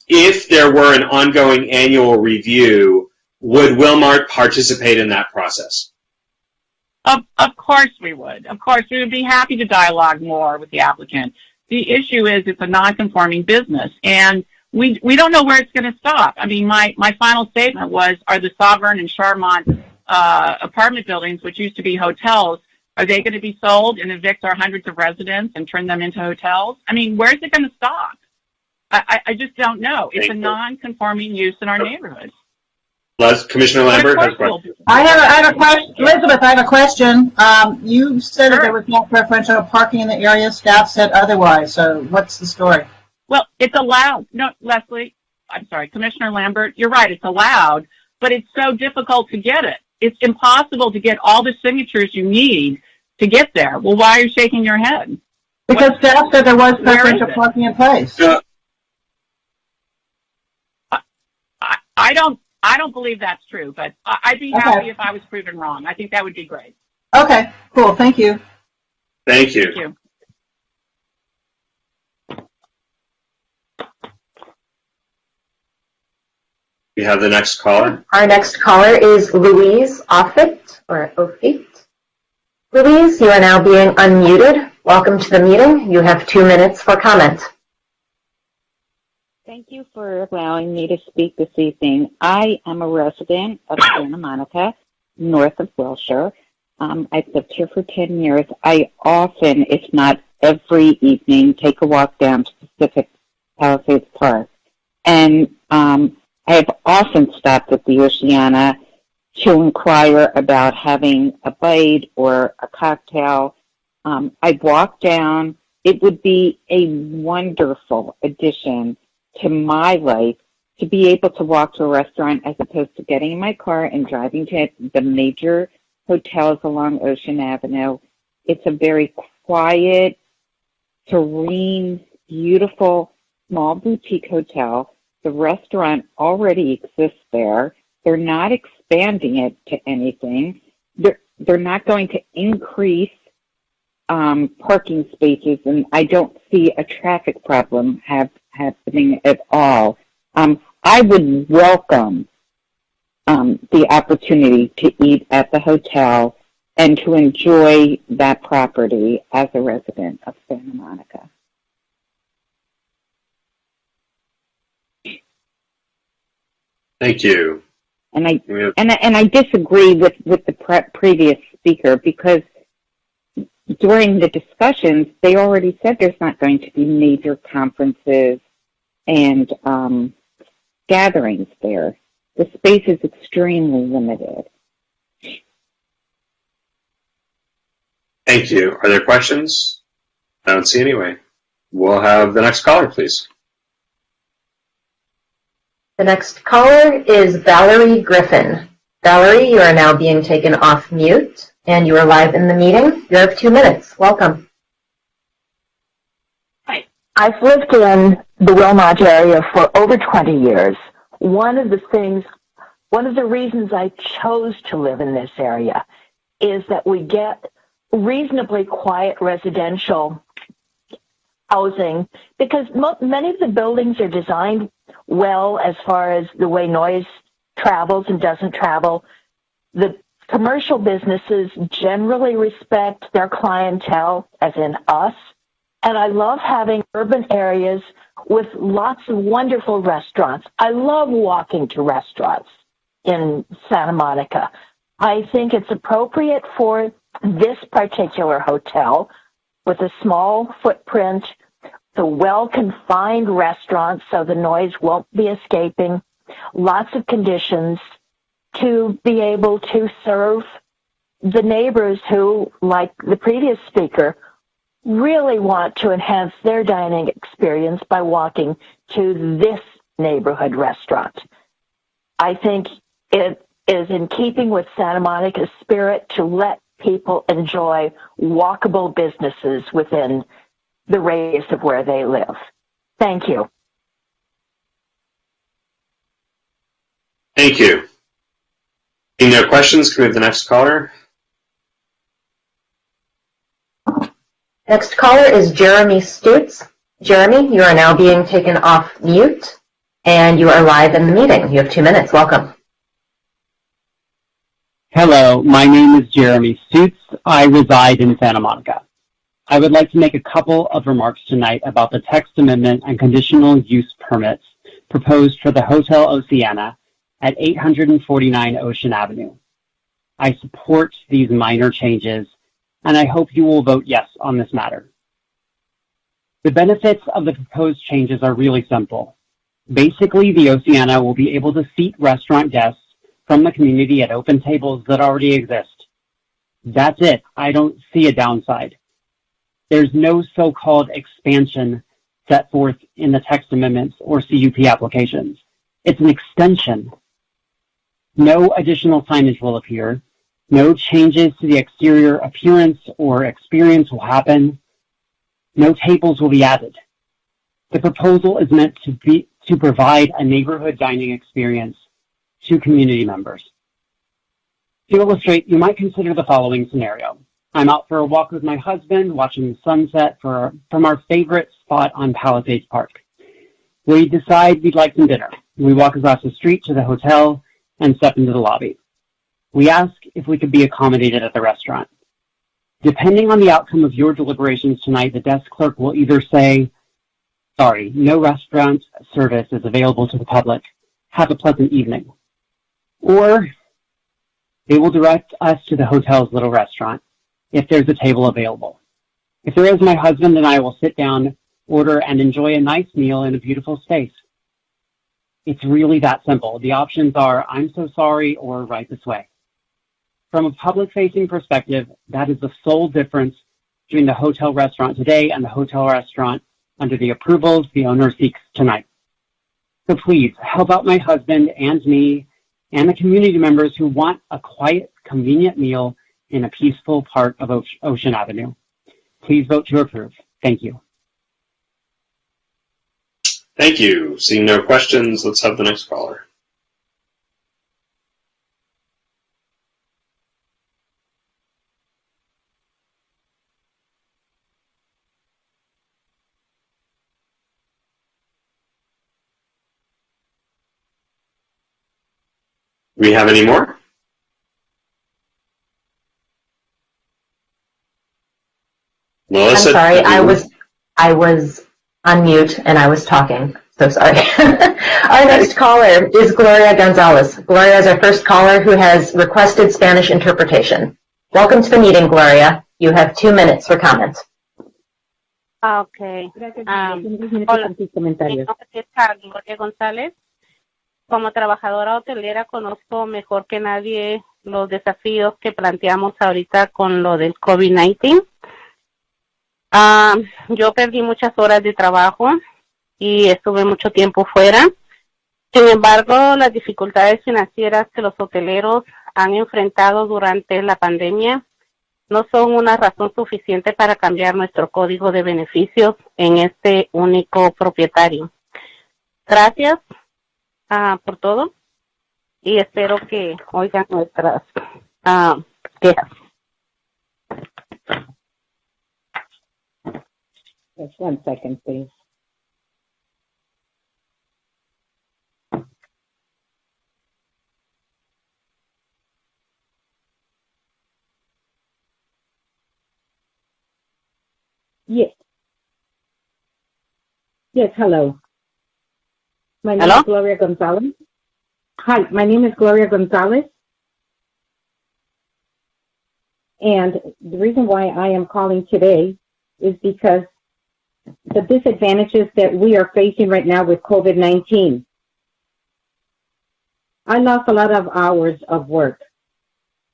If there were an ongoing annual review, would Wilmont participate in that process? Of course we would. Of course, we would be happy to dialogue more with the applicant. The issue is it's a non-conforming business, and we don't know where it's going to stop. I mean, my final statement was, are the Sovereign and Charmont apartment buildings, which used to be hotels, are they going to be sold and evict our hundreds of residents and turn them into hotels? I mean, where's it going to stop? I just don't know. It's a non-conforming use in our neighborhood. Commissioner Lambert has a question. I have a question. Elizabeth, I have a question. You said that there was no preferential parking in the area. Staff said otherwise. So what's the story? Well, it's allowed. No, Leslie, I'm sorry, Commissioner Lambert, you're right. It's allowed, but it's so difficult to get it. It's impossible to get all the signatures you need to get there. Well, why are you shaking your head? Because staff said there was preferential parking in place. I don't believe that's true, but I'd be happy if I was proven wrong. I think that would be great. Okay, cool. Thank you. Thank you. Thank you. We have the next caller. Our next caller is Louise Offit, or Offit. Louise, you are now being unmuted. Welcome to the meeting. You have 2 minutes for comment. Thank you for allowing me to speak this evening. I am a resident of Santa Monica, north of Wilshire. I've lived here for 10 years. I often, if not every evening, take a walk down to Pacific Palisades Park. And I have often stopped at the Oceana to inquire about having a bite or a cocktail. I've walked down. It would be a wonderful addition to my life to be able to walk to a restaurant as opposed to getting in my car and driving to the major hotels along Ocean Avenue. It's a very quiet, serene, beautiful, small boutique hotel. The restaurant already exists there. They're not expanding it to anything. They're not going to increase parking spaces, and I don't see a traffic problem happening at all. I would welcome the opportunity to eat at the hotel and to enjoy that property as a resident of Santa Monica. Thank you. And I disagree with the previous speaker, because during the discussions, they already said there's not going to be major conferences and gatherings there. The space is extremely limited. Thank you. Are there questions? I don't see any way. We'll have the next caller, please. The next caller is Valerie Griffin. Valerie, you are now being taken off mute, and you are live in the meeting. You have 2 minutes. Welcome. I've lived in the Wilmot area for over 20 years. One of the reasons I chose to live in this area is that we get reasonably quiet residential housing, because many of the buildings are designed well as far as the way noise travels and doesn't travel. The commercial businesses generally respect their clientele, as in us, and I love having urban areas with lots of wonderful restaurants. I love walking to restaurants in Santa Monica. I think it's appropriate for this particular hotel with a small footprint, the well-confined restaurant so the noise won't be escaping, lots of conditions to be able to serve the neighbors who, like the previous speaker, really want to enhance their dining experience by walking to this neighborhood restaurant. I think it is in keeping with Santa Monica's spirit to let people enjoy walkable businesses within the radius of where they live. Thank you. Thank you. Any other questions? Can we have the next caller? Next caller is Jeremy Stutz. Jeremy, you are now being taken off mute, and you are live in the meeting. You have 2 minutes. Welcome. Hello, my name is Jeremy Stutz. I reside in Santa Monica. I would like to make a couple of remarks tonight about the text amendment and conditional use permits proposed for the Hotel Oceana at 849 Ocean Avenue. I support these minor changes, and I hope you will vote yes on this matter. The benefits of the proposed changes are really simple. Basically, the Oceana will be able to seat restaurant guests from the community at open tables that already exist. That's it. I don't see a downside. There's no so-called expansion set forth in the text amendments or CUP applications. It's an extension. No additional signage will appear. No changes to the exterior appearance or experience will happen. No tables will be added. The proposal is meant to provide a neighborhood dining experience to community members. To illustrate, you might consider the following scenario. I'm out for a walk with my husband, watching the sunset from our favorite spot on Palisades Park. We decide we'd like some dinner. We walk across the street to the hotel and step into the lobby. We ask if we could be accommodated at the restaurant. Depending on the outcome of your deliberations tonight, the desk clerk will either say, sorry, no restaurant service is available to the public. Have a pleasant evening. Or they will direct us to the hotel's little restaurant if there's a table available. If there is, my husband and I will sit down, order, and enjoy a nice meal in a beautiful space. It's really that simple. The options are, I'm so sorry, or right this way. From a public-facing perspective, that is the sole difference between the hotel restaurant today and the hotel restaurant under the approvals the owner seeks tonight. So please, help out my husband and me and the community members who want a quiet, convenient meal in a peaceful part of Ocean Avenue. Please vote to approve. Thank you. Thank you. Seeing no questions, let's have the next caller. Do we have any more? Melissa, I'm sorry, did you- I was on mute and I was talking. So sorry. Our next caller is Gloria Gonzalez. Gloria is our first caller who has requested Spanish interpretation. Welcome to the meeting, Gloria. You have 2 minutes for comment. Okay. Hola, mi nombre es Gloria González. Como trabajadora hotelera conozco mejor que nadie los desafíos que planteamos ahorita con lo del COVID-19. Yo perdí muchas horas de trabajo y estuve mucho tiempo fuera. Sin embargo, las dificultades financieras que los hoteleros han enfrentado durante la pandemia no son una razón suficiente para cambiar nuestro código de beneficios en este único propietario. Gracias por todo y espero que oigan nuestras quejas. Just 1 second, please. Yes. Yes, hello. My name is Gloria Gonzalez. Hi, my name is Gloria Gonzalez. And the reason why I am calling today is because the disadvantages that we are facing right now with COVID-19. I lost a lot of hours of work,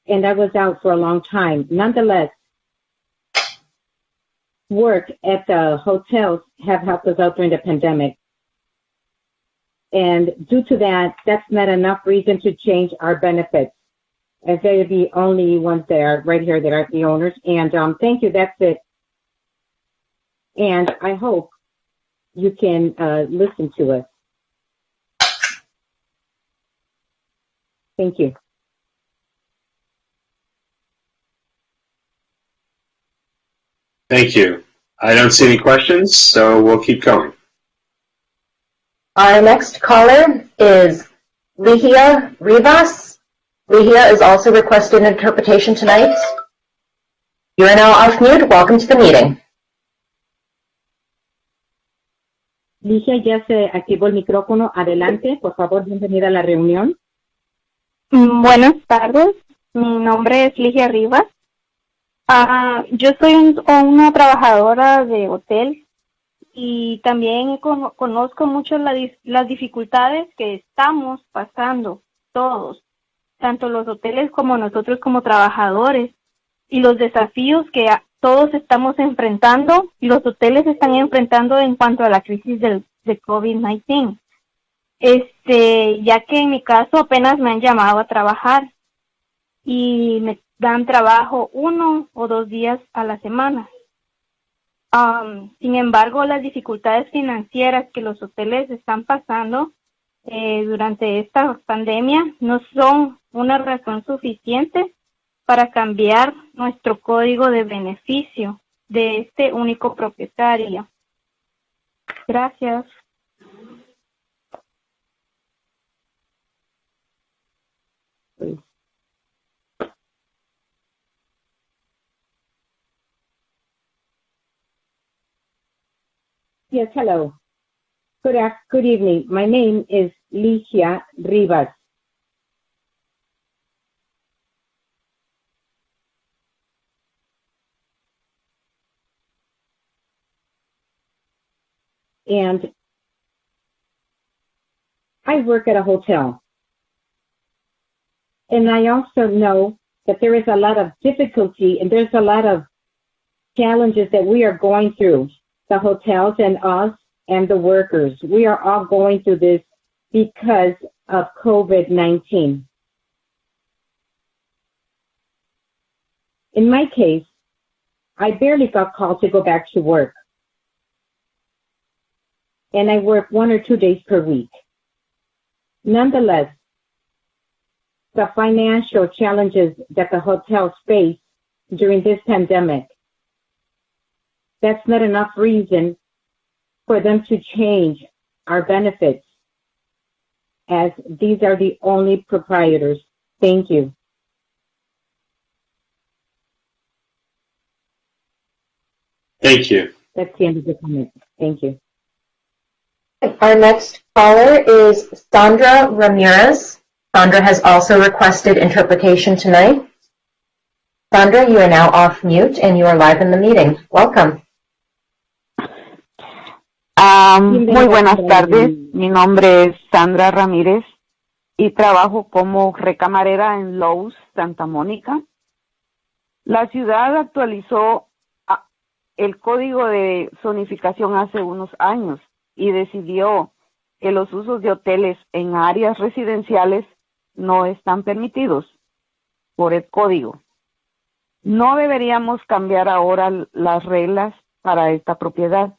and I was out for a long time. Nonetheless, work at the hotels have helped us out during the pandemic. And due to that, that's not enough reason to change our benefits, as they're the only ones that are right here that are the owners. And thank you, that's it. And I hope you can listen to us. Thank you. Thank you. I don't see any questions, so we'll keep going. Our next caller is Ligia Rivas. Ligia is also requested interpretation tonight. You are now off mute. Welcome to the meeting. Ligia, ya se activó el micrófono. Adelante, por favor, bienvenida a la reunión. Buenas tardes, mi nombre es Ligia Rivas. Yo soy una trabajadora de hotel y también conozco mucho las dificultades que estamos pasando todos, tanto los hoteles como nosotros como trabajadores, y los desafíos que todos estamos enfrentando y los hoteles están enfrentando en cuanto a la crisis de COVID-19. Ya que en mi caso apenas me han llamado a trabajar y me dan trabajo 1 o 2 días a la semana. Sin embargo, las dificultades financieras que los hoteles están pasando durante esta pandemia no son una razón suficiente para cambiar nuestro código de beneficio de este único propietario. Gracias. Yes, hello. Good evening. My name is Ligia Rivas. And I work at a hotel. And I also know that there is a lot of difficulty and there's a lot of challenges that we are going through, the hotels and us and the workers. We are all going through this because of COVID-19. In my case, I barely got called to go back to work. And I work 1 or 2 days per week. Nonetheless, the financial challenges that the hotels face during this pandemic, that's not enough reason for them to change our benefits, as these are the only proprietors. Thank you. Thank you. That's the end of the comment. Thank you. Our next caller is Sandra Ramirez. Sandra has also requested interpretation tonight. Sandra, you are now off mute and you are live in the meeting. Welcome. Muy buenas tardes. Mi nombre es Sandra Ramírez y trabajo como recamarera en Lowe's, Santa Mónica. La ciudad actualizó el código de zonificación hace unos años y decidió que los usos de hoteles en áreas residenciales no están permitidos por el código. No deberíamos cambiar ahora las reglas para esta propiedad.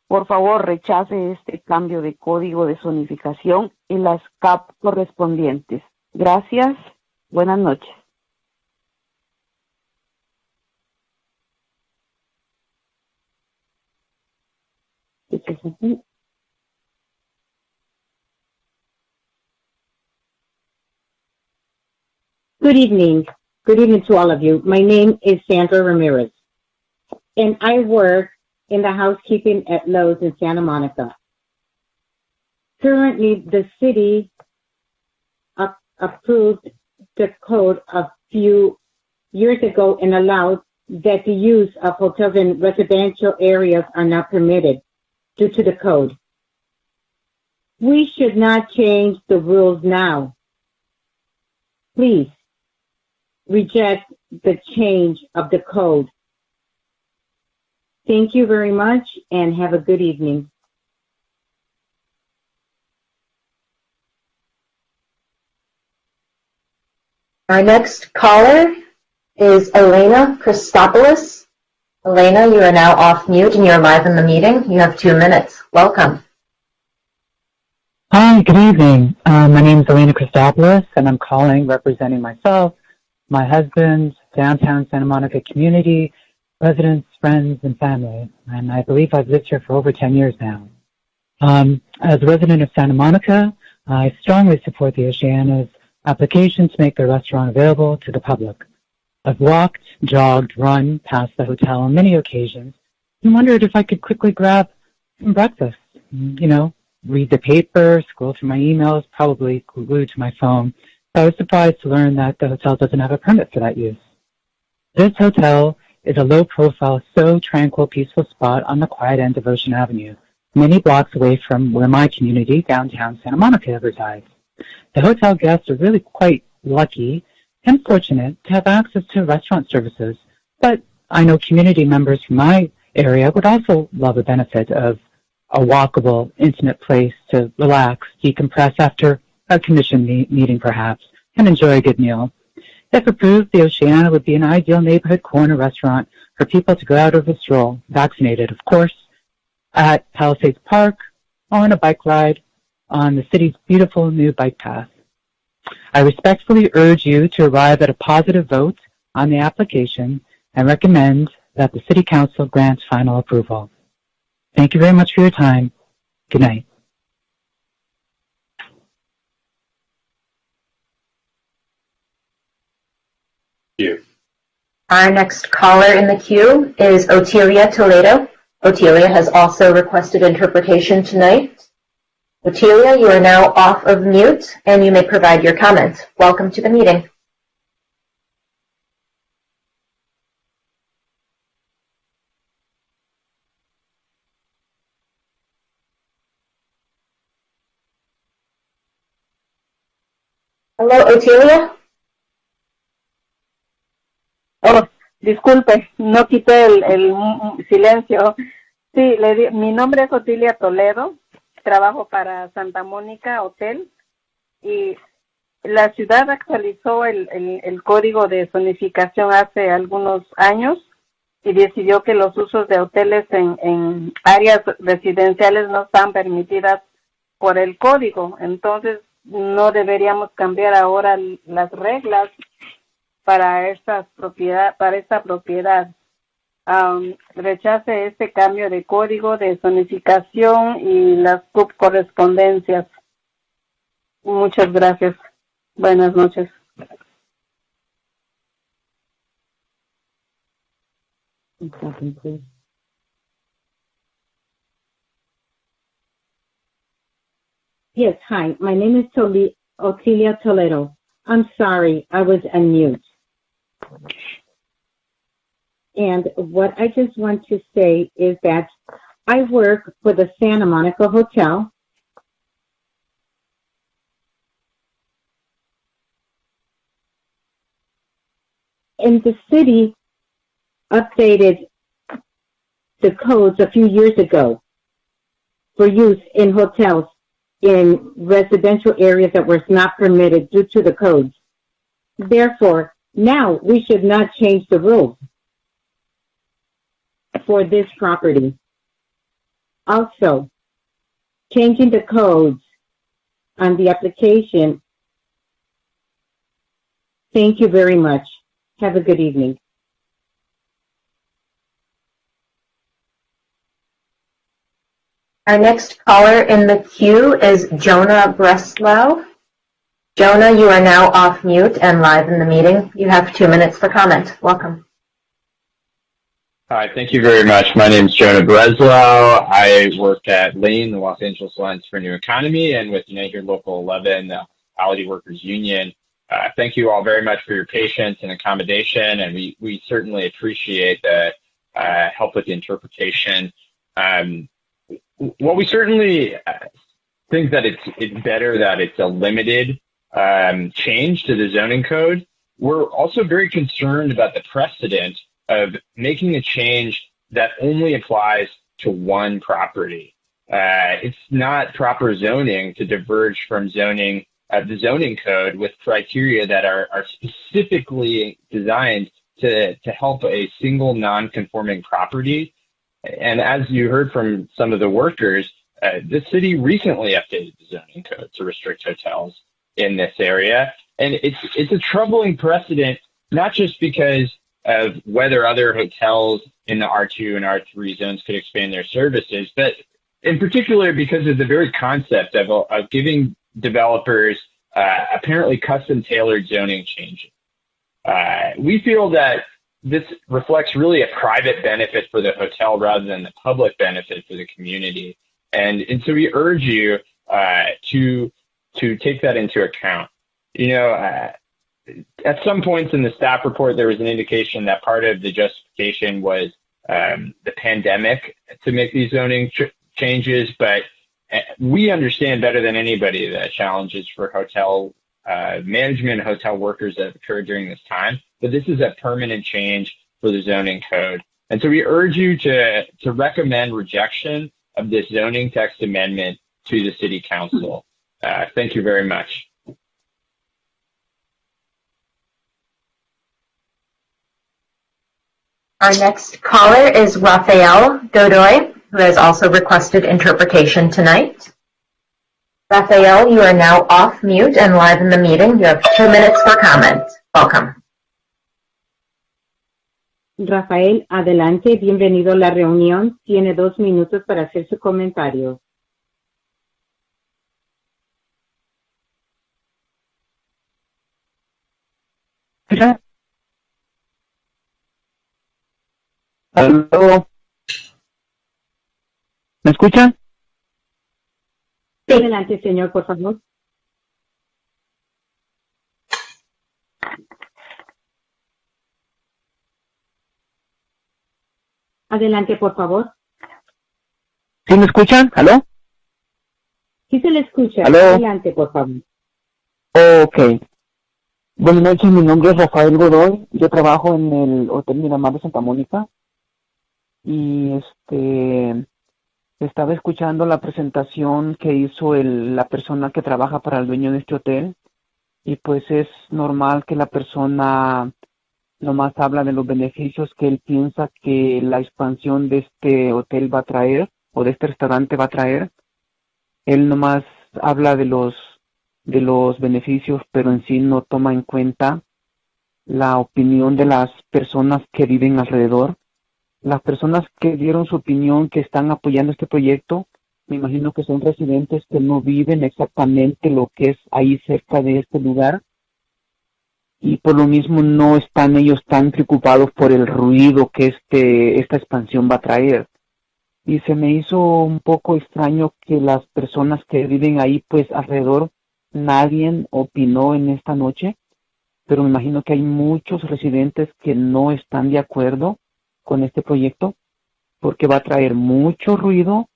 Por favor, rechace este cambio de código de zonificación y las CAP correspondientes. Gracias. Buenas noches. Good evening. Good evening to all of you. My name is Sandra Ramirez, and I work in the housekeeping at Lowe's in Santa Monica. Currently, the city approved the code a few years ago and allowed that the use of hotels in residential areas are not permitted due to the code. We should not change the rules now. Please reject the change of the code. Thank you very much and have a good evening. Our next caller is Elena Christopoulos. Elena, you are now off mute and you're live in the meeting. You have 2 minutes. Welcome. Hi, good evening. My name is Elena Christopoulos, and I'm calling representing myself, my husband, downtown Santa Monica community, residents, friends, and family. And I believe I've lived here for over 10 years now. As a resident of Santa Monica, I strongly support the Oceana's application to make their restaurant available to the public. I've walked, jogged, run past the hotel on many occasions and wondered if I could quickly grab some breakfast, read the paper, scroll through my emails, probably glued to my phone. So I was surprised to learn that the hotel doesn't have a permit for that use. This hotel is a low-profile, so tranquil, peaceful spot on the quiet end of Ocean Avenue, many blocks away from where my community, downtown Santa Monica, resides. The hotel guests are really quite lucky and fortunate to have access to restaurant services, but I know community members from my area would also love the benefit of a walkable, intimate place to relax, decompress after a commission meeting perhaps, and enjoy a good meal. If approved, the Oceana would be an ideal neighborhood corner restaurant for people to go out of a stroll, vaccinated, of course, at Palisades Park, on a bike ride on the city's beautiful new bike path. I respectfully urge you to arrive at a positive vote on the application and recommend that the City Council grant final approval. Thank you very much for your time. Good night. You. Our next caller in the queue is Otelia Toledo. Otelia has also requested interpretation tonight. Otelia, you are now off of mute and you may provide your comment. Welcome to the meeting. Hello, Otilia. Oh, disculpe, no quité el silencio. Sí, mi nombre es Otilia Toledo, trabajo para Santa Mónica Hotel y la ciudad actualizó el código de zonificación hace algunos años y decidió que los usos de hoteles en áreas residenciales no están permitidas por el código. Entonces, no deberíamos cambiar ahora las reglas para esta propiedad. Rechace este cambio de código de zonificación y las subcorrespondencias. Muchas gracias. Buenas noches. Yes, hi. My name is Otilia Toledo. I'm sorry, I was unmute. And what I just want to say is that I work for the Santa Monica Hotel. And the city updated the codes a few years ago for use in hotels in residential areas that was not permitted due to the codes. Therefore, now we should not change the rules for this property. Also, changing the codes on the application. Thank you very much. Have a good evening. Our next caller in the queue is Jonah Breslau. Jonah, you are now off mute and live in the meeting. You have 2 minutes for comment. Welcome. Hi, thank you very much. My name is Jonah Breslau. I work at Lane, the Los Angeles Alliance for a New Economy, and with United Local 11, the Hospitality Workers Union. Thank you all very much for your patience and accommodation, and we certainly appreciate the help with the interpretation. Well, we certainly think that it's better that it's a limited change to the zoning code. We're also very concerned about the precedent of making a change that only applies to one property. It's not proper zoning to diverge from zoning, the zoning code with criteria that are specifically designed to help a single non-conforming property. And as you heard from some of the workers, the city recently updated the zoning code to restrict hotels in this area. And it's a troubling precedent, not just because of whether other hotels in the R2 and R3 zones could expand their services, but in particular because of the very concept of giving developers apparently custom-tailored zoning changes. We feel that this reflects really a private benefit for the hotel rather than the public benefit for the community. And so we urge you to take that into account. You know, at some points in the staff report, there was an indication that part of the justification was the pandemic to make these zoning changes, but we understand better than anybody the challenges for hotel management and hotel workers that have occurred during this time. But this is a permanent change for the zoning code. And so we urge you to recommend rejection of this zoning text amendment to the City Council. Thank you very much. Our next caller is Rafael Godoy, who has also requested interpretation tonight. Rafael, you are now off mute and live in the meeting. You have 2 minutes for comment. Welcome. Rafael, adelante, bienvenido a la reunión. Tiene 2 minutos para hacer su comentario. ¿Aló? ¿Me escuchan? Sí. Adelante, señor, por favor. Adelante, por favor. ¿Sí me escuchan? ¿Aló? Sí se le escucha. ¿Aló? Adelante, por favor. Ok. Buenas noches, mi nombre es Rafael Godoy, yo trabajo en el Hotel Miramar de Santa Mónica y estaba escuchando la presentación que hizo la persona que trabaja para el dueño de este hotel y pues es normal que la persona nomás habla de los beneficios que él piensa que la expansión de este hotel va a traer o de este restaurante va a traer. Él nomás habla de los beneficios, pero en sí no toma en cuenta la opinión de las personas que viven alrededor. Las personas que dieron su opinión, que están apoyando este proyecto, me imagino que son residentes que no viven exactamente lo que es ahí cerca de este lugar y por lo mismo no están ellos tan preocupados por el ruido que esta expansión va a traer. Y se me hizo un poco extraño que las personas que viven ahí pues alrededor nadie opinó en esta noche, pero me imagino que hay muchos residentes que no están de acuerdo con este proyecto porque va a traer mucho ruido.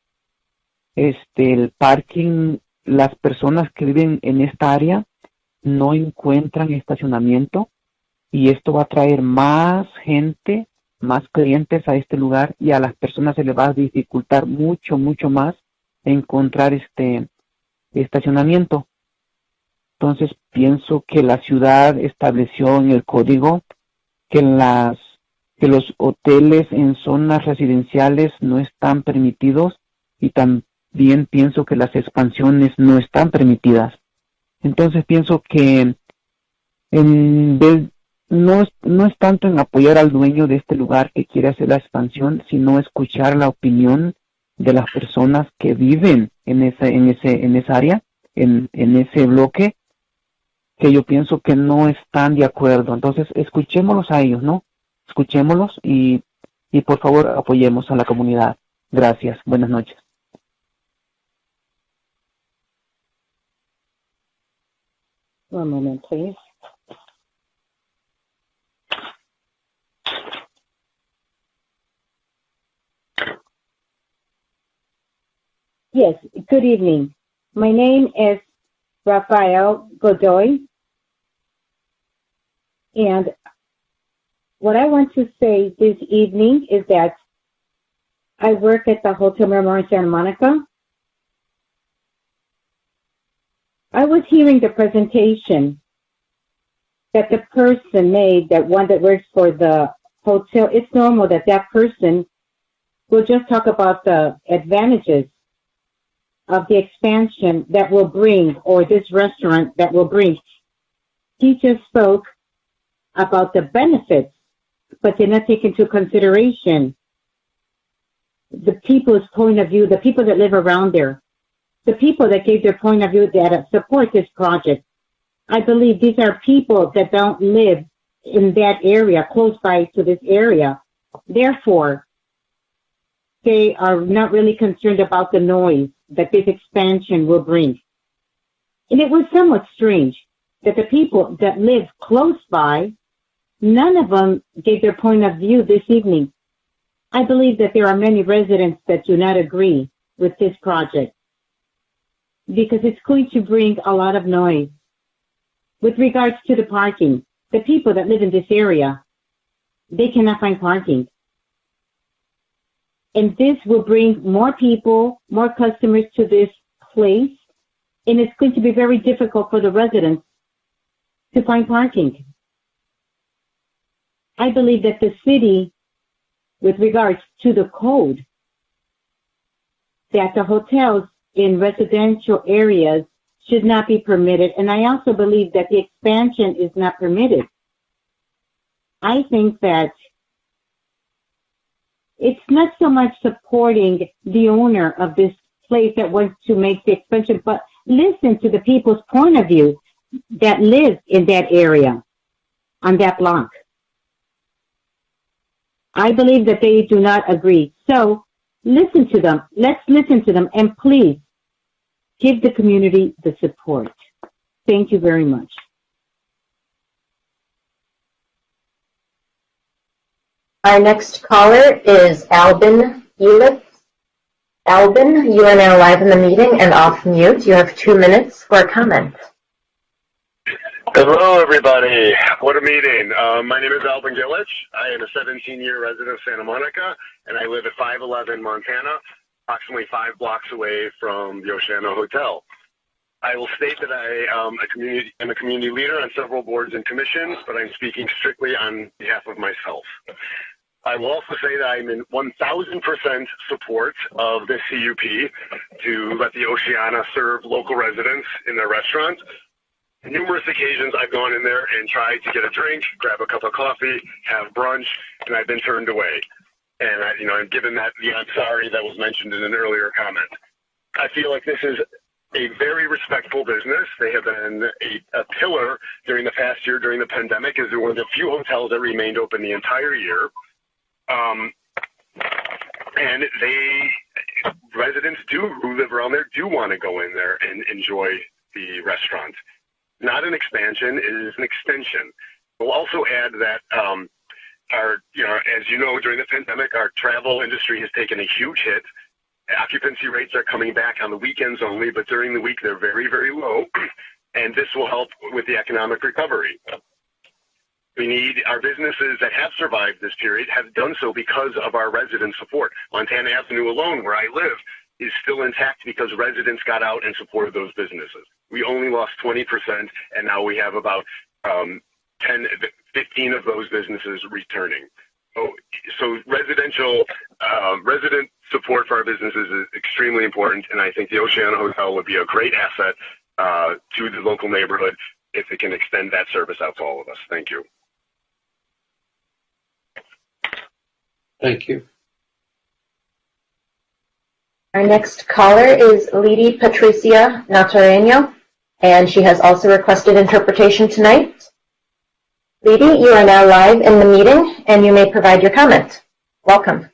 El parking, las personas que viven en esta área no encuentran estacionamiento y esto va a traer más gente, más clientes a este lugar y a las personas se les va a dificultar mucho más encontrar estacionamiento. Entonces pienso que la ciudad estableció en el código que los hoteles en zonas residenciales no están permitidos y también pienso que las expansiones no están permitidas. Entonces pienso que no es tanto en apoyar al dueño de este lugar que quiere hacer la expansión, sino escuchar la opinión de las personas que viven en esa área, en ese bloque, que yo pienso que no están de acuerdo. Entonces, escuchémoslos a ellos, ¿no? Escuchémoslos y por favor apoyemos a la comunidad. Gracias. Buenas noches. One moment, please. Yes, good evening. My name is Rafael Godoy, and what I want to say this evening is that I work at the Hotel Miramar in Santa Monica. I was hearing the presentation that the person made, that one that works for the hotel. It's normal that that person will just talk about the advantages of the expansion that will bring, or this restaurant that will bring. He just spoke about the benefits, but did not take into consideration the people's point of view, the people that live around there, the people that gave their point of view that support this project. I believe these are people that don't live in that area, close by to this area. Therefore, they are not really concerned about the noise that this expansion will bring. And it was somewhat strange that the people that live close by, none of them gave their point of view this evening. I believe that there are many residents that do not agree with this project because it's going to bring a lot of noise. With regards to the parking, the people that live in this area, they cannot find parking. And this will bring more people, more customers to this place, and it's going to be very difficult for the residents to find parking. I believe that the city, with regards to the code, that the hotels in residential areas should not be permitted, and I also believe that the expansion is not permitted. I think that it's not so much supporting the owner of this place that wants to make the expansion, but listen to the people's point of view that live in that area, on that block. I believe that they do not agree. So listen to them. Let's listen to them, and please give the community the support. Thank you very much. Our next caller is Albin Elif. Albin, you are now live in the meeting and off mute. You have 2 minutes for a comment. Hello, everybody. What a meeting. My name is Alvin Gillich. I am a 17-year resident of Santa Monica, and I live at 511 Montana, approximately 5 blocks away from the Oceana Hotel. I will state that I am a community leader on several boards and commissions, but I'm speaking strictly on behalf of myself. I will also say that I'm in 1,000% support of this CUP to let the Oceana serve local residents in their restaurants. Numerous occasions I've gone in there and tried to get a drink, grab a cup of coffee, have brunch, and I've been turned away. And I'm given that the I'm sorry that was mentioned in an earlier comment. I feel like this is a very respectful business. They have been a pillar during the past year during the pandemic, as one of the few hotels that remained open the entire year. And residents who live around there do want to go in there and enjoy the restaurant. Not an expansion, it is an extension. We'll also add that as you know, during the pandemic, our travel industry has taken a huge hit. Occupancy rates are coming back on the weekends only, but during the week they're very, very low, and this will help with the economic recovery. We need our businesses that have survived this period have done so because of our resident support. Montana Avenue alone, where I live, is still intact because residents got out and supported those businesses. We only lost 20%, and now we have about 15 of those businesses returning. So resident support for our businesses is extremely important, and I think the Oceana Hotel would be a great asset to the local neighborhood if it can extend that service out to all of us. Thank you. Thank you. Our next caller is Lady Patricia Natareno, and she has also requested interpretation tonight. Lady, you are now live in the meeting, and you may provide your comment. Welcome.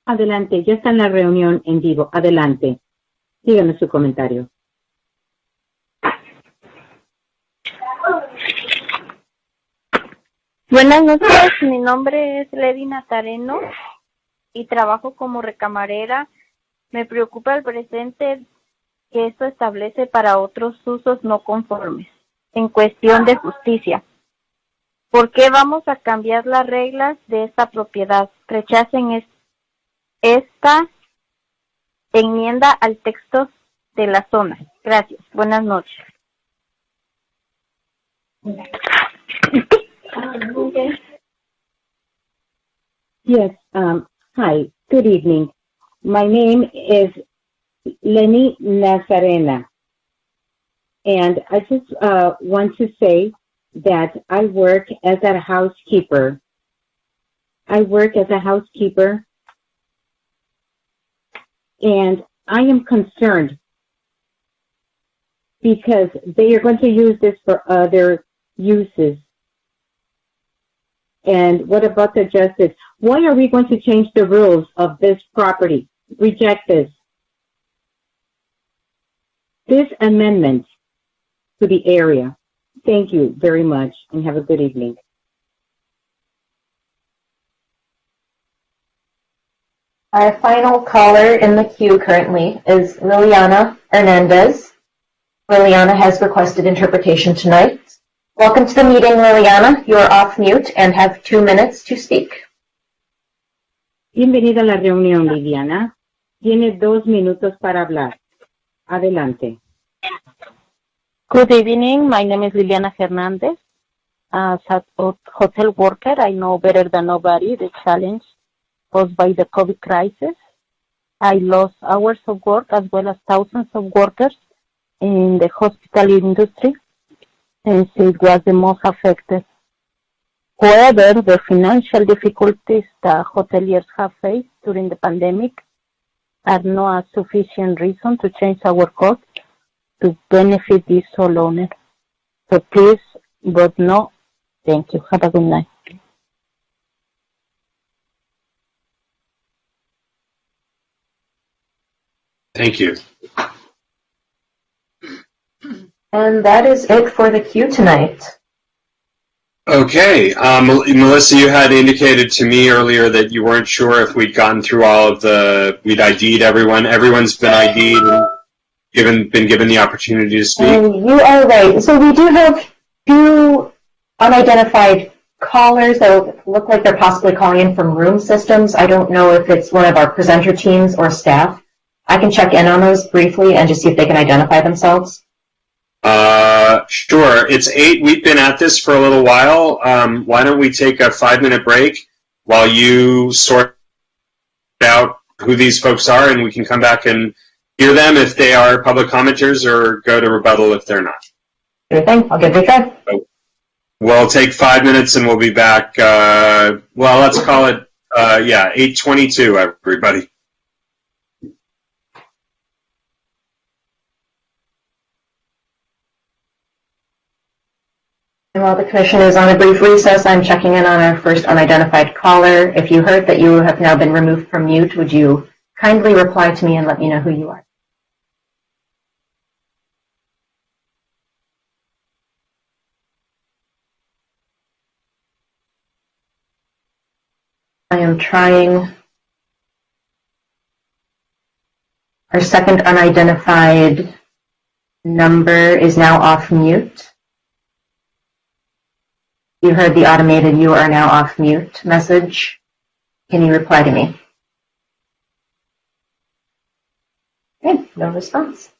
Adelante, ya está en la reunión en vivo. Adelante. Dígame su comentario. Buenas noches, mi nombre es Lady Natareno y trabajo como recamarera. Me preocupa el presente que esto establece para otros usos no conformes en cuestión de justicia. ¿Por qué vamos a cambiar las reglas de esta propiedad? Rechacen esta enmienda al texto de la zona. Gracias. Buenas noches. Yes, hi, good evening. My name is Lenny Nazarena, and I just want to say that I work as a housekeeper. And I am concerned because they are going to use this for other uses. And what about the justice? Why are we going to change the rules of this property? Reject this. This amendment to the area. Thank you very much and have a good evening. Our final caller in the queue currently is Liliana Hernandez. Liliana has requested interpretation tonight. Welcome to the meeting, Liliana. You are off mute and have 2 minutes to speak. Bienvenida a la reunión, Liliana. Tiene 2 minutos para hablar. Adelante. Good evening. My name is Liliana Hernandez. As a hotel worker, I know better than nobody the challenge posed by the COVID crisis. I lost hours of work as well as thousands of workers in the hospitality industry, since it was the most affected. However, the financial difficulties the hoteliers have faced during the pandemic are not a sufficient reason to change our code to benefit these sole owners. So please vote no. Thank you. Have a good night. Thank you. And that is it for the queue tonight. Okay, Melissa, you had indicated to me earlier that you weren't sure if we'd gotten through all of we'd ID'd everyone. Everyone's been ID'd. been given the opportunity to speak? You are right. So we do have two unidentified callers that look like they're possibly calling in from Room Systems. I don't know if it's one of our presenter teams or staff. I can check in on those briefly and just see if they can identify themselves. Sure. It's 8. We've been at this for a little while. Why don't we take a 5-minute break while you sort out who these folks are, and we can come back and hear them if they are public commenters, or go to rebuttal if they're not. Sure thing. I'll give it a try. We'll take 5 minutes and we'll be back. Well, let's call it, 8:22, everybody. And while the commission is on a brief recess, I'm checking in on our first unidentified caller. If you heard that you have now been removed from mute, would you kindly reply to me and let me know who you are? I am trying. Our second unidentified number is now off mute. You heard the automated "you are now off mute" message. Can you reply to me? Okay, no response.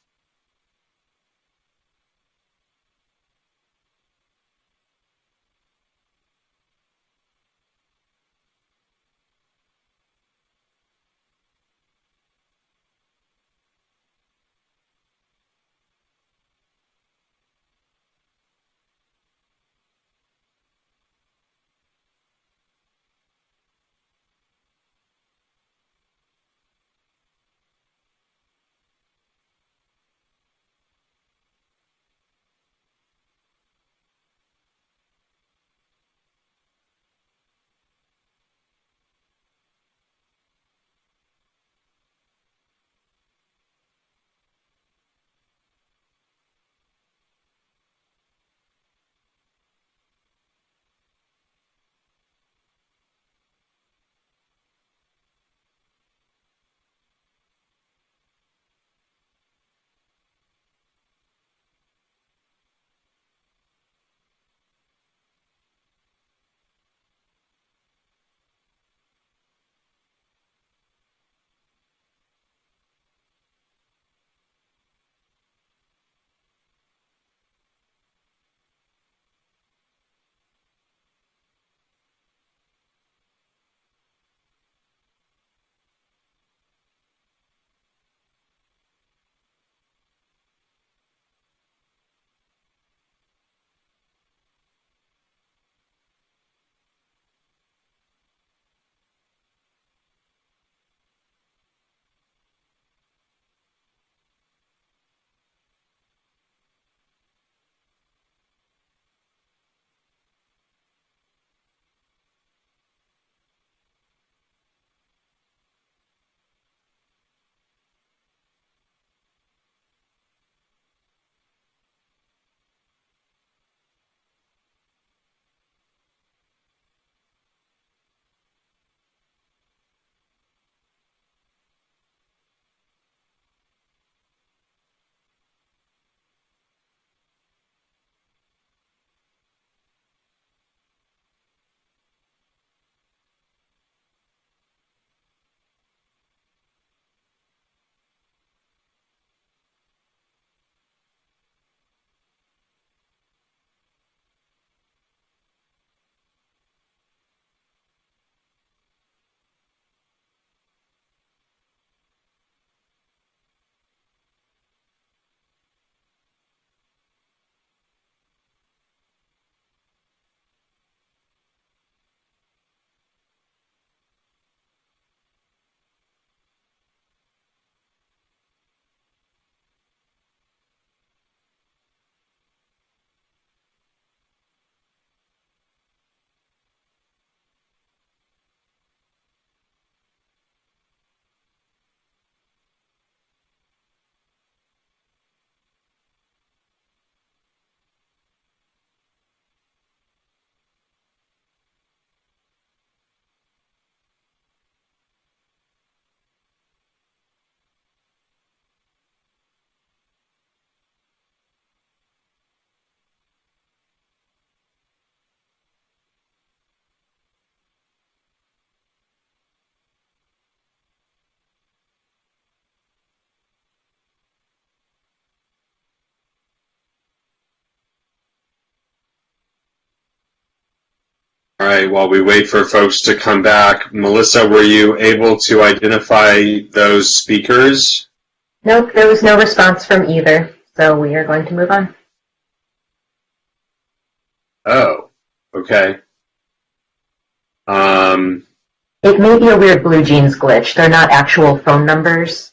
All right, while we wait for folks to come back, Melissa, were you able to identify those speakers? Nope, there was no response from either, so we are going to move on. Oh, okay. It may be a weird Blue Jeans glitch. They're not actual phone numbers.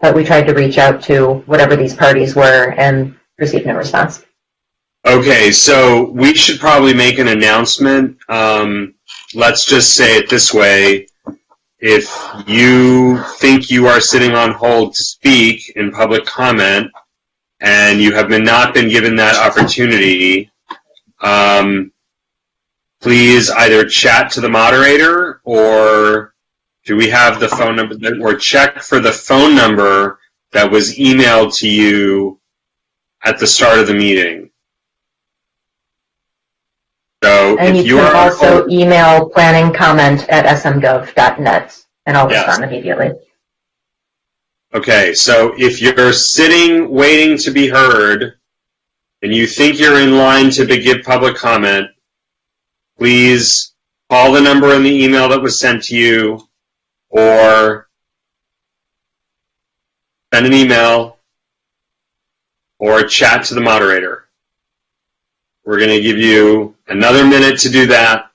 But we tried to reach out to whatever these parties were and received no response. Okay, so we should probably make an announcement. Let's just say it this way. If you think you are sitting on hold to speak in public comment and you have not been given that opportunity, please either chat to the moderator, or do we have the phone number, or check for the phone number that was emailed to you at the start of the meeting. So And if you can also email planningcomment@smgov.net, and I'll Yes. respond immediately. Okay, so if you're sitting waiting to be heard and you think you're in line to give public comment, please call the number in the email that was sent to you, or send an email, or chat to the moderator. We're going to give you another minute to do that.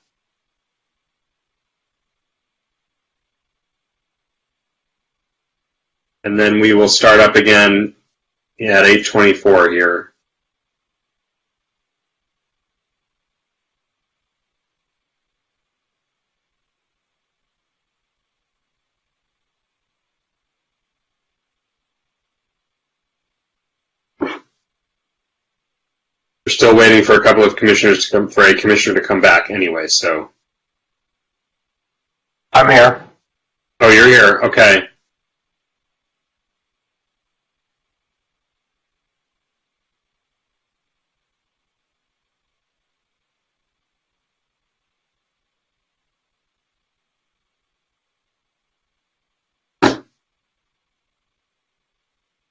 And then we will start up again at 8:24 here. We're still waiting for a couple of commissioners to come, for a commissioner to come back anyway, so. I'm here. Oh, you're here, okay.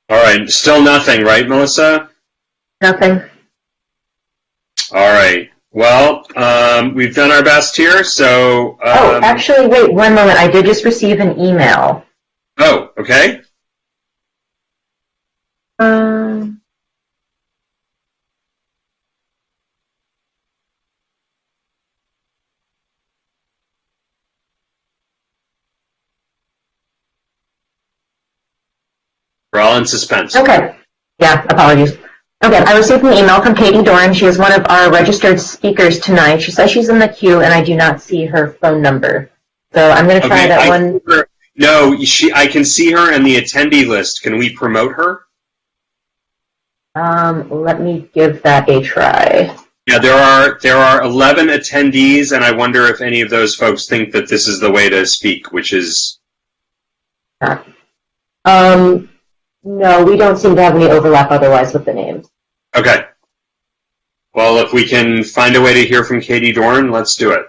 All right, still nothing, right, Melissa? Nothing. All right. Well, we've done our best here, so... Oh, actually, wait, one moment. I did just receive an email. Oh, okay. We're all in suspense. Okay. Yeah, apologies. Okay, I received an email from Katie Doran. She is one of our registered speakers tonight. She says she's in the queue, and I do not see her phone number. So I'm going to try that one. No, I can see her in the attendee list. Can we promote her? Let me give that a try. Yeah, there are 11 attendees, and I wonder if any of those folks think that this is the way to speak, which is... No, we don't seem to have any overlap otherwise with the names. Okay. Well, if we can find a way to hear from Katie Doran, let's do it.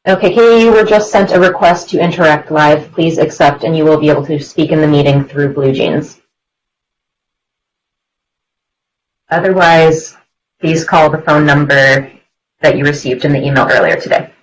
Okay, Katie, you were just sent a request to interact live. Please accept, and you will be able to speak in the meeting through Blue Jeans. Otherwise, please call the phone number that you received in the email earlier today.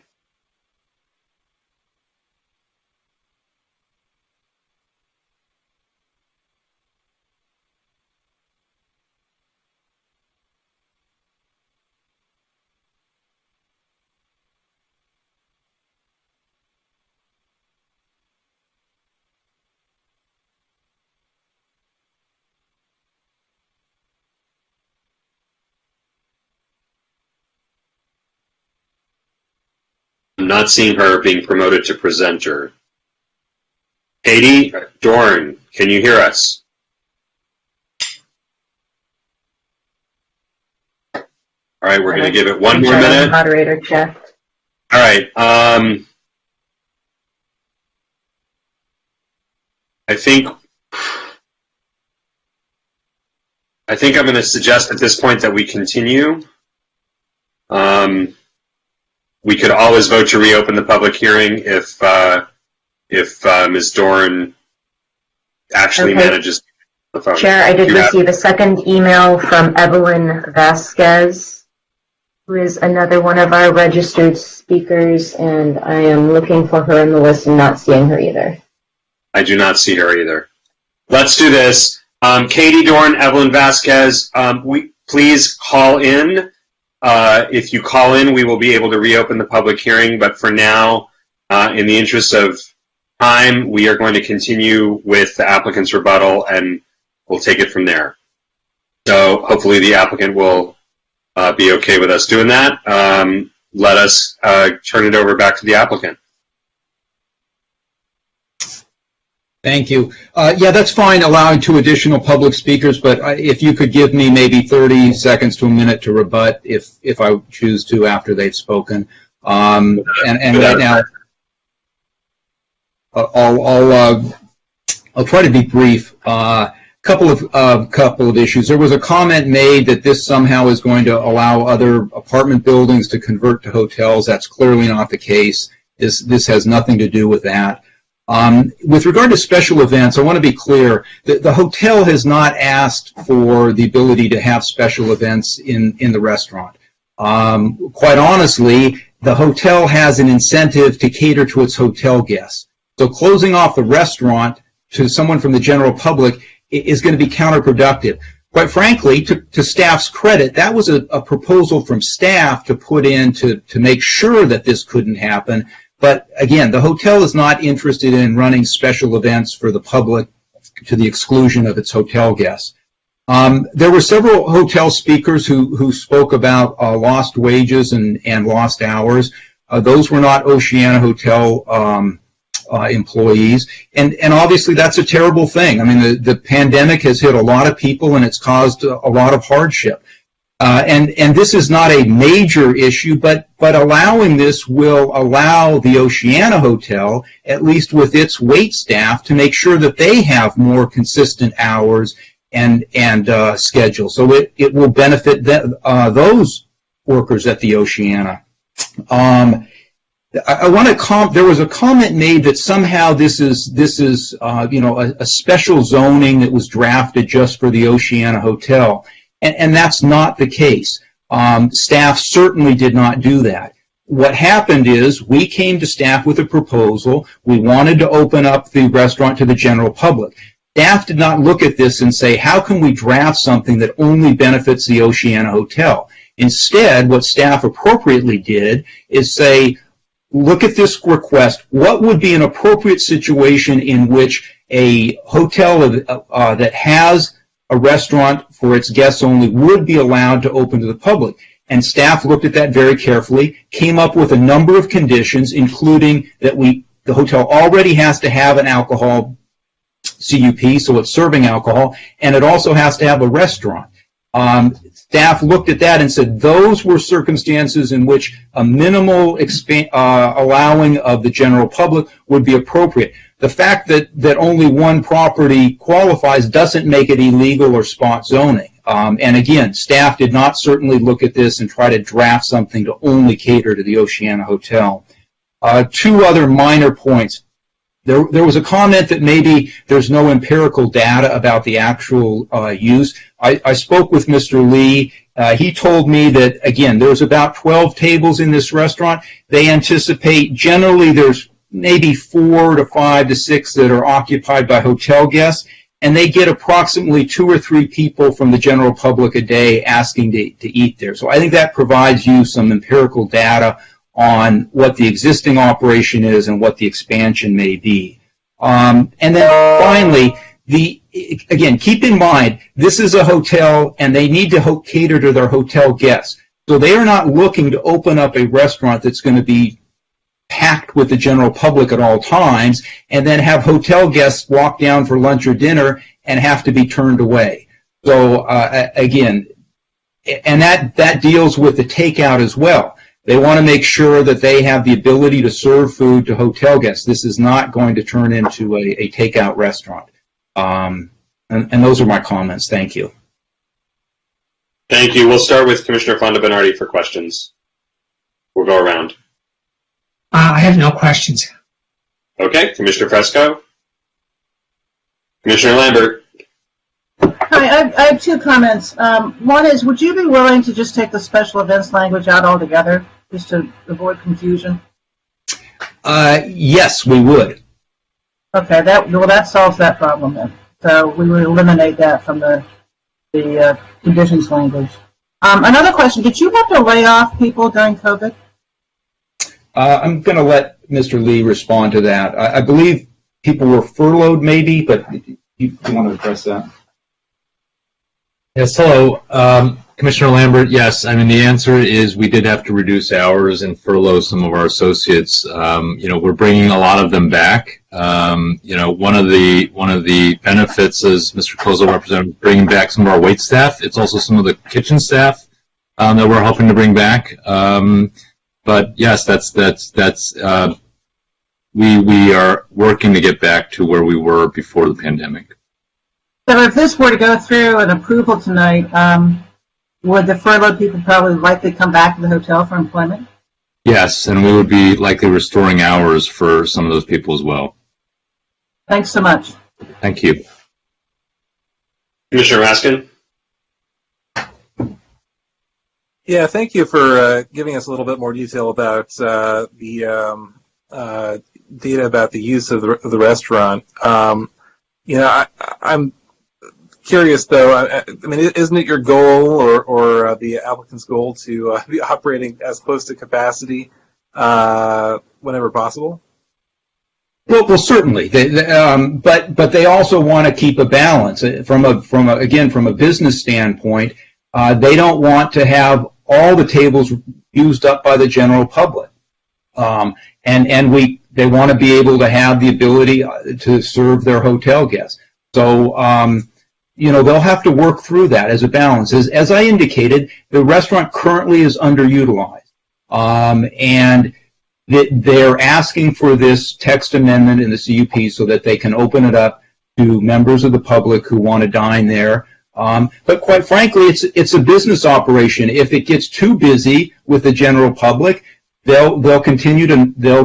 I'm not seeing her being promoted to presenter. Katie Doran, can you hear us? All right, we're going to give it one more minute. Moderator checked. All right. I think I'm going to suggest at this point that we continue. We could always vote to reopen the public hearing if Ms. Doran actually manages. the phone. Chair, I did You have- receive a second email from Evelyn Vasquez, who is another one of our registered speakers, and I am looking for her in the list and not seeing her either. I do not see her either. Let's do this. Katie Dorn, Evelyn Vasquez, please call in. If you call in, we will be able to reopen the public hearing, but for now, in the interest of time, we are going to continue with the applicant's rebuttal, and we'll take it from there. So hopefully the applicant will be okay with us doing that. Let us turn it over back to the applicant. Thank you. Yeah, that's fine, allowing 2 additional public speakers, but if you could give me maybe 30 seconds to a minute to rebut if I choose to after they've spoken. And right now, I'll try to be brief. Couple of issues. There was a comment made that this somehow is going to allow other apartment buildings to convert to hotels. That's clearly not the case. This has nothing to do with that. With regard to special events, I want to be clear that the hotel has not asked for the ability to have special events in the restaurant. Quite honestly, the hotel has an incentive to cater to its hotel guests. So closing off the restaurant to someone from the general public is going to be counterproductive. Quite frankly, to staff's credit, that was a proposal from staff to put in to make sure that this couldn't happen. But again, the hotel is not interested in running special events for the public to the exclusion of its hotel guests. There were several hotel speakers who spoke about lost wages and lost hours. Those were not Oceana Hotel employees, and obviously that's a terrible thing. I mean, the pandemic has hit a lot of people, and it's caused a lot of hardship. And this is not a major issue, but allowing this will allow the Oceana Hotel, at least with its wait staff, to make sure that they have more consistent hours and schedule. So it will benefit those workers at the Oceana. I want to there was a comment made that somehow this is a special zoning that was drafted just for the Oceana Hotel. And that's not the case. Staff certainly did not do that. What happened is we came to staff with a proposal. We wanted to open up the restaurant to the general public. Staff did not look at this and say, how can we draft something that only benefits the Oceana Hotel? Instead, what staff appropriately did is say, look at this request. What would be an appropriate situation in which a hotel that has a restaurant for its guests only would be allowed to open to the public? And staff looked at that very carefully, came up with a number of conditions, including that the hotel already has to have an alcohol CUP, so it's serving alcohol, and it also has to have a restaurant. Staff looked at that and said those were circumstances in which a minimal allowing of the general public would be appropriate. The fact that only one property qualifies doesn't make it illegal or spot zoning. And again, staff did not certainly look at this and try to draft something to only cater to the Oceana Hotel. 2 other minor points. There was a comment that maybe there's no empirical data about the actual use. I spoke with Mr. Lee. He told me that, again, there's about 12 tables in this restaurant. They anticipate generally there's maybe 4 to 5 to 6 that are occupied by hotel guests, and they get approximately 2 or 3 people from the general public a day asking to eat there. So I think that provides you some empirical data on what the existing operation is and what the expansion may be. And then finally, again, keep in mind, this is a hotel and they need to cater to their hotel guests. So they are not looking to open up a restaurant that's going to be packed with the general public at all times and then have hotel guests walk down for lunch or dinner and have to be turned away. So again, and that deals with the takeout as well. They want to make sure that they have the ability to serve food to hotel guests. This is not going to turn into a takeout restaurant. And those are my comments. Thank you. Thank you. We'll start with Commissioner Fonda Bernardi for questions. We'll go around. I have no questions. Okay, Commissioner Fresco. Commissioner Lambert. Hi, I have two comments. One is, would you be willing to just take the special events language out altogether, just to avoid confusion? Yes, we would. Okay, that solves that problem then. So we would eliminate that from the conditions language. Another question, did you have to lay off people during COVID? I'm going to let Mr. Lee respond to that. I believe people were furloughed maybe, but you want to address that? Yes, hello. Commissioner Lambert, yes. I mean, the answer is we did have to reduce hours and furlough some of our associates. We're bringing a lot of them back. One of the benefits, as Mr. Kozel represented, bringing back some of our wait staff. It's also some of the kitchen staff that we're hoping to bring back. But yes, we are working to get back to where we were before the pandemic. So if this were to go through an approval tonight, would the furloughed people probably likely come back to the hotel for employment? Yes, and we would be likely restoring hours for some of those people as well. Thanks so much. Thank you. Commissioner Raskin? Yeah, thank you for giving us a little bit more detail about the data about the use of the restaurant. I'm curious, though. I mean, isn't it your goal or the applicant's goal to be operating as close to capacity whenever possible? Well, certainly. But they also want to keep a balance from a business standpoint. They don't want to have all the tables used up by the general public, they want to be able to have the ability to serve their hotel guests. So. They'll have to work through that as a balance. As I indicated, the restaurant currently is underutilized. And they're asking for this text amendment in the CUP so that they can open it up to members of the public who want to dine there. But quite frankly, it's a business operation. If it gets too busy with the general public, they'll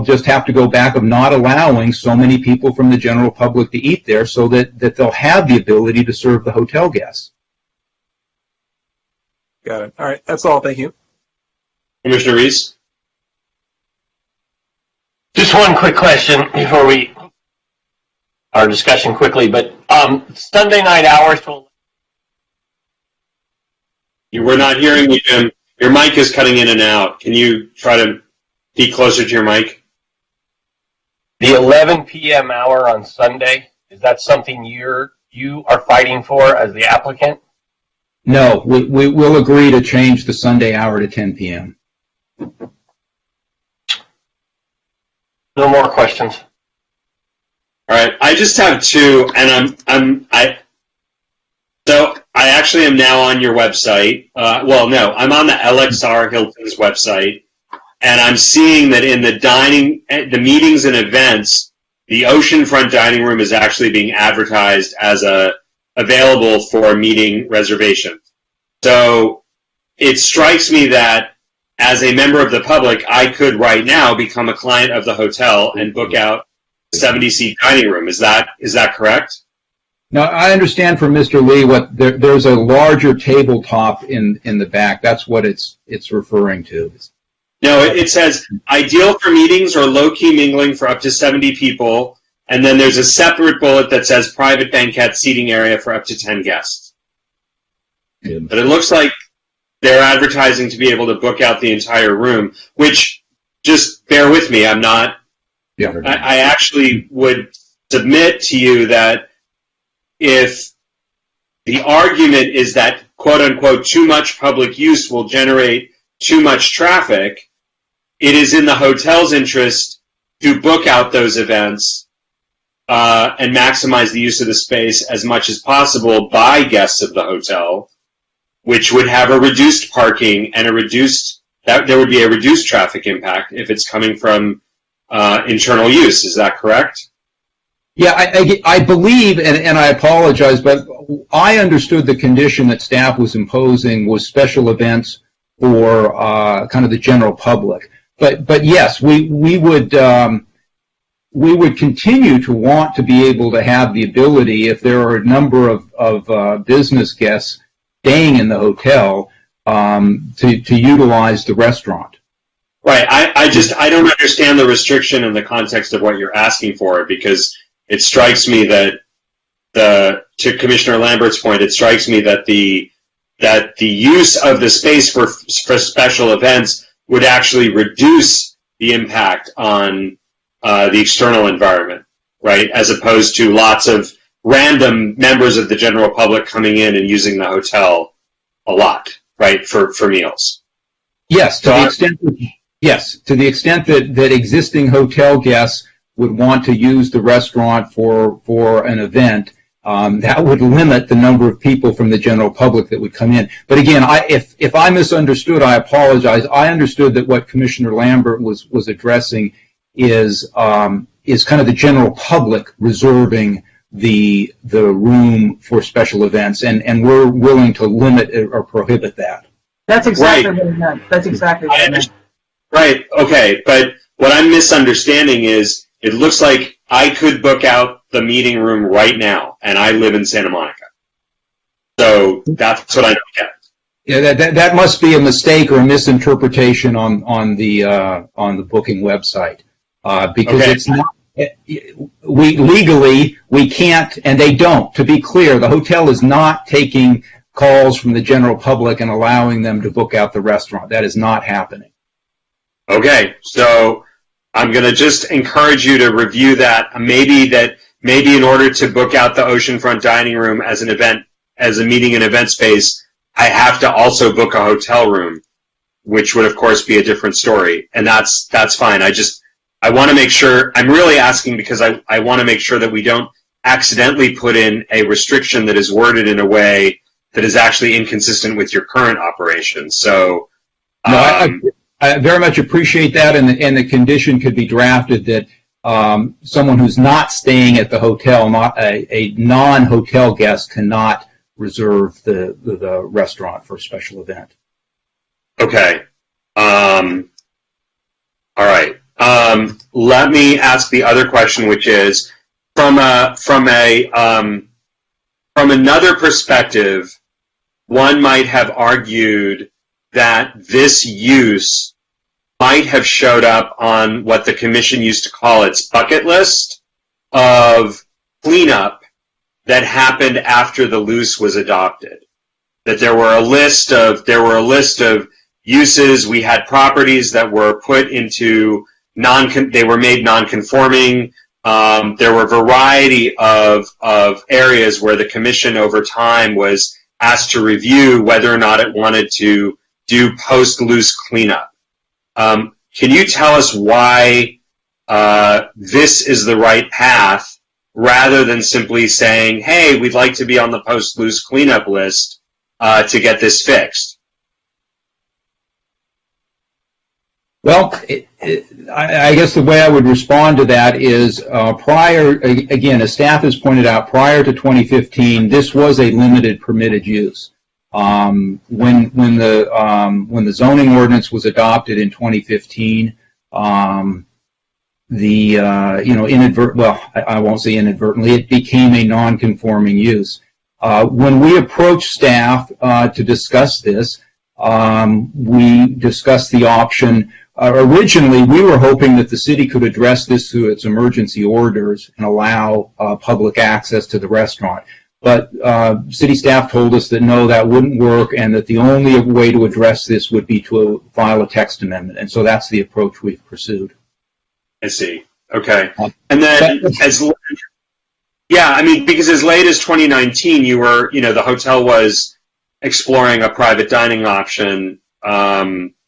just have to go back of not allowing so many people from the general public to eat there so that they'll have the ability to serve the hotel guests. Got it. All right. That's all. Thank you. Commissioner Reese? Just one quick question before our discussion quickly, but Sunday night hours till... We're not hearing you, Jim. Your mic is cutting in and out. Can you try to be closer to your mic? The 11 p.m. hour on Sunday, is that something you are fighting for as the applicant? No, we will agree to change the Sunday hour to 10 p.m. No more questions. All right, I just have two, and So I actually am now on your website. I'm on the LXR Hilton's website, and I'm seeing that in the meetings and events, the oceanfront dining room is actually being advertised as available for meeting reservations. So it strikes me that as a member of the public, I could right now become a client of the hotel and book out a 70-seat dining room. Is that correct? Now, I understand from Mr. Lee there's a larger tabletop in the back. That's what it's referring to. No, it says ideal for meetings or low-key mingling for up to 70 people, and then there's a separate bullet that says private banquet seating area for up to 10 guests. Good. But it looks like they're advertising to be able to book out the entire room, which, just bear with me, I'm not... Yeah. I actually would submit to you that if the argument is that, quote-unquote, too much public use will generate too much traffic, it is in the hotel's interest to book out those events and maximize the use of the space as much as possible by guests of the hotel, which would have a reduced parking and there would be a reduced traffic impact if it's coming from internal use. Is that correct? Yeah, I believe, and I apologize, but I understood the condition that staff was imposing was special events for kind of the general public. But yes, we would, we would continue to want to be able to have the ability, if there are a number of business guests staying in the hotel, to utilize the restaurant. Right. I don't understand the restriction in the context of what you're asking for, because it strikes me that to Commissioner Lambert's point, it strikes me that the use of the space for special events would actually reduce the impact on the external environment, right? As opposed to lots of random members of the general public coming in and using the hotel a lot, right, for meals. Yes, to the extent that existing hotel guests would want to use the restaurant for an event, that would limit the number of people from the general public that would come in. But again, if I misunderstood, I apologize. I understood that what Commissioner Lambert was addressing is kind of the general public reserving the room for special events, and we're willing to limit or prohibit that. That's exactly what it meant. That's exactly what it meant. Right, okay, but what I'm misunderstanding is it looks like I could book out the meeting room right now, and I live in Santa Monica. So that's what I don't get. Yeah, that must be a mistake or a misinterpretation on the booking website, because it's not. We legally can't, and they don't. To be clear, the hotel is not taking calls from the general public and allowing them to book out the restaurant. That is not happening. Okay, so I'm going to just encourage you to review that. Maybe in order to book out the oceanfront dining room as an event, as a meeting and event space, I have to also book a hotel room, which would of course be a different story, and that's fine. I want to make sure, I'm really asking because I want to make sure that we don't accidentally put in a restriction that is worded in a way that is actually inconsistent with your current operation. So, I very much appreciate that, and the condition could be drafted that someone who's not staying at the hotel, not a non-hotel guest, cannot reserve the restaurant for a special event. Okay. All right. Let me ask the other question, which is from another perspective, one might have argued that this use might have showed up on what the commission used to call its bucket list of cleanup that happened after the loose was adopted. That there were a list of uses. We had properties that were put into they were made non-conforming. There were a variety of areas where the commission over time was asked to review whether or not it wanted to do post-loose cleanup. Can you tell us why this is the right path rather than simply saying, hey, we'd like to be on the post-loose cleanup list to get this fixed? Well, I guess the way I would respond to that is again, as staff has pointed out, prior to 2015, this was a limited permitted use. When the zoning ordinance was adopted in 2015, I won't say inadvertently, it became a non-conforming use. When we approached staff to discuss this, we discussed the option. Originally, we were hoping that the city could address this through its emergency orders and allow public access to the restaurant. But city staff told us that no, that wouldn't work, and that the only way to address this would be to file a text amendment. And so that's the approach we've pursued. I see. Okay. And then because as late as 2019, the hotel was exploring a private dining option.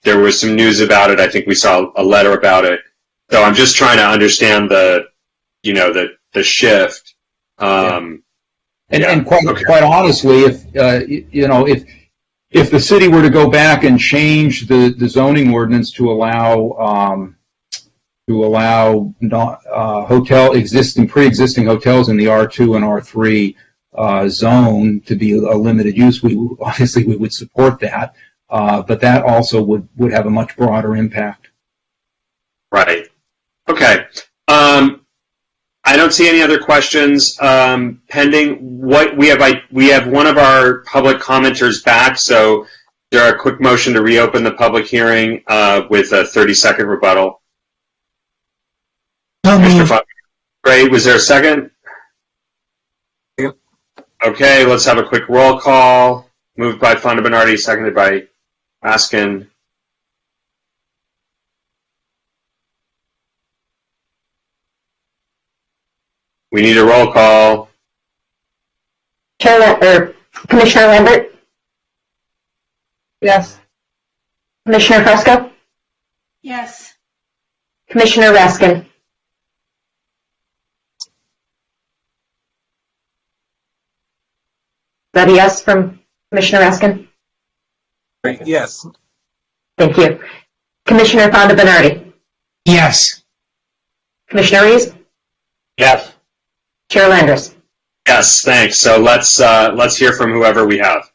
There was some news about it. I think we saw a letter about it. So I'm just trying to understand the shift. And quite honestly, if the city were to go back and change the zoning ordinance to allow pre-existing hotels in the R2 and R3 zone to be a limited use, we would support that. But that also would have a much broader impact. Right. Okay. don't see any other questions pending. What we have one of our public commenters back, so is there a quick motion to reopen the public hearing with a 30-second rebuttal? Great. Was there a second? Okay, let's have a quick roll call. Moved by Fonda Bernardi, seconded by Raskin. We need a roll call. Commissioner Lambert? Yes. Commissioner Fresco? Yes. Commissioner Raskin? Is that a yes from Commissioner Raskin? Yes. Thank you. Commissioner Fonda Bernardi? Yes. Commissioner Rees? Yes. Chair Landris? Yes, thanks. So let's hear from whoever we have.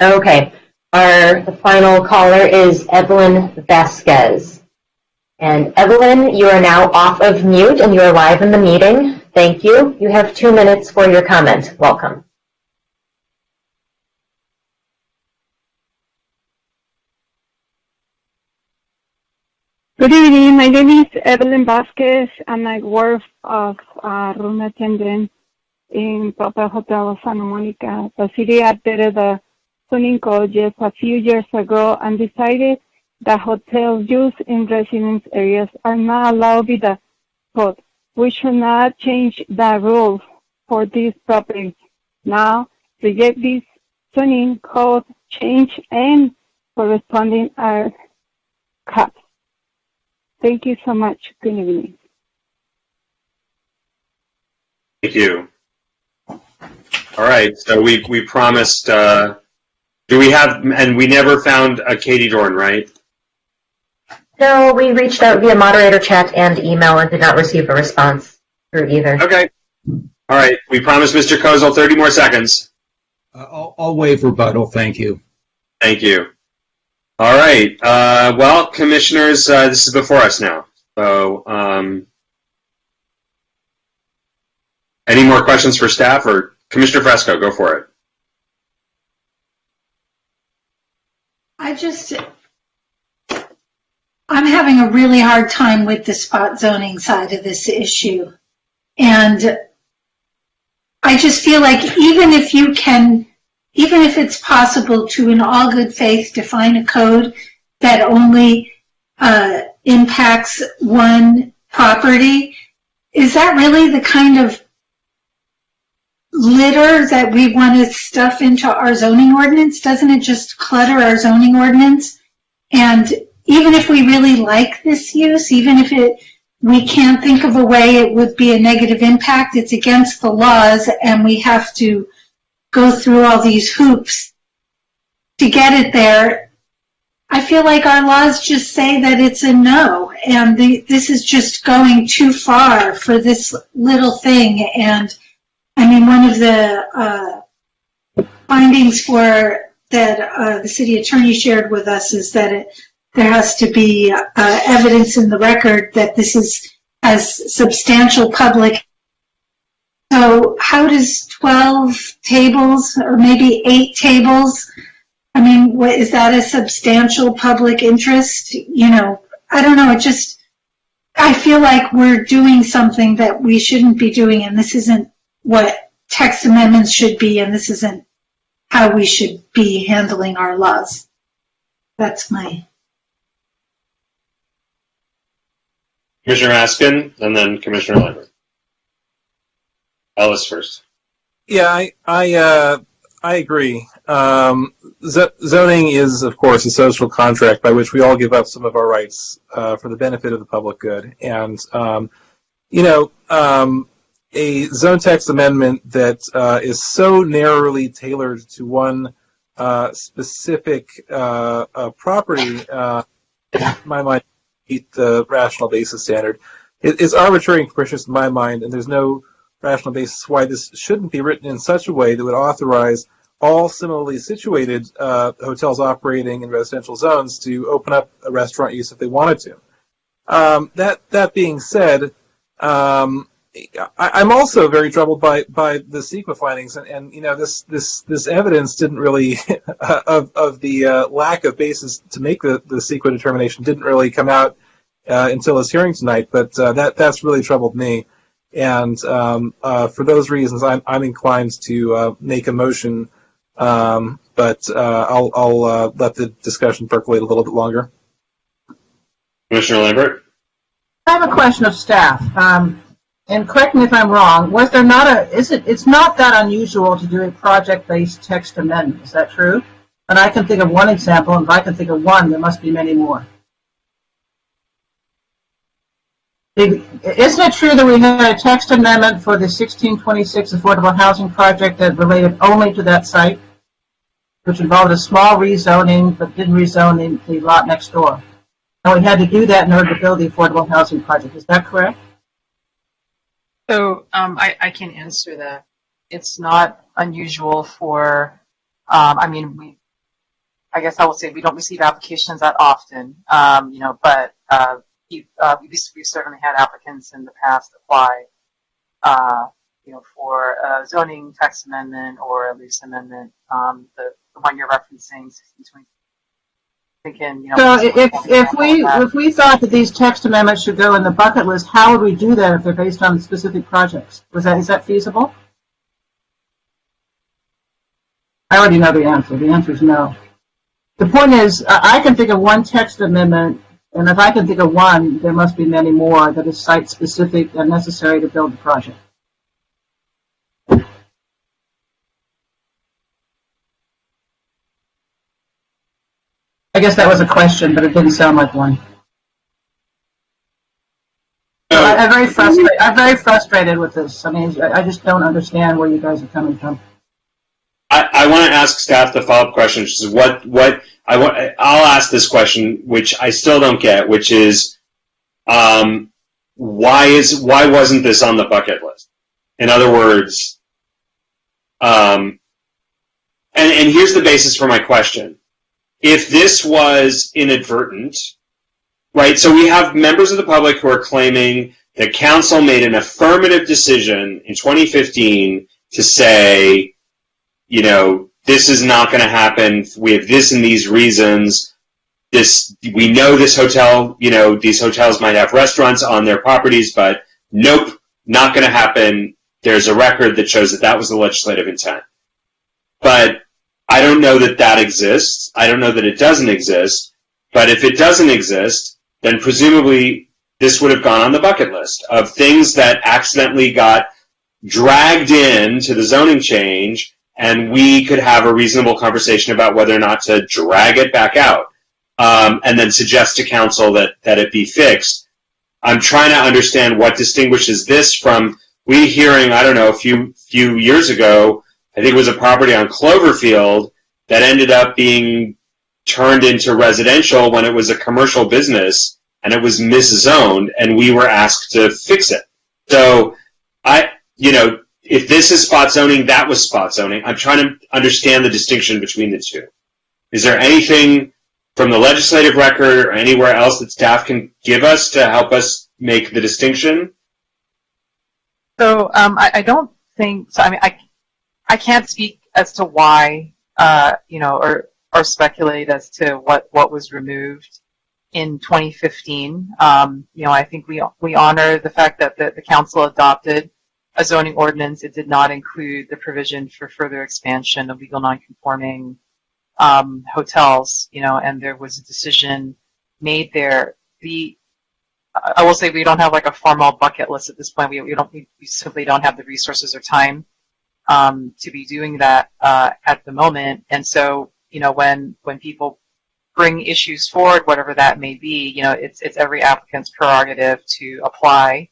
Okay. The final caller is Evelyn Vasquez. And Evelyn, you are now off of mute and you are live in the meeting. Thank you. You have 2 minutes for your comment. Welcome. Good evening. My name is Evelyn Vasquez, and I work as a room attendant in Proper Hotel Santa Monica. The city updated the zoning code just a few years ago and decided that hotels used in residence areas are not allowed by the code. We should not change the rules for this property. Now, reject this zoning code change and corresponding are cut. Thank you so much. Good evening. Thank you. All right, so we promised, do we have, and we never found a Katie Dorn, right? No, we reached out via moderator chat and email and did not receive a response through either. Okay. All right, we promised Mr. Kozel 30 more seconds. I'll waive rebuttal. Thank you. Thank you. All right. Well, commissioners, this is before us now. So, any more questions for staff or Commissioner Fresco? Go for it. I'm having a really hard time with the spot zoning side of this issue. And I just feel like even if it's possible to, in all good faith, define a code that only impacts one property, is that really the kind of litter that we want to stuff into our zoning ordinance? Doesn't it just clutter our zoning ordinance? And even if we really like this use, even if we can't think of a way it would be a negative impact, it's against the laws and we have to go through all these hoops to get it there. I feel like our laws just say that it's a no, and this is just going too far for this little thing. And I mean, one of the findings that the city attorney shared with us is that there has to be evidence in the record that this has substantial public. So how does 12 tables or maybe 8 tables, I mean, is that a substantial public interest? You know, I don't know. I feel like we're doing something that we shouldn't be doing, and this isn't what text amendments should be, and this isn't how we should be handling our laws. That's my... Commissioner Raskin, and then Commissioner Lambert. Ellis first. Yeah, I agree. Zoning is, of course, a social contract by which we all give up some of our rights for the benefit of the public good. And, a zone text amendment that is so narrowly tailored to one specific property, in my mind, meet the rational basis standard. It is arbitrary and capricious in my mind, and there's no rational basis why this shouldn't be written in such a way that would authorize all similarly situated hotels operating in residential zones to open up a restaurant use if they wanted to. That being said, I'm also very troubled by the CEQA findings, and this evidence didn't really of the lack of basis to make the CEQA determination didn't really come out until this hearing tonight. But that's really troubled me, and for those reasons, I'm inclined to make a motion, but I'll let the discussion percolate a little bit longer. Commissioner Lambert? I have a question of staff. And correct me if I'm wrong, was there not it's not that unusual to do a project-based text amendment, is that true? And I can think of one example, and if I can think of one, there must be many more. Isn't it true that we had a text amendment for the 1626 affordable housing project that related only to that site, which involved a small rezoning, but didn't rezone the lot next door? And we had to do that in order to build the affordable housing project, is that correct? So I can answer that. It's not unusual for, I guess I will say we don't receive applications that often, but we've certainly had applicants in the past apply, for a zoning text amendment or a lease amendment. The one you're referencing, 1620. Thinking, so if we thought that these text amendments should go in the bucket list, how would we do that if they're based on specific projects? Is that feasible? I already know the answer. The answer is no. The point is, I can think of one text amendment, and if I can think of one, there must be many more that is site-specific and necessary to build the project. I guess that was a question, but it didn't sound like one. I'm very frustrated with this. I mean, I just don't understand where you guys are coming from. I want to ask staff the follow-up question, which is I'll ask this question, which I still don't get, which is why wasn't this on the bucket list? In other words, and here's the basis for my question. If this was inadvertent, right, so we have members of the public who are claiming that council made an affirmative decision in 2015 to say, this is not going to happen. We have this and these reasons. We know this hotel, these hotels might have restaurants on their properties, but nope, not going to happen. There's a record that shows that that was the legislative intent. But I don't know that that exists. I don't know that it doesn't exist. But if it doesn't exist, then presumably this would have gone on the bucket list of things that accidentally got dragged into the zoning change, and we could have a reasonable conversation about whether or not to drag it back out, and then suggest to council that it be fixed. I'm trying to understand what distinguishes this from we hearing, I don't know, a few years ago, I think it was a property on Cloverfield that ended up being turned into residential when it was a commercial business and it was miszoned, and we were asked to fix it. So if this is spot zoning, that was spot zoning. I'm trying to understand the distinction between the two. Is there anything from the legislative record or anywhere else that staff can give us to help us make the distinction? So I don't think so. I mean, I can't speak as to why, or speculate as to what was removed in 2015. I think we honor the fact that the council adopted a zoning ordinance. It did not include the provision for further expansion of legal non-conforming hotels, and there was a decision made there. I will say we don't have like a formal bucket list at this point. We simply don't have the resources or time to be doing that at the moment. And so, when people bring issues forward, whatever that may be, it's every applicant's prerogative to apply,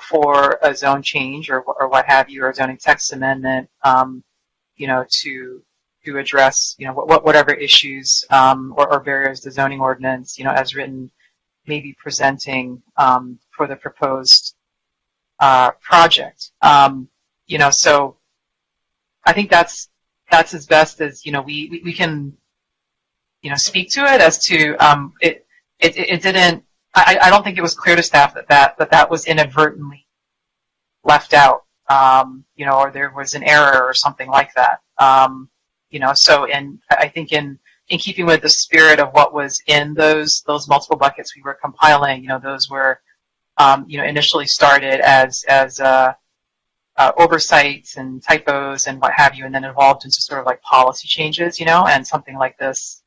for a zone change or what have you, or a zoning text amendment, to address, whatever issues or barriers the zoning ordinance, as written, may be presenting for the proposed project. So I think that's as best as we can speak to it as to it didn't. I don't think it was clear to staff that was inadvertently left out, or there was an error or something like that. So I think in keeping with the spirit of what was in those multiple buckets we were compiling, those were, initially started as oversights and typos and what have you, and then evolved into sort of like policy changes, and something like this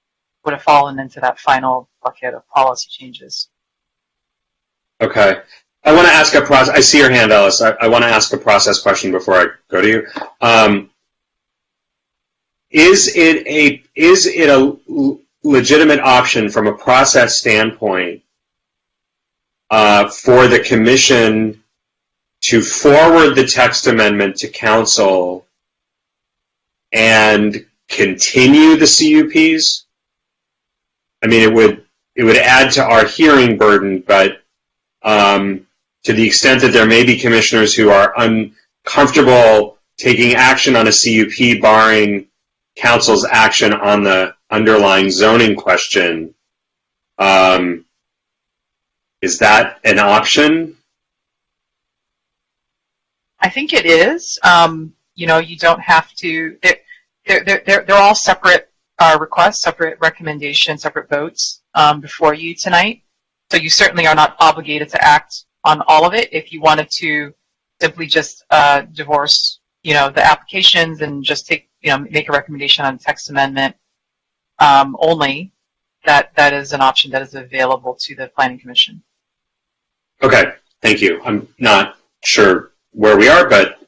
would have fallen into that final bucket of policy changes. Okay. I want to ask I see your hand, Alice. I want to ask a process question before I go to you. Is it a legitimate option from a process standpoint for the commission to forward the text amendment to council and continue the CUPs? I mean, it would add to our hearing burden, but to the extent that there may be commissioners who are uncomfortable taking action on a CUP barring council's action on the underlying zoning question, is that an option? I think it is. You don't have to. They're all separate requests, separate recommendations, separate votes before you tonight. So you certainly are not obligated to act on all of it. If you wanted to simply just divorce, the applications and just make a recommendation on text amendment only, that is an option that is available to the Planning Commission. Okay, thank you. I'm not sure where we are, but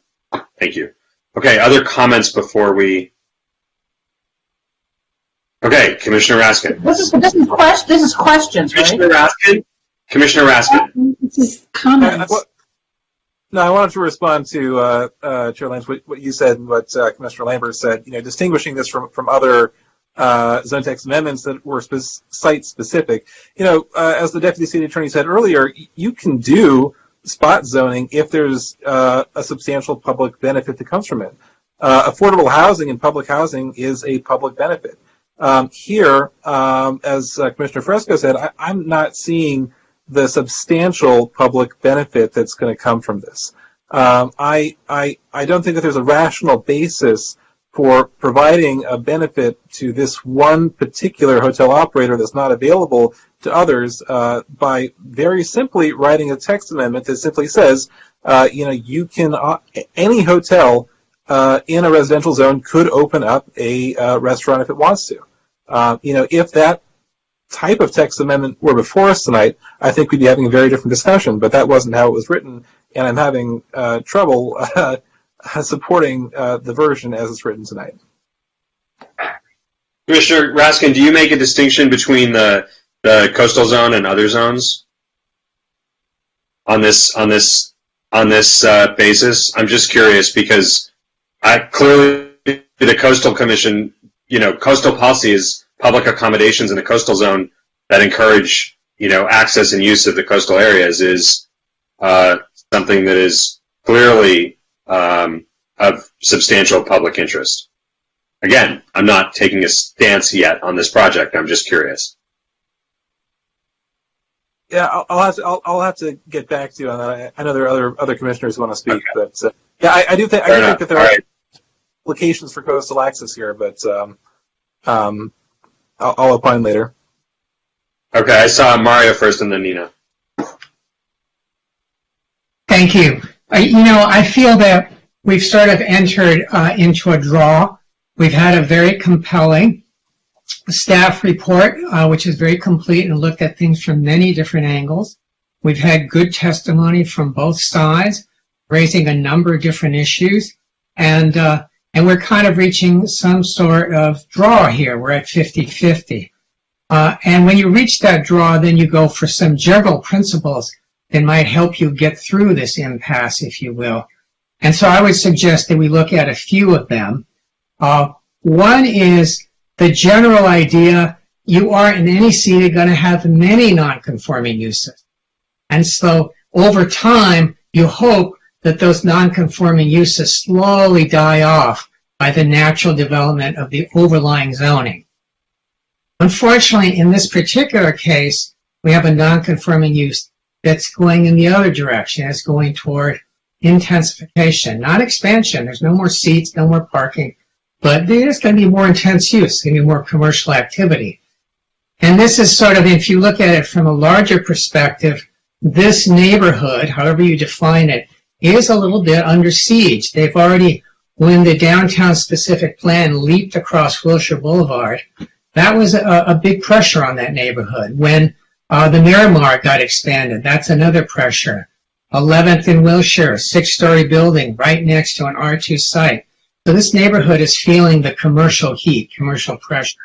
thank you. Okay, other comments before we... Okay, Commissioner Raskin. This is questions, Commissioner right? Raskin? Commissioner Raskin. This is comments. No, I wanted to respond to Chair Lance, what you said and what Commissioner Lambert said. Distinguishing this from other zone text amendments that were site specific. As the Deputy City Attorney said earlier, you can do spot zoning if there's a substantial public benefit that comes from it. Affordable housing and public housing is a public benefit. Here, as Commissioner Fresco said, I'm not seeing the substantial public benefit that's going to come from this. I don't think that there's a rational basis for providing a benefit to this one particular hotel operator that's not available to others by very simply writing a text amendment that simply says, you can, any hotel in a residential zone could open up a restaurant if it wants to. If that type of text amendment were before us tonight, I think we'd be having a very different discussion, but that wasn't how it was written, and I'm having trouble supporting the version as it's written tonight. Commissioner Raskin, do you make a distinction between the coastal zone and other zones on this basis? I'm just curious because clearly the Coastal Commission, coastal policy is public accommodations in the coastal zone that encourage, access and use of the coastal areas is something that is clearly of substantial public interest. Again, I'm not taking a stance yet on this project. I'm just curious. Yeah, I'll have to get back to you on that. I know there are other commissioners who want to speak, but yeah, I do think that there are applications for coastal access here, but I'll opine later. Okay, I saw Mario first and then Nina. Thank you. I feel that we've sort of entered into a draw. We've had a very compelling staff report, which is very complete and looked at things from many different angles. We've had good testimony from both sides, raising a number of different issues, and we're kind of reaching some sort of draw here. We're at 50-50. And when you reach that draw, then you go for some general principles that might help you get through this impasse, if you will. And so I would suggest that we look at a few of them. One is the general idea, you are in any city going to have many non-conforming uses. And so over time, you hope that those non-conforming uses slowly die off by the natural development of the overlying zoning. Unfortunately, in this particular case, we have a non-conforming use that's going in the other direction. It's going toward intensification, not expansion. There's no more seats, no more parking, but there's going to be more intense use, it's going to be more commercial activity. And this is sort of, if you look at it from a larger perspective, this neighborhood, however you define it, is a little bit under siege. They've already, when the downtown specific plan leaped across Wilshire Boulevard, that was a big pressure on that neighborhood. When the Miramar got expanded, that's another pressure. 11th in Wilshire, 6-story building right next to an R2 site. So this neighborhood is feeling the commercial heat, commercial pressure.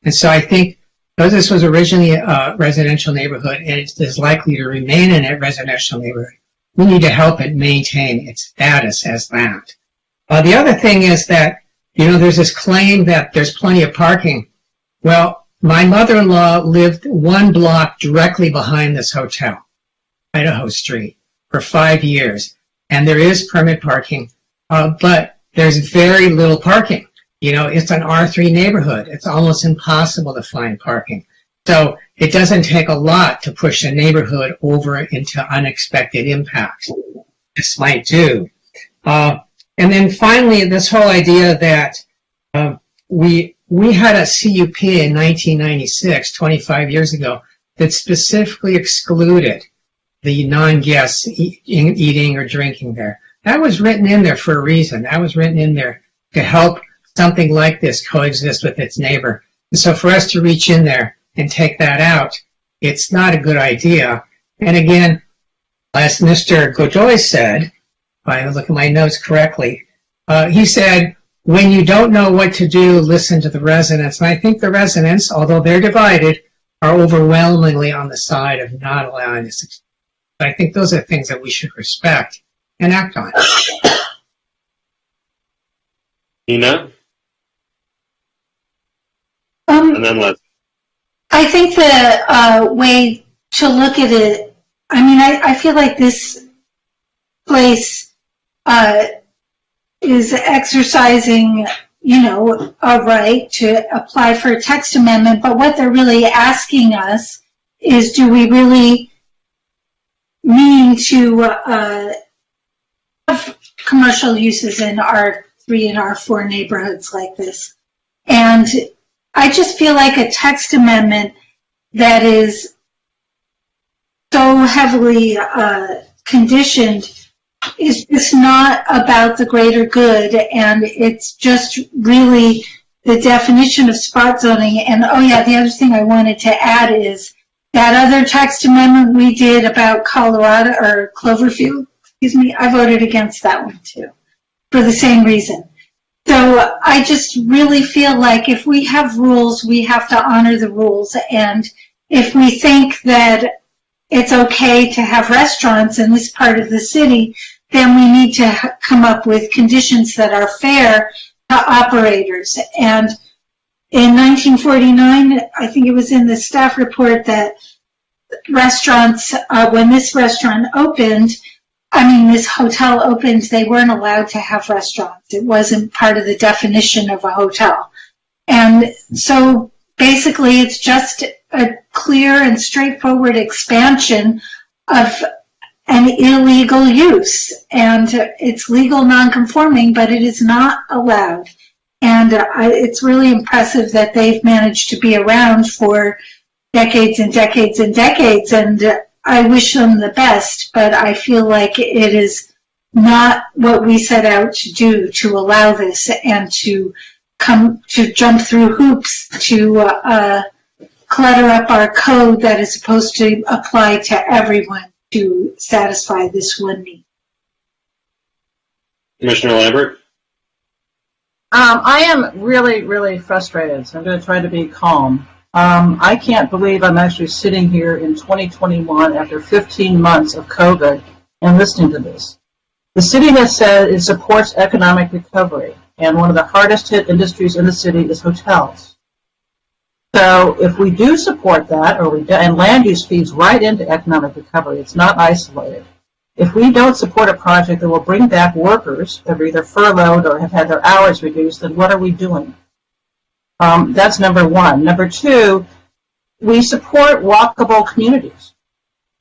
And so I think because this was originally a residential neighborhood and it is likely to remain in a residential neighborhood, we need to help it maintain its status as that. The other thing is that, there's this claim that there's plenty of parking. Well, my mother-in-law lived 1 block directly behind this hotel, Idaho Street, for 5 years. And there is permit parking, but there's very little parking. It's an R3 neighborhood. It's almost impossible to find parking. So it doesn't take a lot to push a neighborhood over into unexpected impacts. This might do. And then finally, this whole idea that we had a CUP in 1996, 25 years ago, that specifically excluded the non-guests eating or drinking there. That was written in there for a reason. That was written in there to help something like this coexist with its neighbor. And so for us to reach in there and take that out, it's not a good idea. And again, as Mr. Godoy said, if I look at my notes correctly, he said, when you don't know what to do, listen to the residents. And I think the residents, although they're divided, are overwhelmingly on the side of not allowing this. I think those are things that we should respect and act on. Nina? And then Leslie. I think the way to look at it, I feel like this place is exercising, a right to apply for a text amendment, but what they're really asking us is, do we really mean to have commercial uses in R3 and R4 neighborhoods like this? And I just feel like a text amendment that is so heavily conditioned is just not about the greater good, and it's just really the definition of spot zoning. And oh yeah, the other thing I wanted to add is that other text amendment we did about Colorado or Cloverfield, I voted against that one too, for the same reason. So I just really feel like if we have rules, we have to honor the rules. And if we think that it's okay to have restaurants in this part of the city, then we need to come up with conditions that are fair to operators. And in 1949, I think it was in the staff report that restaurants, when this restaurant opened, this hotel opened, they weren't allowed to have restaurants. It wasn't part of the definition of a hotel. And so basically it's just a clear and straightforward expansion of an illegal use. And it's legal non-conforming, but it is not allowed. And it's really impressive that they've managed to be around for decades and decades and decades. And I wish them the best, but I feel like it is not what we set out to do, to allow this and to jump through hoops to clutter up our code that is supposed to apply to everyone to satisfy this one need. Commissioner Lambert? I am really, really frustrated, so I'm going to try to be calm. I can't believe I'm actually sitting here in 2021 after 15 months of COVID and listening to this. The city has said it supports economic recovery, and one of the hardest hit industries in the city is hotels. So if we do support that, and land use feeds right into economic recovery, it's not isolated. If we don't support a project that will bring back workers that are either furloughed or have had their hours reduced, then what are we doing? That's number one. Number two, we support walkable communities.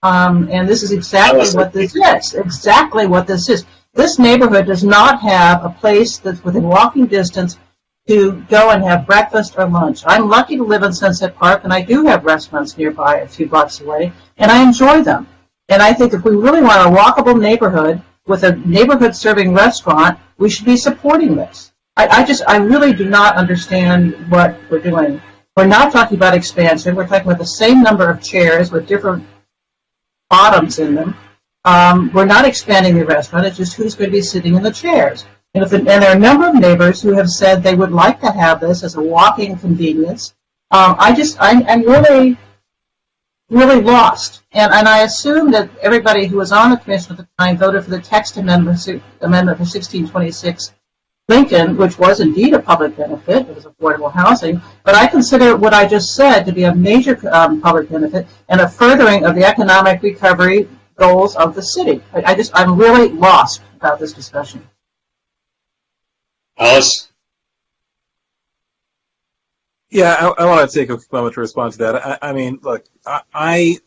And this is exactly what this is. Exactly what this is. This neighborhood does not have a place that's within walking distance to go and have breakfast or lunch. I'm lucky to live in Sunset Park, and I do have restaurants nearby a few blocks away, and I enjoy them. And I think if we really want a walkable neighborhood with a neighborhood serving restaurant, we should be supporting this. I really do not understand what we're doing. We're not talking about expansion. We're talking about the same number of chairs with different bottoms in them. We're not expanding the restaurant. It's just who's going to be sitting in the chairs. And there are a number of neighbors who have said they would like to have this as a walking convenience. I'm really, really lost. And I assume that everybody who was on the commission at the time voted for the text amendment for 1626 Lincoln, which was indeed a public benefit. It was affordable housing. But I consider what I just said to be a major public benefit and a furthering of the economic recovery goals of the city. I'm really lost about this discussion. Alice? Yeah, I want to take a moment to respond to that. I mean, look, I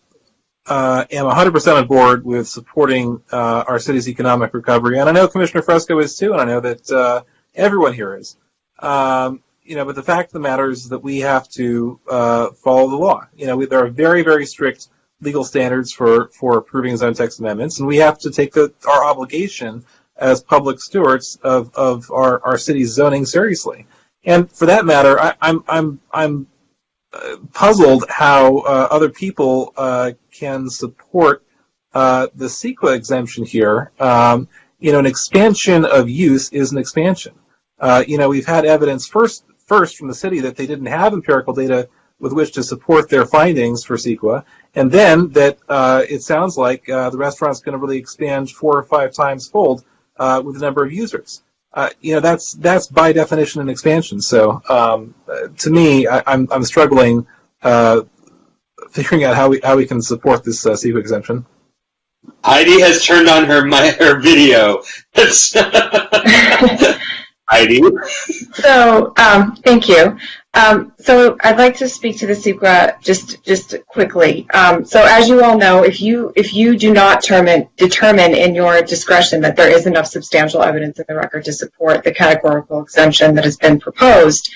am 100% on board with supporting our city's economic recovery, and I know Commissioner Fresco is too, and I know that everyone here is. But the fact of the matter is that we have to follow the law. There are very, very strict legal standards for approving zone text amendments, and we have to take our obligation as public stewards of our city's zoning seriously. And for that matter, I'm puzzled how other people can support the CEQA exemption here. An expansion of use is an expansion. We've had evidence first from the city that they didn't have empirical data with which to support their findings for CEQA, and then that it sounds like the restaurant's going to really expand 4 or 5 times fold with the number of users. That's by definition an expansion. So to me, I'm struggling figuring out how we can support this CEQA exemption. Heidi has turned on her video. Heidi. So, thank you. So I'd like to speak to the CEQA just quickly. So as you all know, if you do not determine in your discretion that there is enough substantial evidence in the record to support the categorical exemption that has been proposed,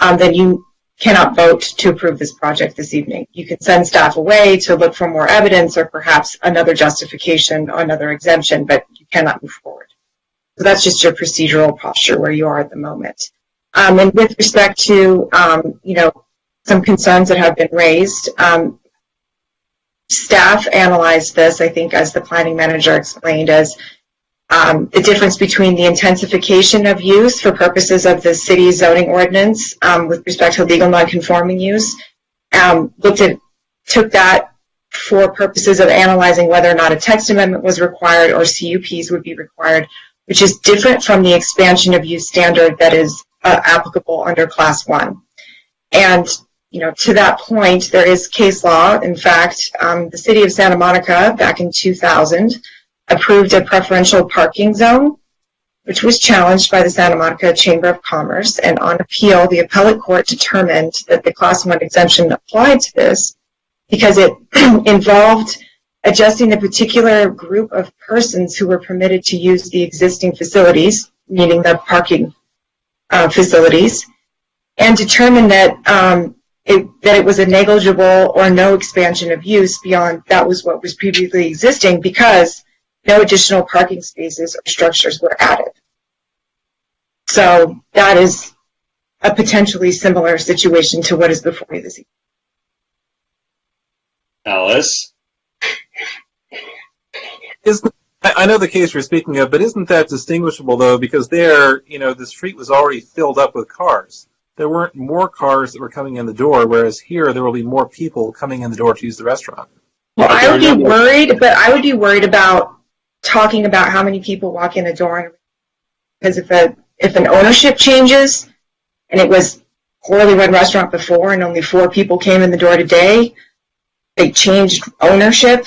then you cannot vote to approve this project this evening. You can send staff away to look for more evidence or perhaps another justification or another exemption, but you cannot move forward. So that's just your procedural posture where you are at the moment. And with respect to, some concerns that have been raised, staff analyzed this, I think, as the planning manager explained, as the difference between the intensification of use for purposes of the city's zoning ordinance with respect to legal nonconforming use, took that for purposes of analyzing whether or not a text amendment was required or CUPs would be required, which is different from the expansion of use standard that is applicable under Class 1. And, to that point, there is case law. In fact, the city of Santa Monica, back in 2000, approved a preferential parking zone, which was challenged by the Santa Monica Chamber of Commerce. And on appeal, the appellate court determined that the Class 1 exemption applied to this because it involved adjusting a particular group of persons who were permitted to use the existing facilities, meaning the parking facilities, and determined that it was a negligible or no expansion of use beyond that was what was previously existing because no additional parking spaces or structures were added. So that is a potentially similar situation to what is before you this evening. Alice? I know the case you're speaking of, but isn't that distinguishable, though, because there, the street was already filled up with cars. There weren't more cars that were coming in the door, whereas here there will be more people coming in the door to use the restaurant. Well, I would be worried, but I would be worried about talking about how many people walk in the door, because if an ownership changes, and it was a poorly run restaurant before and only 4 people came in the door today, they changed ownership,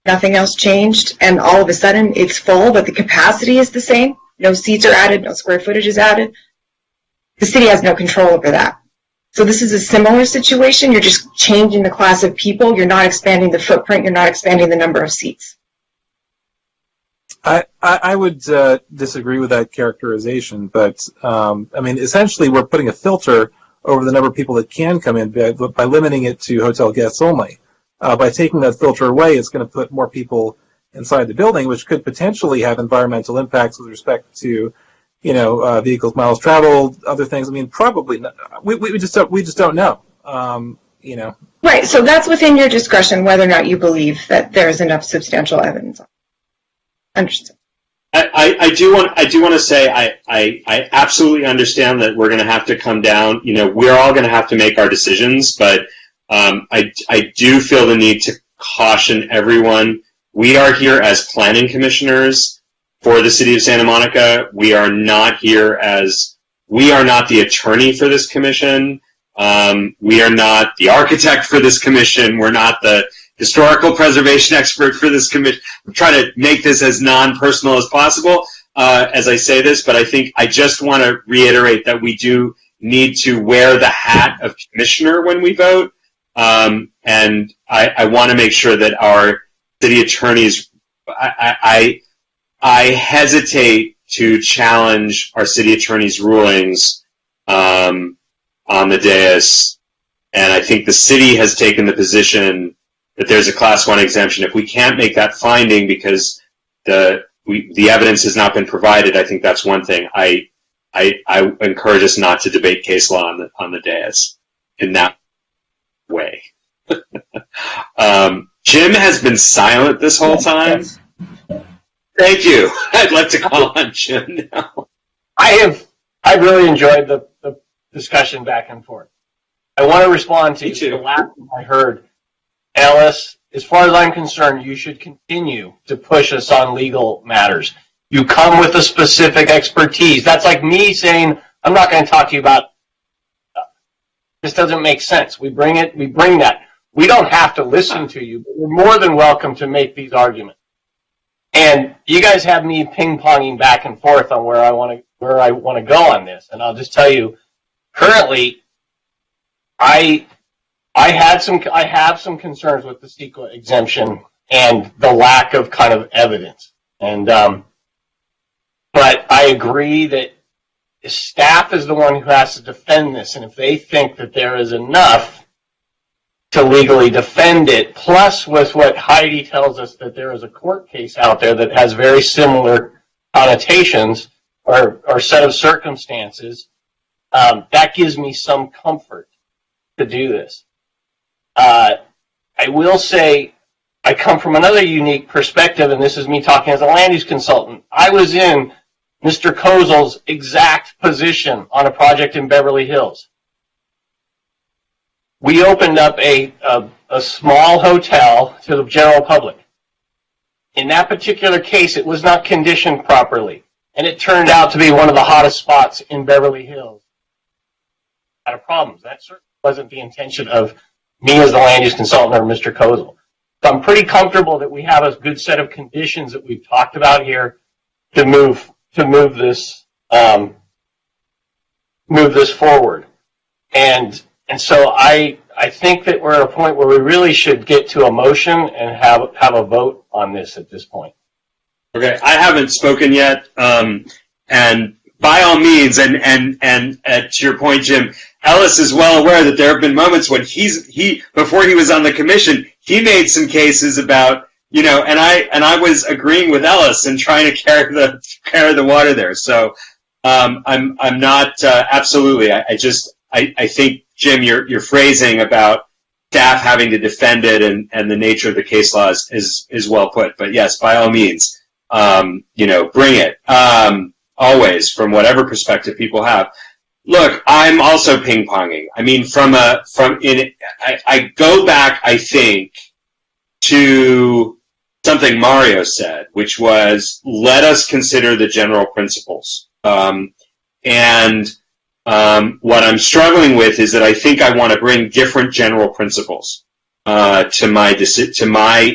nothing else changed, and all of a sudden it's full, but the capacity is the same. No seats are added, no square footage is added. The city has no control over that. So this is a similar situation. You're just changing the class of people. You're not expanding the footprint. You're not expanding the number of seats. I would disagree with that characterization, but I mean, essentially, we're putting a filter over the number of people that can come in by limiting it to hotel guests only. By taking that filter away, it's going to put more people inside the building, which could potentially have environmental impacts with respect to, vehicles, miles traveled, other things. I mean, probably not. We just don't know. Right. So that's within your discretion whether or not you believe that there is enough substantial evidence. Understood. I do want to say I absolutely understand that we're going to have to come down. We're all going to have to make our decisions, but I do feel the need to caution everyone. We are here as planning commissioners for the city of Santa Monica. We are not the attorney for this commission. We are not the architect for this commission. We're not the historical preservation expert for this commission. I'm trying to make this as non-personal as possible as I say this, but I think I just want to reiterate that we do need to wear the hat of commissioner when we vote, and I want to make sure that our city attorneys, I hesitate to challenge our city attorney's rulings on the dais, and I think the city has taken the position that there's a Class 1 exemption. If we can't make that finding because the evidence has not been provided, I think that's one thing. I encourage us not to debate case law on the dais in that way. Jim has been silent this whole time. Thank you. I'd like to call on Jim now. I really enjoyed the discussion back and forth. I want to respond to the last thing I heard. Alice, as far as I'm concerned, you should continue to push us on legal matters. You come with a specific expertise. That's like me saying, I'm not going to talk to you about, this doesn't make sense. We bring that. We don't have to listen to you, but you're more than welcome to make these arguments. And you guys have me ping-ponging back and forth on where I want to go on this. And I'll just tell you, currently, I have some concerns with the CEQA exemption and the lack of kind of evidence. And but I agree that staff is the one who has to defend this, and if they think that there is enough to legally defend it, plus with what Heidi tells us that there is a court case out there that has very similar connotations or set of circumstances, that gives me some comfort to do this. I will say I come from another unique perspective, and this is me talking as a land use consultant. I was in Mr. Kozel's exact position on a project in Beverly Hills. We opened up a small hotel to the general public. In that particular case, it was not conditioned properly, and it turned out to be one of the hottest spots in Beverly Hills. Had a problem. That certainly wasn't the intention of me as the land use consultant or Mr. Kozel. So I'm pretty comfortable that we have a good set of conditions that we've talked about here to move this forward. And so I think that we're at a point where we really should get to a motion and have a vote on this at this point. Okay, I haven't spoken yet, and by all means, and to your point, Jim, Ellis is well aware that there have been moments when before he was on the commission, he made some cases about, and I was agreeing with Ellis and trying to carry the water there. So I'm not absolutely. I think, Jim, your phrasing about staff having to defend it and the nature of the case law is well put. But yes, by all means, bring it. Always, from whatever perspective people have. Look, I'm also ping-ponging. I mean, I go back, I think, to something Mario said, which was, let us consider the general principles. What I'm struggling with is that I think I want to bring different general principles to my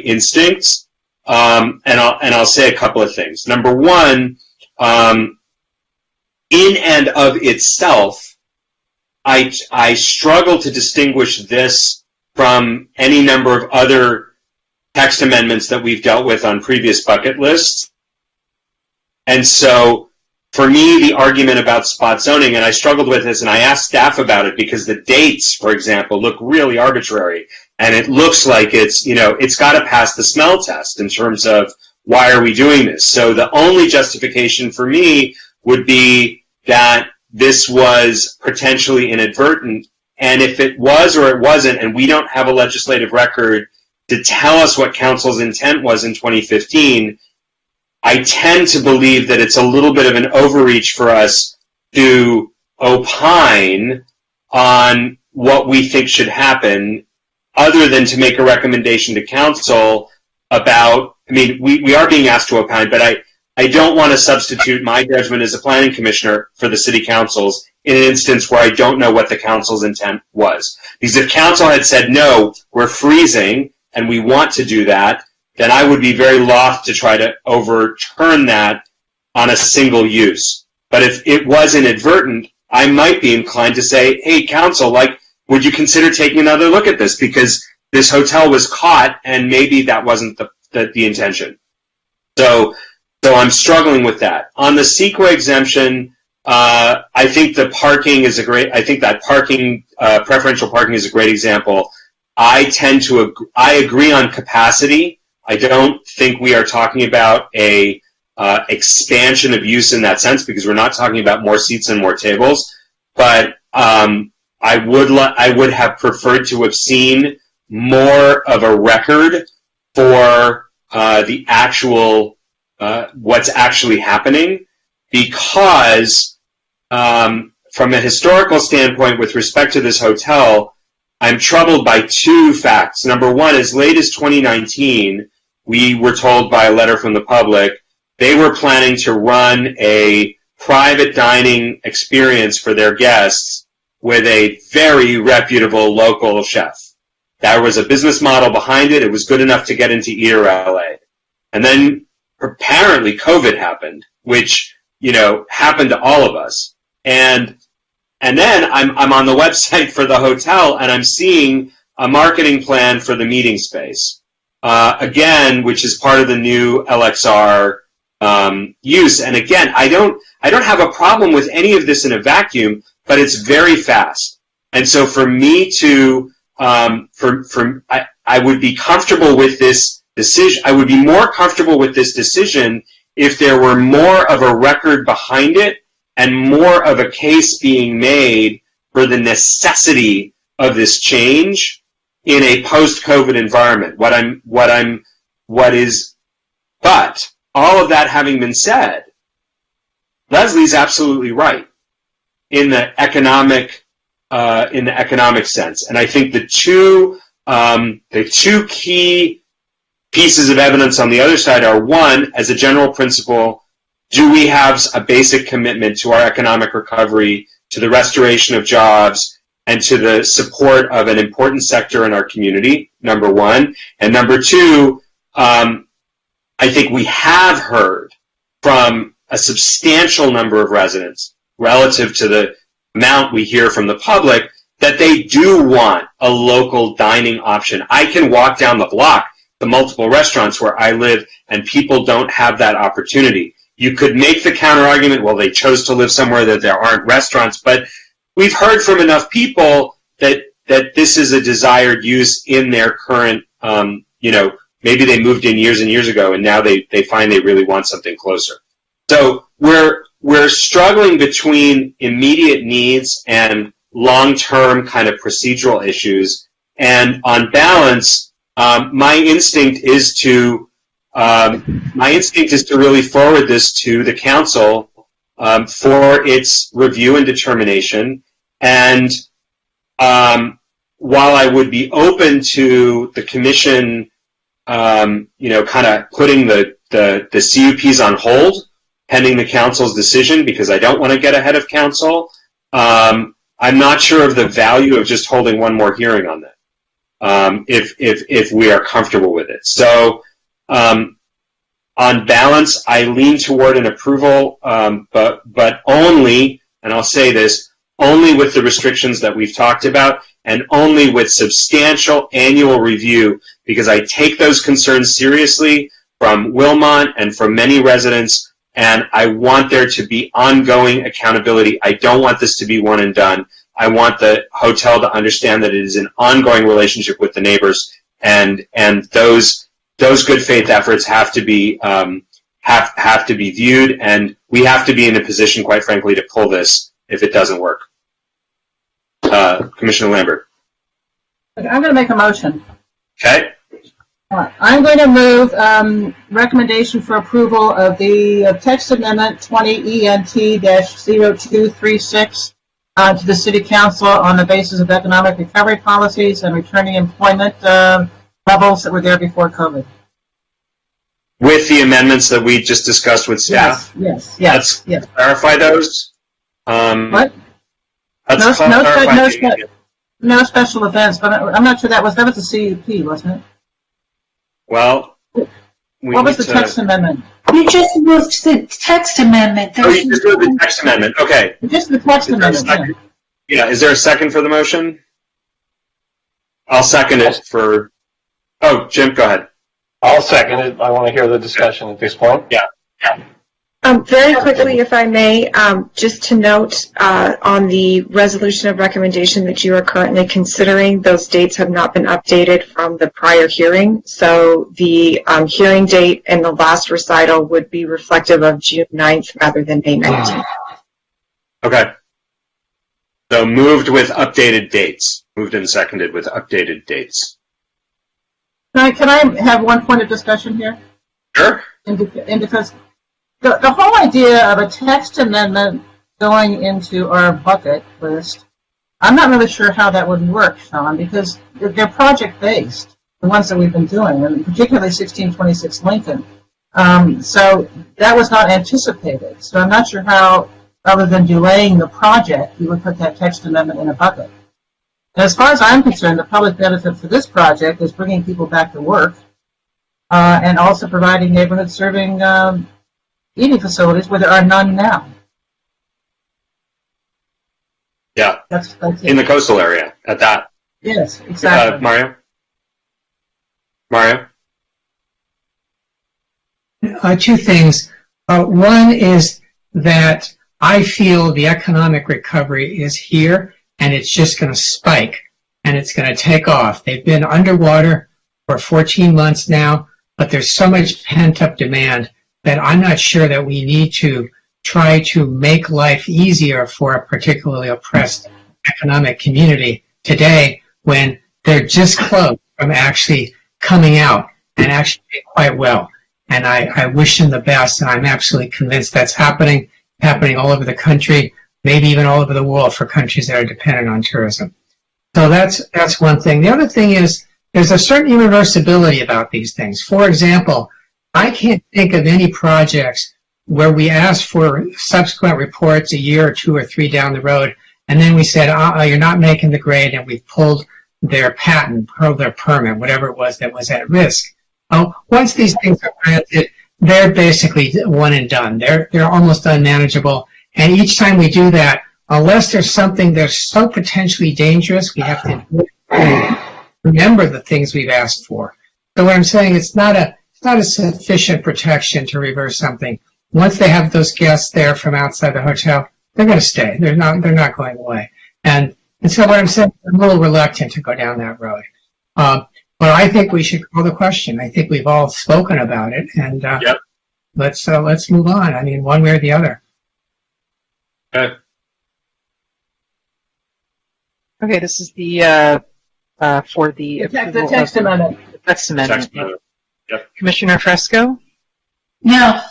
instincts, and I'll say a couple of things. Number one, in and of itself, I struggle to distinguish this from any number of other text amendments that we've dealt with on previous bucket lists. And so, for me, the argument about spot zoning, and I struggled with this, and I asked staff about it because the dates, for example, look really arbitrary. And it looks like it's, it's got to pass the smell test in terms of why are we doing this? So the only justification for me would be that this was potentially inadvertent. And if it was or it wasn't, and we don't have a legislative record to tell us what council's intent was in 2015, I tend to believe that it's a little bit of an overreach for us to opine on what we think should happen, other than to make a recommendation to council about, we are being asked to opine, but I don't want to substitute my judgment as a planning commissioner for the city council's in an instance where I don't know what the council's intent was. Because if council had said, no, we're freezing and we want to do that, then I would be very loath to try to overturn that on a single use. But if it was inadvertent, I might be inclined to say, hey, council, would you consider taking another look at this? Because this hotel was caught and maybe that wasn't the intention. So I'm struggling with that. On the CEQA exemption, I think that preferential parking is a great example. I agree on capacity. I don't think we are talking about a expansion of use in that sense, because we're not talking about more seats and more tables. But I would have preferred to have seen more of a record for the actual what's actually happening, because from a historical standpoint with respect to this hotel, I'm troubled by two facts. Number one, as late as 2019, we were told by a letter from the public they were planning to run a private dining experience for their guests with a very reputable local chef. There was a business model behind it. It was good enough to get into Eater LA. And then apparently COVID happened, which, happened to all of us. And then I'm on the website for the hotel and I'm seeing a marketing plan for the meeting space. Again, which is part of the new LXR use. And again, I don't have a problem with any of this in a vacuum, but it's very fast. And so for me to, I would be comfortable with this decision. I would be more comfortable with this decision if there were more of a record behind it and more of a case being made for the necessity of this change in a post-COVID environment. But all of that having been said, Leslie's absolutely right in the economic sense. And I think the two key pieces of evidence on the other side are, one, as a general principle, do we have a basic commitment to our economic recovery, to the restoration of jobs, and to the support of an important sector in our community, number one. And number two, I think we have heard from a substantial number of residents relative to the amount we hear from the public that they do want a local dining option. I can walk down the block to multiple restaurants where I live and people don't have that opportunity. You could make the counter argument, well, they chose to live somewhere that there aren't restaurants, but we've heard from enough people that this is a desired use in their current, maybe they moved in years and years ago and now they find they really want something closer. So we're struggling between immediate needs and long-term kind of procedural issues. And on balance, my instinct is to really forward this to the council for its review and determination. And while I would be open to the commission, kind of putting the CUPs on hold pending the council's decision, because I don't want to get ahead of council, I'm not sure of the value of just holding one more hearing on that, if we are comfortable with it. So on balance, I lean toward an approval, but only, and I'll say this, only with the restrictions that we've talked about, and only with substantial annual review, because I take those concerns seriously from Wilmot and from many residents, and I want there to be ongoing accountability. I don't want this to be one and done. I want the hotel to understand that it is an ongoing relationship with the neighbors, and those good faith efforts have to be have to be viewed, and we have to be in a position, quite frankly, to pull this if it doesn't work. Commissioner Lambert. I'm going to make a motion. Okay. I'm going to move recommendation for approval of the text amendment 20 ENT-0236 to the City Council on the basis of economic recovery policies and returning employment levels that were there before COVID. With the amendments that we just discussed with staff? Yes. Let's clarify those. What? Let's No special events, but I'm not sure that was the CUP, wasn't it? Well, what was the text amendment? You just moved the text amendment. Oh, you just moved the text amendment. Okay. Just the text amendment. Yeah. Is there a second for the motion? I'll second it for. Oh, Jim, go ahead. I'll second it. I want to hear the discussion at this point. Yeah. Very quickly, if I may, just to note on the resolution of recommendation that you are currently considering, those dates have not been updated from the prior hearing. So the hearing date and the last recital would be reflective of June 9th rather than May 19th. Okay. So moved with updated dates. Moved and seconded with updated dates. Can I have one point of discussion here? Sure. And because the whole idea of a text amendment going into our bucket list, I'm not really sure how that would work, Sean, because they're project-based, the ones that we've been doing, and particularly 1626 Lincoln. So that was not anticipated. So I'm not sure how, other than delaying the project, you would put that text amendment in a bucket. And as far as I'm concerned, the public benefit for this project is bringing people back to work and also providing neighborhood-serving eating facilities where there are none now. Yeah. That's it. In the coastal area, at that. Yes, exactly. Mario? Two things. One is that I feel the economic recovery is here, and it's just going to spike, and it's going to take off. They've been underwater for 14 months now, but there's so much pent-up demand that I'm not sure that we need to try to make life easier for a particularly oppressed economic community today when they're just close from actually coming out and actually doing quite well. And I wish them the best, and I'm absolutely convinced that's happening all over the country, maybe even all over the world for countries that are dependent on tourism. So that's one thing. The other thing is there's a certain irreversibility about these things. For example, I can't think of any projects where we asked for subsequent reports a year or two or three down the road, and then we said, you're not making the grade, and we pulled their patent, pulled their permit, whatever it was that was at risk. Once these things are granted, they're basically one and done. They're almost unmanageable, and each time we do that, unless there's something that's so potentially dangerous, we have to remember the things we've asked for. So what I'm saying, it's not a sufficient protection to reverse something. Once they have those guests there from outside the hotel, they're going to stay. They're not going away. And so what I'm saying, I'm a little reluctant to go down that road. But I think we should call the question. I think we've all spoken about it, and let's move on. I mean, one way or the other. Okay. Okay, this is the for the text amendment. Text amendment. Yep. Commissioner Fresco? No.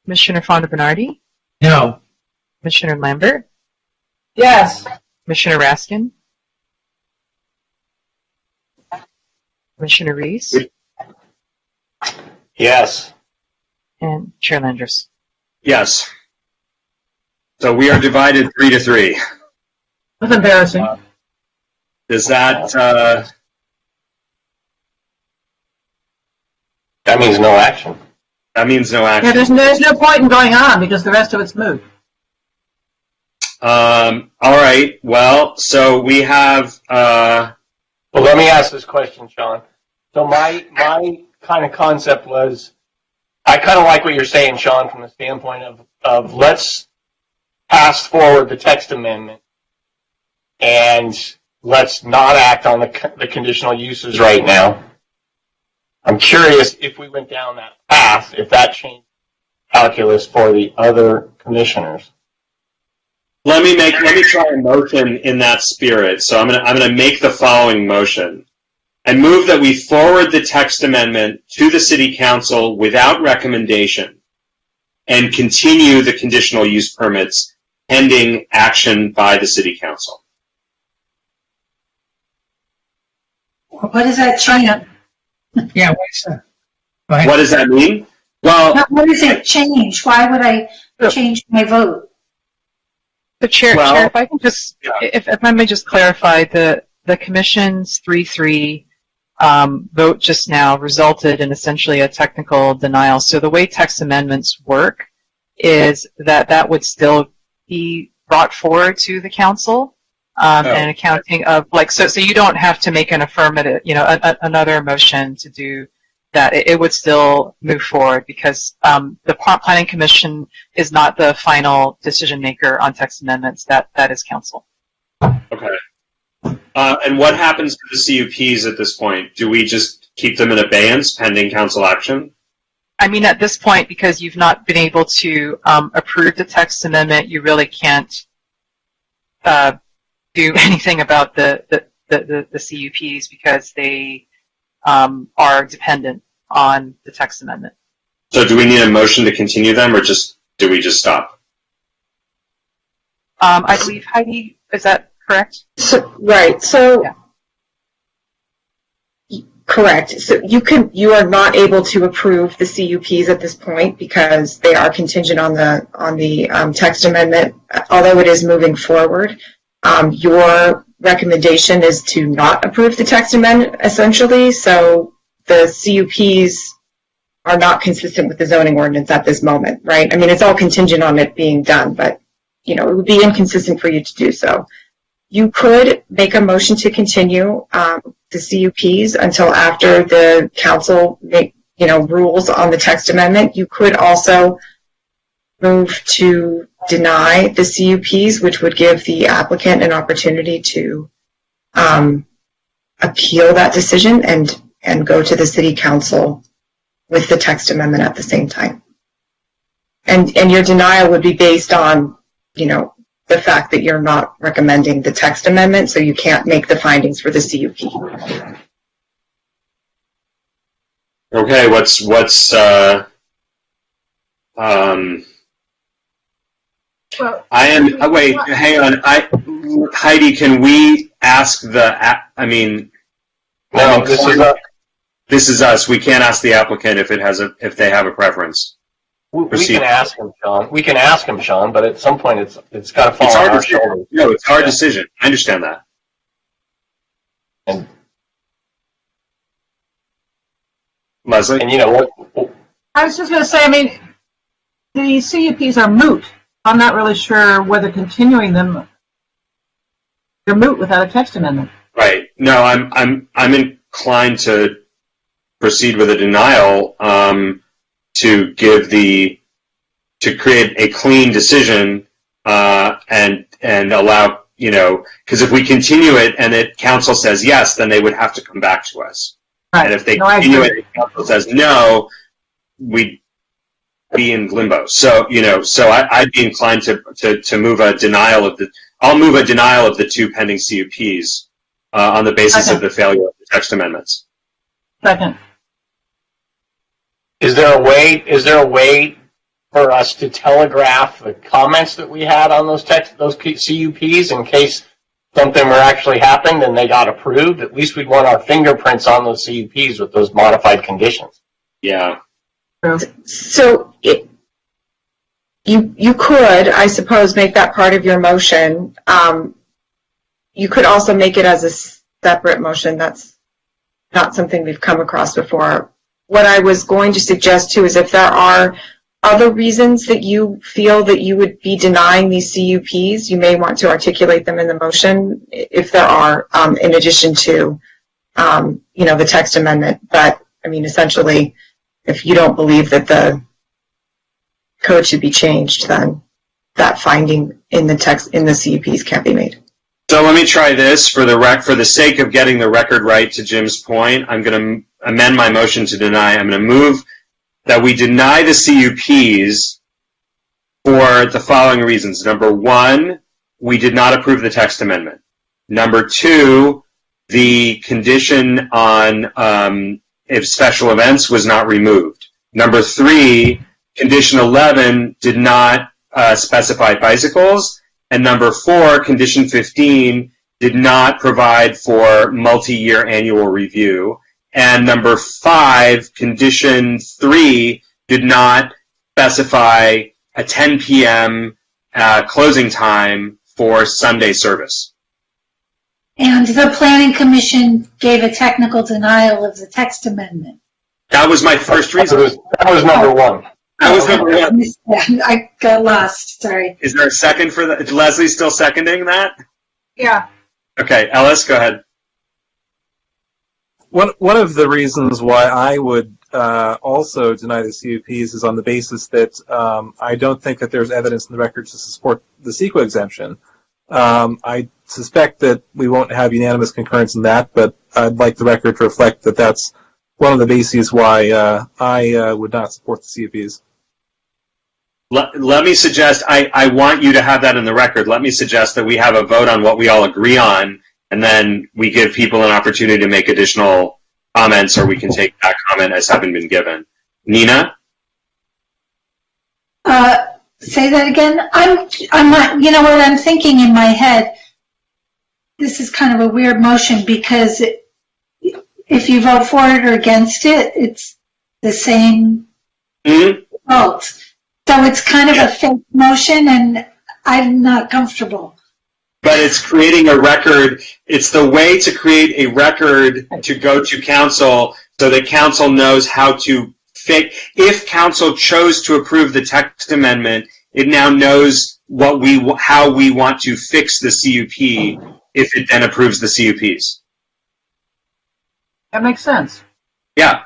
Commissioner Fonda Bernardi? No. Commissioner Lambert? Yes. Commissioner Raskin? Commissioner Reese? Yes. And Chair Landers? Yes. So we are divided 3-3. That's embarrassing. Does that... That means no action. That means no action. Yeah, there's no point in going on because the rest of it's moot. All right. Well, so we have. Well, let me ask this question, Sean. So my kind of concept was, I kind of like what you're saying, Sean, from the standpoint of let's pass forward the text amendment and let's not act on the conditional uses right now. I'm curious if we went down that path, if that changed calculus for the other commissioners. Let me try a motion in that spirit. So I'm gonna make the following motion. I move that we forward the text amendment to the City Council without recommendation and continue the conditional use permits pending action by the City Council. What does that change? Yeah, what's that? What does that mean? Well, What does it change? Why would I change my vote? The chair, if I can just, if I may just clarify, the commission's 3-3 vote just now resulted in essentially a technical denial. So the way text amendments work is that would still be brought forward to the council, and accounting of so you don't have to make an affirmative, another motion to do that. It would still move forward because the Planning Commission is not the final decision maker on text amendments. That is council. okay. And what happens to the CUPs at this point? Do we just keep them in abeyance pending council action? I mean, at this point, because you've not been able to approve the text amendment, you really can't do anything about the CUPs because they are dependent on the text amendment. So do we need a motion to continue them, or do we just stop? I believe, Heidi, is that correct? Right. So, correct. So you are not able to approve the CUPs at this point because they are contingent on the text amendment. Although it is moving forward, your recommendation is to not approve the text amendment, essentially. So the CUPs are not consistent with the zoning ordinance at this moment, right? I mean, it's all contingent on it being done, but it would be inconsistent for you to do so. You could make a motion to continue the CUPs until after the council rules on the text amendment. You could also move to deny the CUPs, which would give the applicant an opportunity to appeal that decision and go to the city council with the text amendment at the same time. And your denial would be based on, the fact that you're not recommending the text amendment, so you can't make the findings for the CUP. Okay, what's wait, hang on. Heidi, can we ask No, this is us. We can't ask the applicant if they have a preference. We can ask him, Sean. We can ask him, Sean, but at some point it's got to fall on our shoulders. No, it's our decision. I understand that. And Leslie? And what? I was just going to say, the CUPs are moot. I'm not really sure whether continuing them, they're moot without a text amendment. Right. No, I'm inclined to proceed with a denial to create a clean decision and allow, because if we continue it and the council says yes, then they would have to come back to us. Right. And if they continue it and the council says no, we'd be in limbo. So, I'd be inclined to move a denial of I'll move a denial of the two pending CUPs on the basis of the failure of the text amendments. Second. Is there a way for us to telegraph the comments that we had on those CUPs in case something were actually happened and they got approved? At least we'd want our fingerprints on those CUPs with those modified conditions. Yeah. So you could, I suppose, make that part of your motion. You could also make it as a separate motion. That's not something we've come across before. What I was going to suggest, too, is if there are other reasons that you feel that you would be denying these CUPs, you may want to articulate them in the motion if there are, in addition to, the text amendment. But, I mean, essentially, if you don't believe that the code should be changed, then that finding in the text, in the CUPs can't be made. So let me try this for the sake of getting the record right. To Jim's point, I'm going to amend my motion to deny. I'm going to move that we deny the CUPs for the following reasons. Number one, we did not approve the text amendment. Number two, the condition on if special events was not removed. Number three, condition 11 did not specify bicycles. And number four, condition 15 did not provide for multi-year annual review. And number five, condition 3 did not specify a 10 p.m. Closing time for Sunday service. And the Planning Commission gave a technical denial of the text amendment. That was my first reason. That was number one. That was number one. I got lost, sorry. Is there a second for that? Is Leslie still seconding that? Yeah. Okay, Ellis, go ahead. One of the reasons why I would also deny the CUPs is on the basis that I don't think that there's evidence in the record to support the CEQA exemption. I suspect that we won't have unanimous concurrence in that, but I'd like the record to reflect that that's one of the bases why I would not support the CUPs. Let me suggest, I want you to have that in the record. Let me suggest that we have a vote on what we all agree on, and then we give people an opportunity to make additional comments, or we can take that comment as having been given. Nina? Say that again. I'm not, you know what I'm thinking in my head? This is kind of a weird motion because if you vote for it or against it, it's the same vote. So it's kind of a fake motion, and I'm not comfortable. But it's creating a record. It's the way to create a record to go to council so that council knows how to fix. If council chose to approve the text amendment, it now knows how we want to fix the CUP if it then approves the CUPs. That makes sense. Yeah.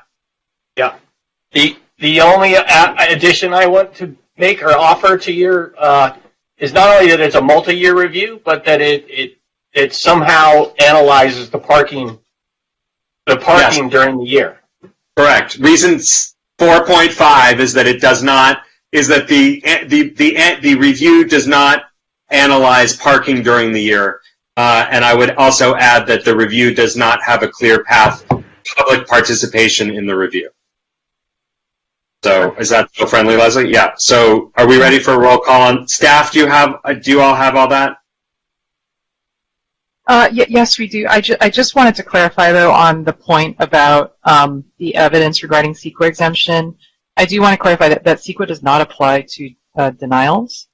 Yeah. The only addition I want to make or offer to your is not only that it's a multi-year review, but that it somehow analyzes the parking yes. During the year. Correct. Reason 4.5 is that it does not. Is that the review does not analyze parking during the year, and I would also add that the review does not have a clear path public participation in the review. So is that so friendly, Leslie? Yeah. So are we ready for a roll call on staff? Do you all have all that? Yes, we do. I just wanted to clarify though on the point about the evidence regarding CEQA exemption. I do want to clarify that CEQA does not apply to denials.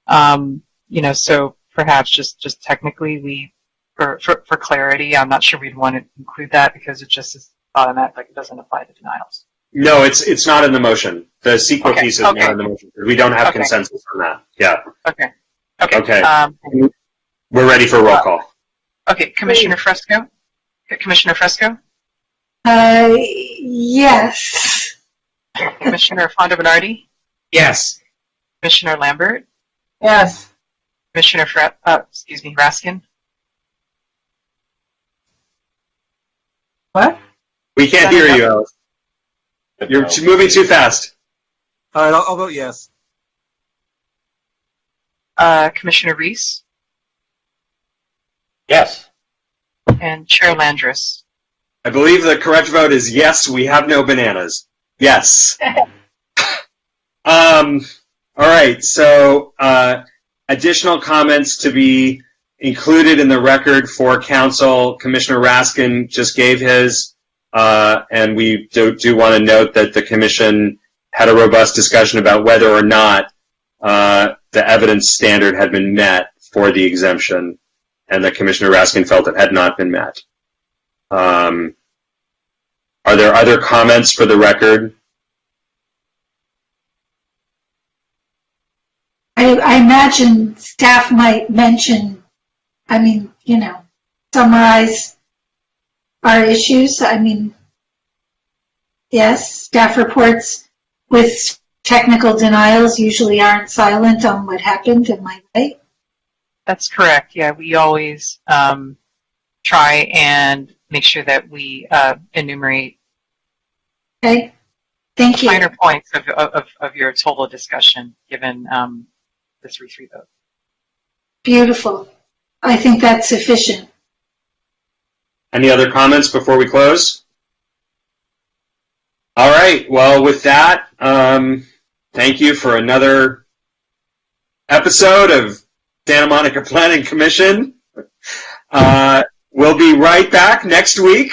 So perhaps just technically for clarity, I'm not sure we'd want to include that because it just is automatic, like it doesn't apply to denials. No, it's not in the motion. The CEQA piece is not in the motion. We don't have consensus on that. Yeah. Okay. We're ready for roll call. Okay, Commissioner Fresco? Commissioner Fresco? Yes. Commissioner Fondo Bernardi? Yes. Commissioner Lambert? Yes. Commissioner Raskin? What? We can't hear you, Alice. You're moving too fast. All right, I'll vote yes. Commissioner Reese? Yes. And Chair Landris? I believe the correct vote is yes, we have no bananas. Yes. All right, so additional comments to be included in the record for council. Commissioner Raskin just gave his, and we do want to note that the commission had a robust discussion about whether or not the evidence standard had been met for the exemption, and that Commissioner Raskin felt it had not been met. Are there other comments for the record? I imagine staff might mention, summarize our issues. Yes, staff reports with technical denials usually aren't silent on what happened. Am I right? That's correct. Yeah, we always try and make sure that we enumerate Okay. Thank you. minor points of your total discussion, given the 3-3 vote. Beautiful. I think that's sufficient. Any other comments before we close? All right. Well, with that, thank you for another episode of Santa Monica Planning Commission. We'll be right back next week.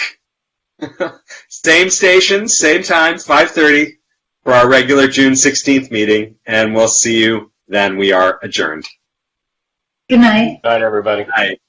Same station, same time, 5:30 for our regular June 16th meeting, and we'll see you then. We are adjourned. Good night. Good night, everybody. Good night.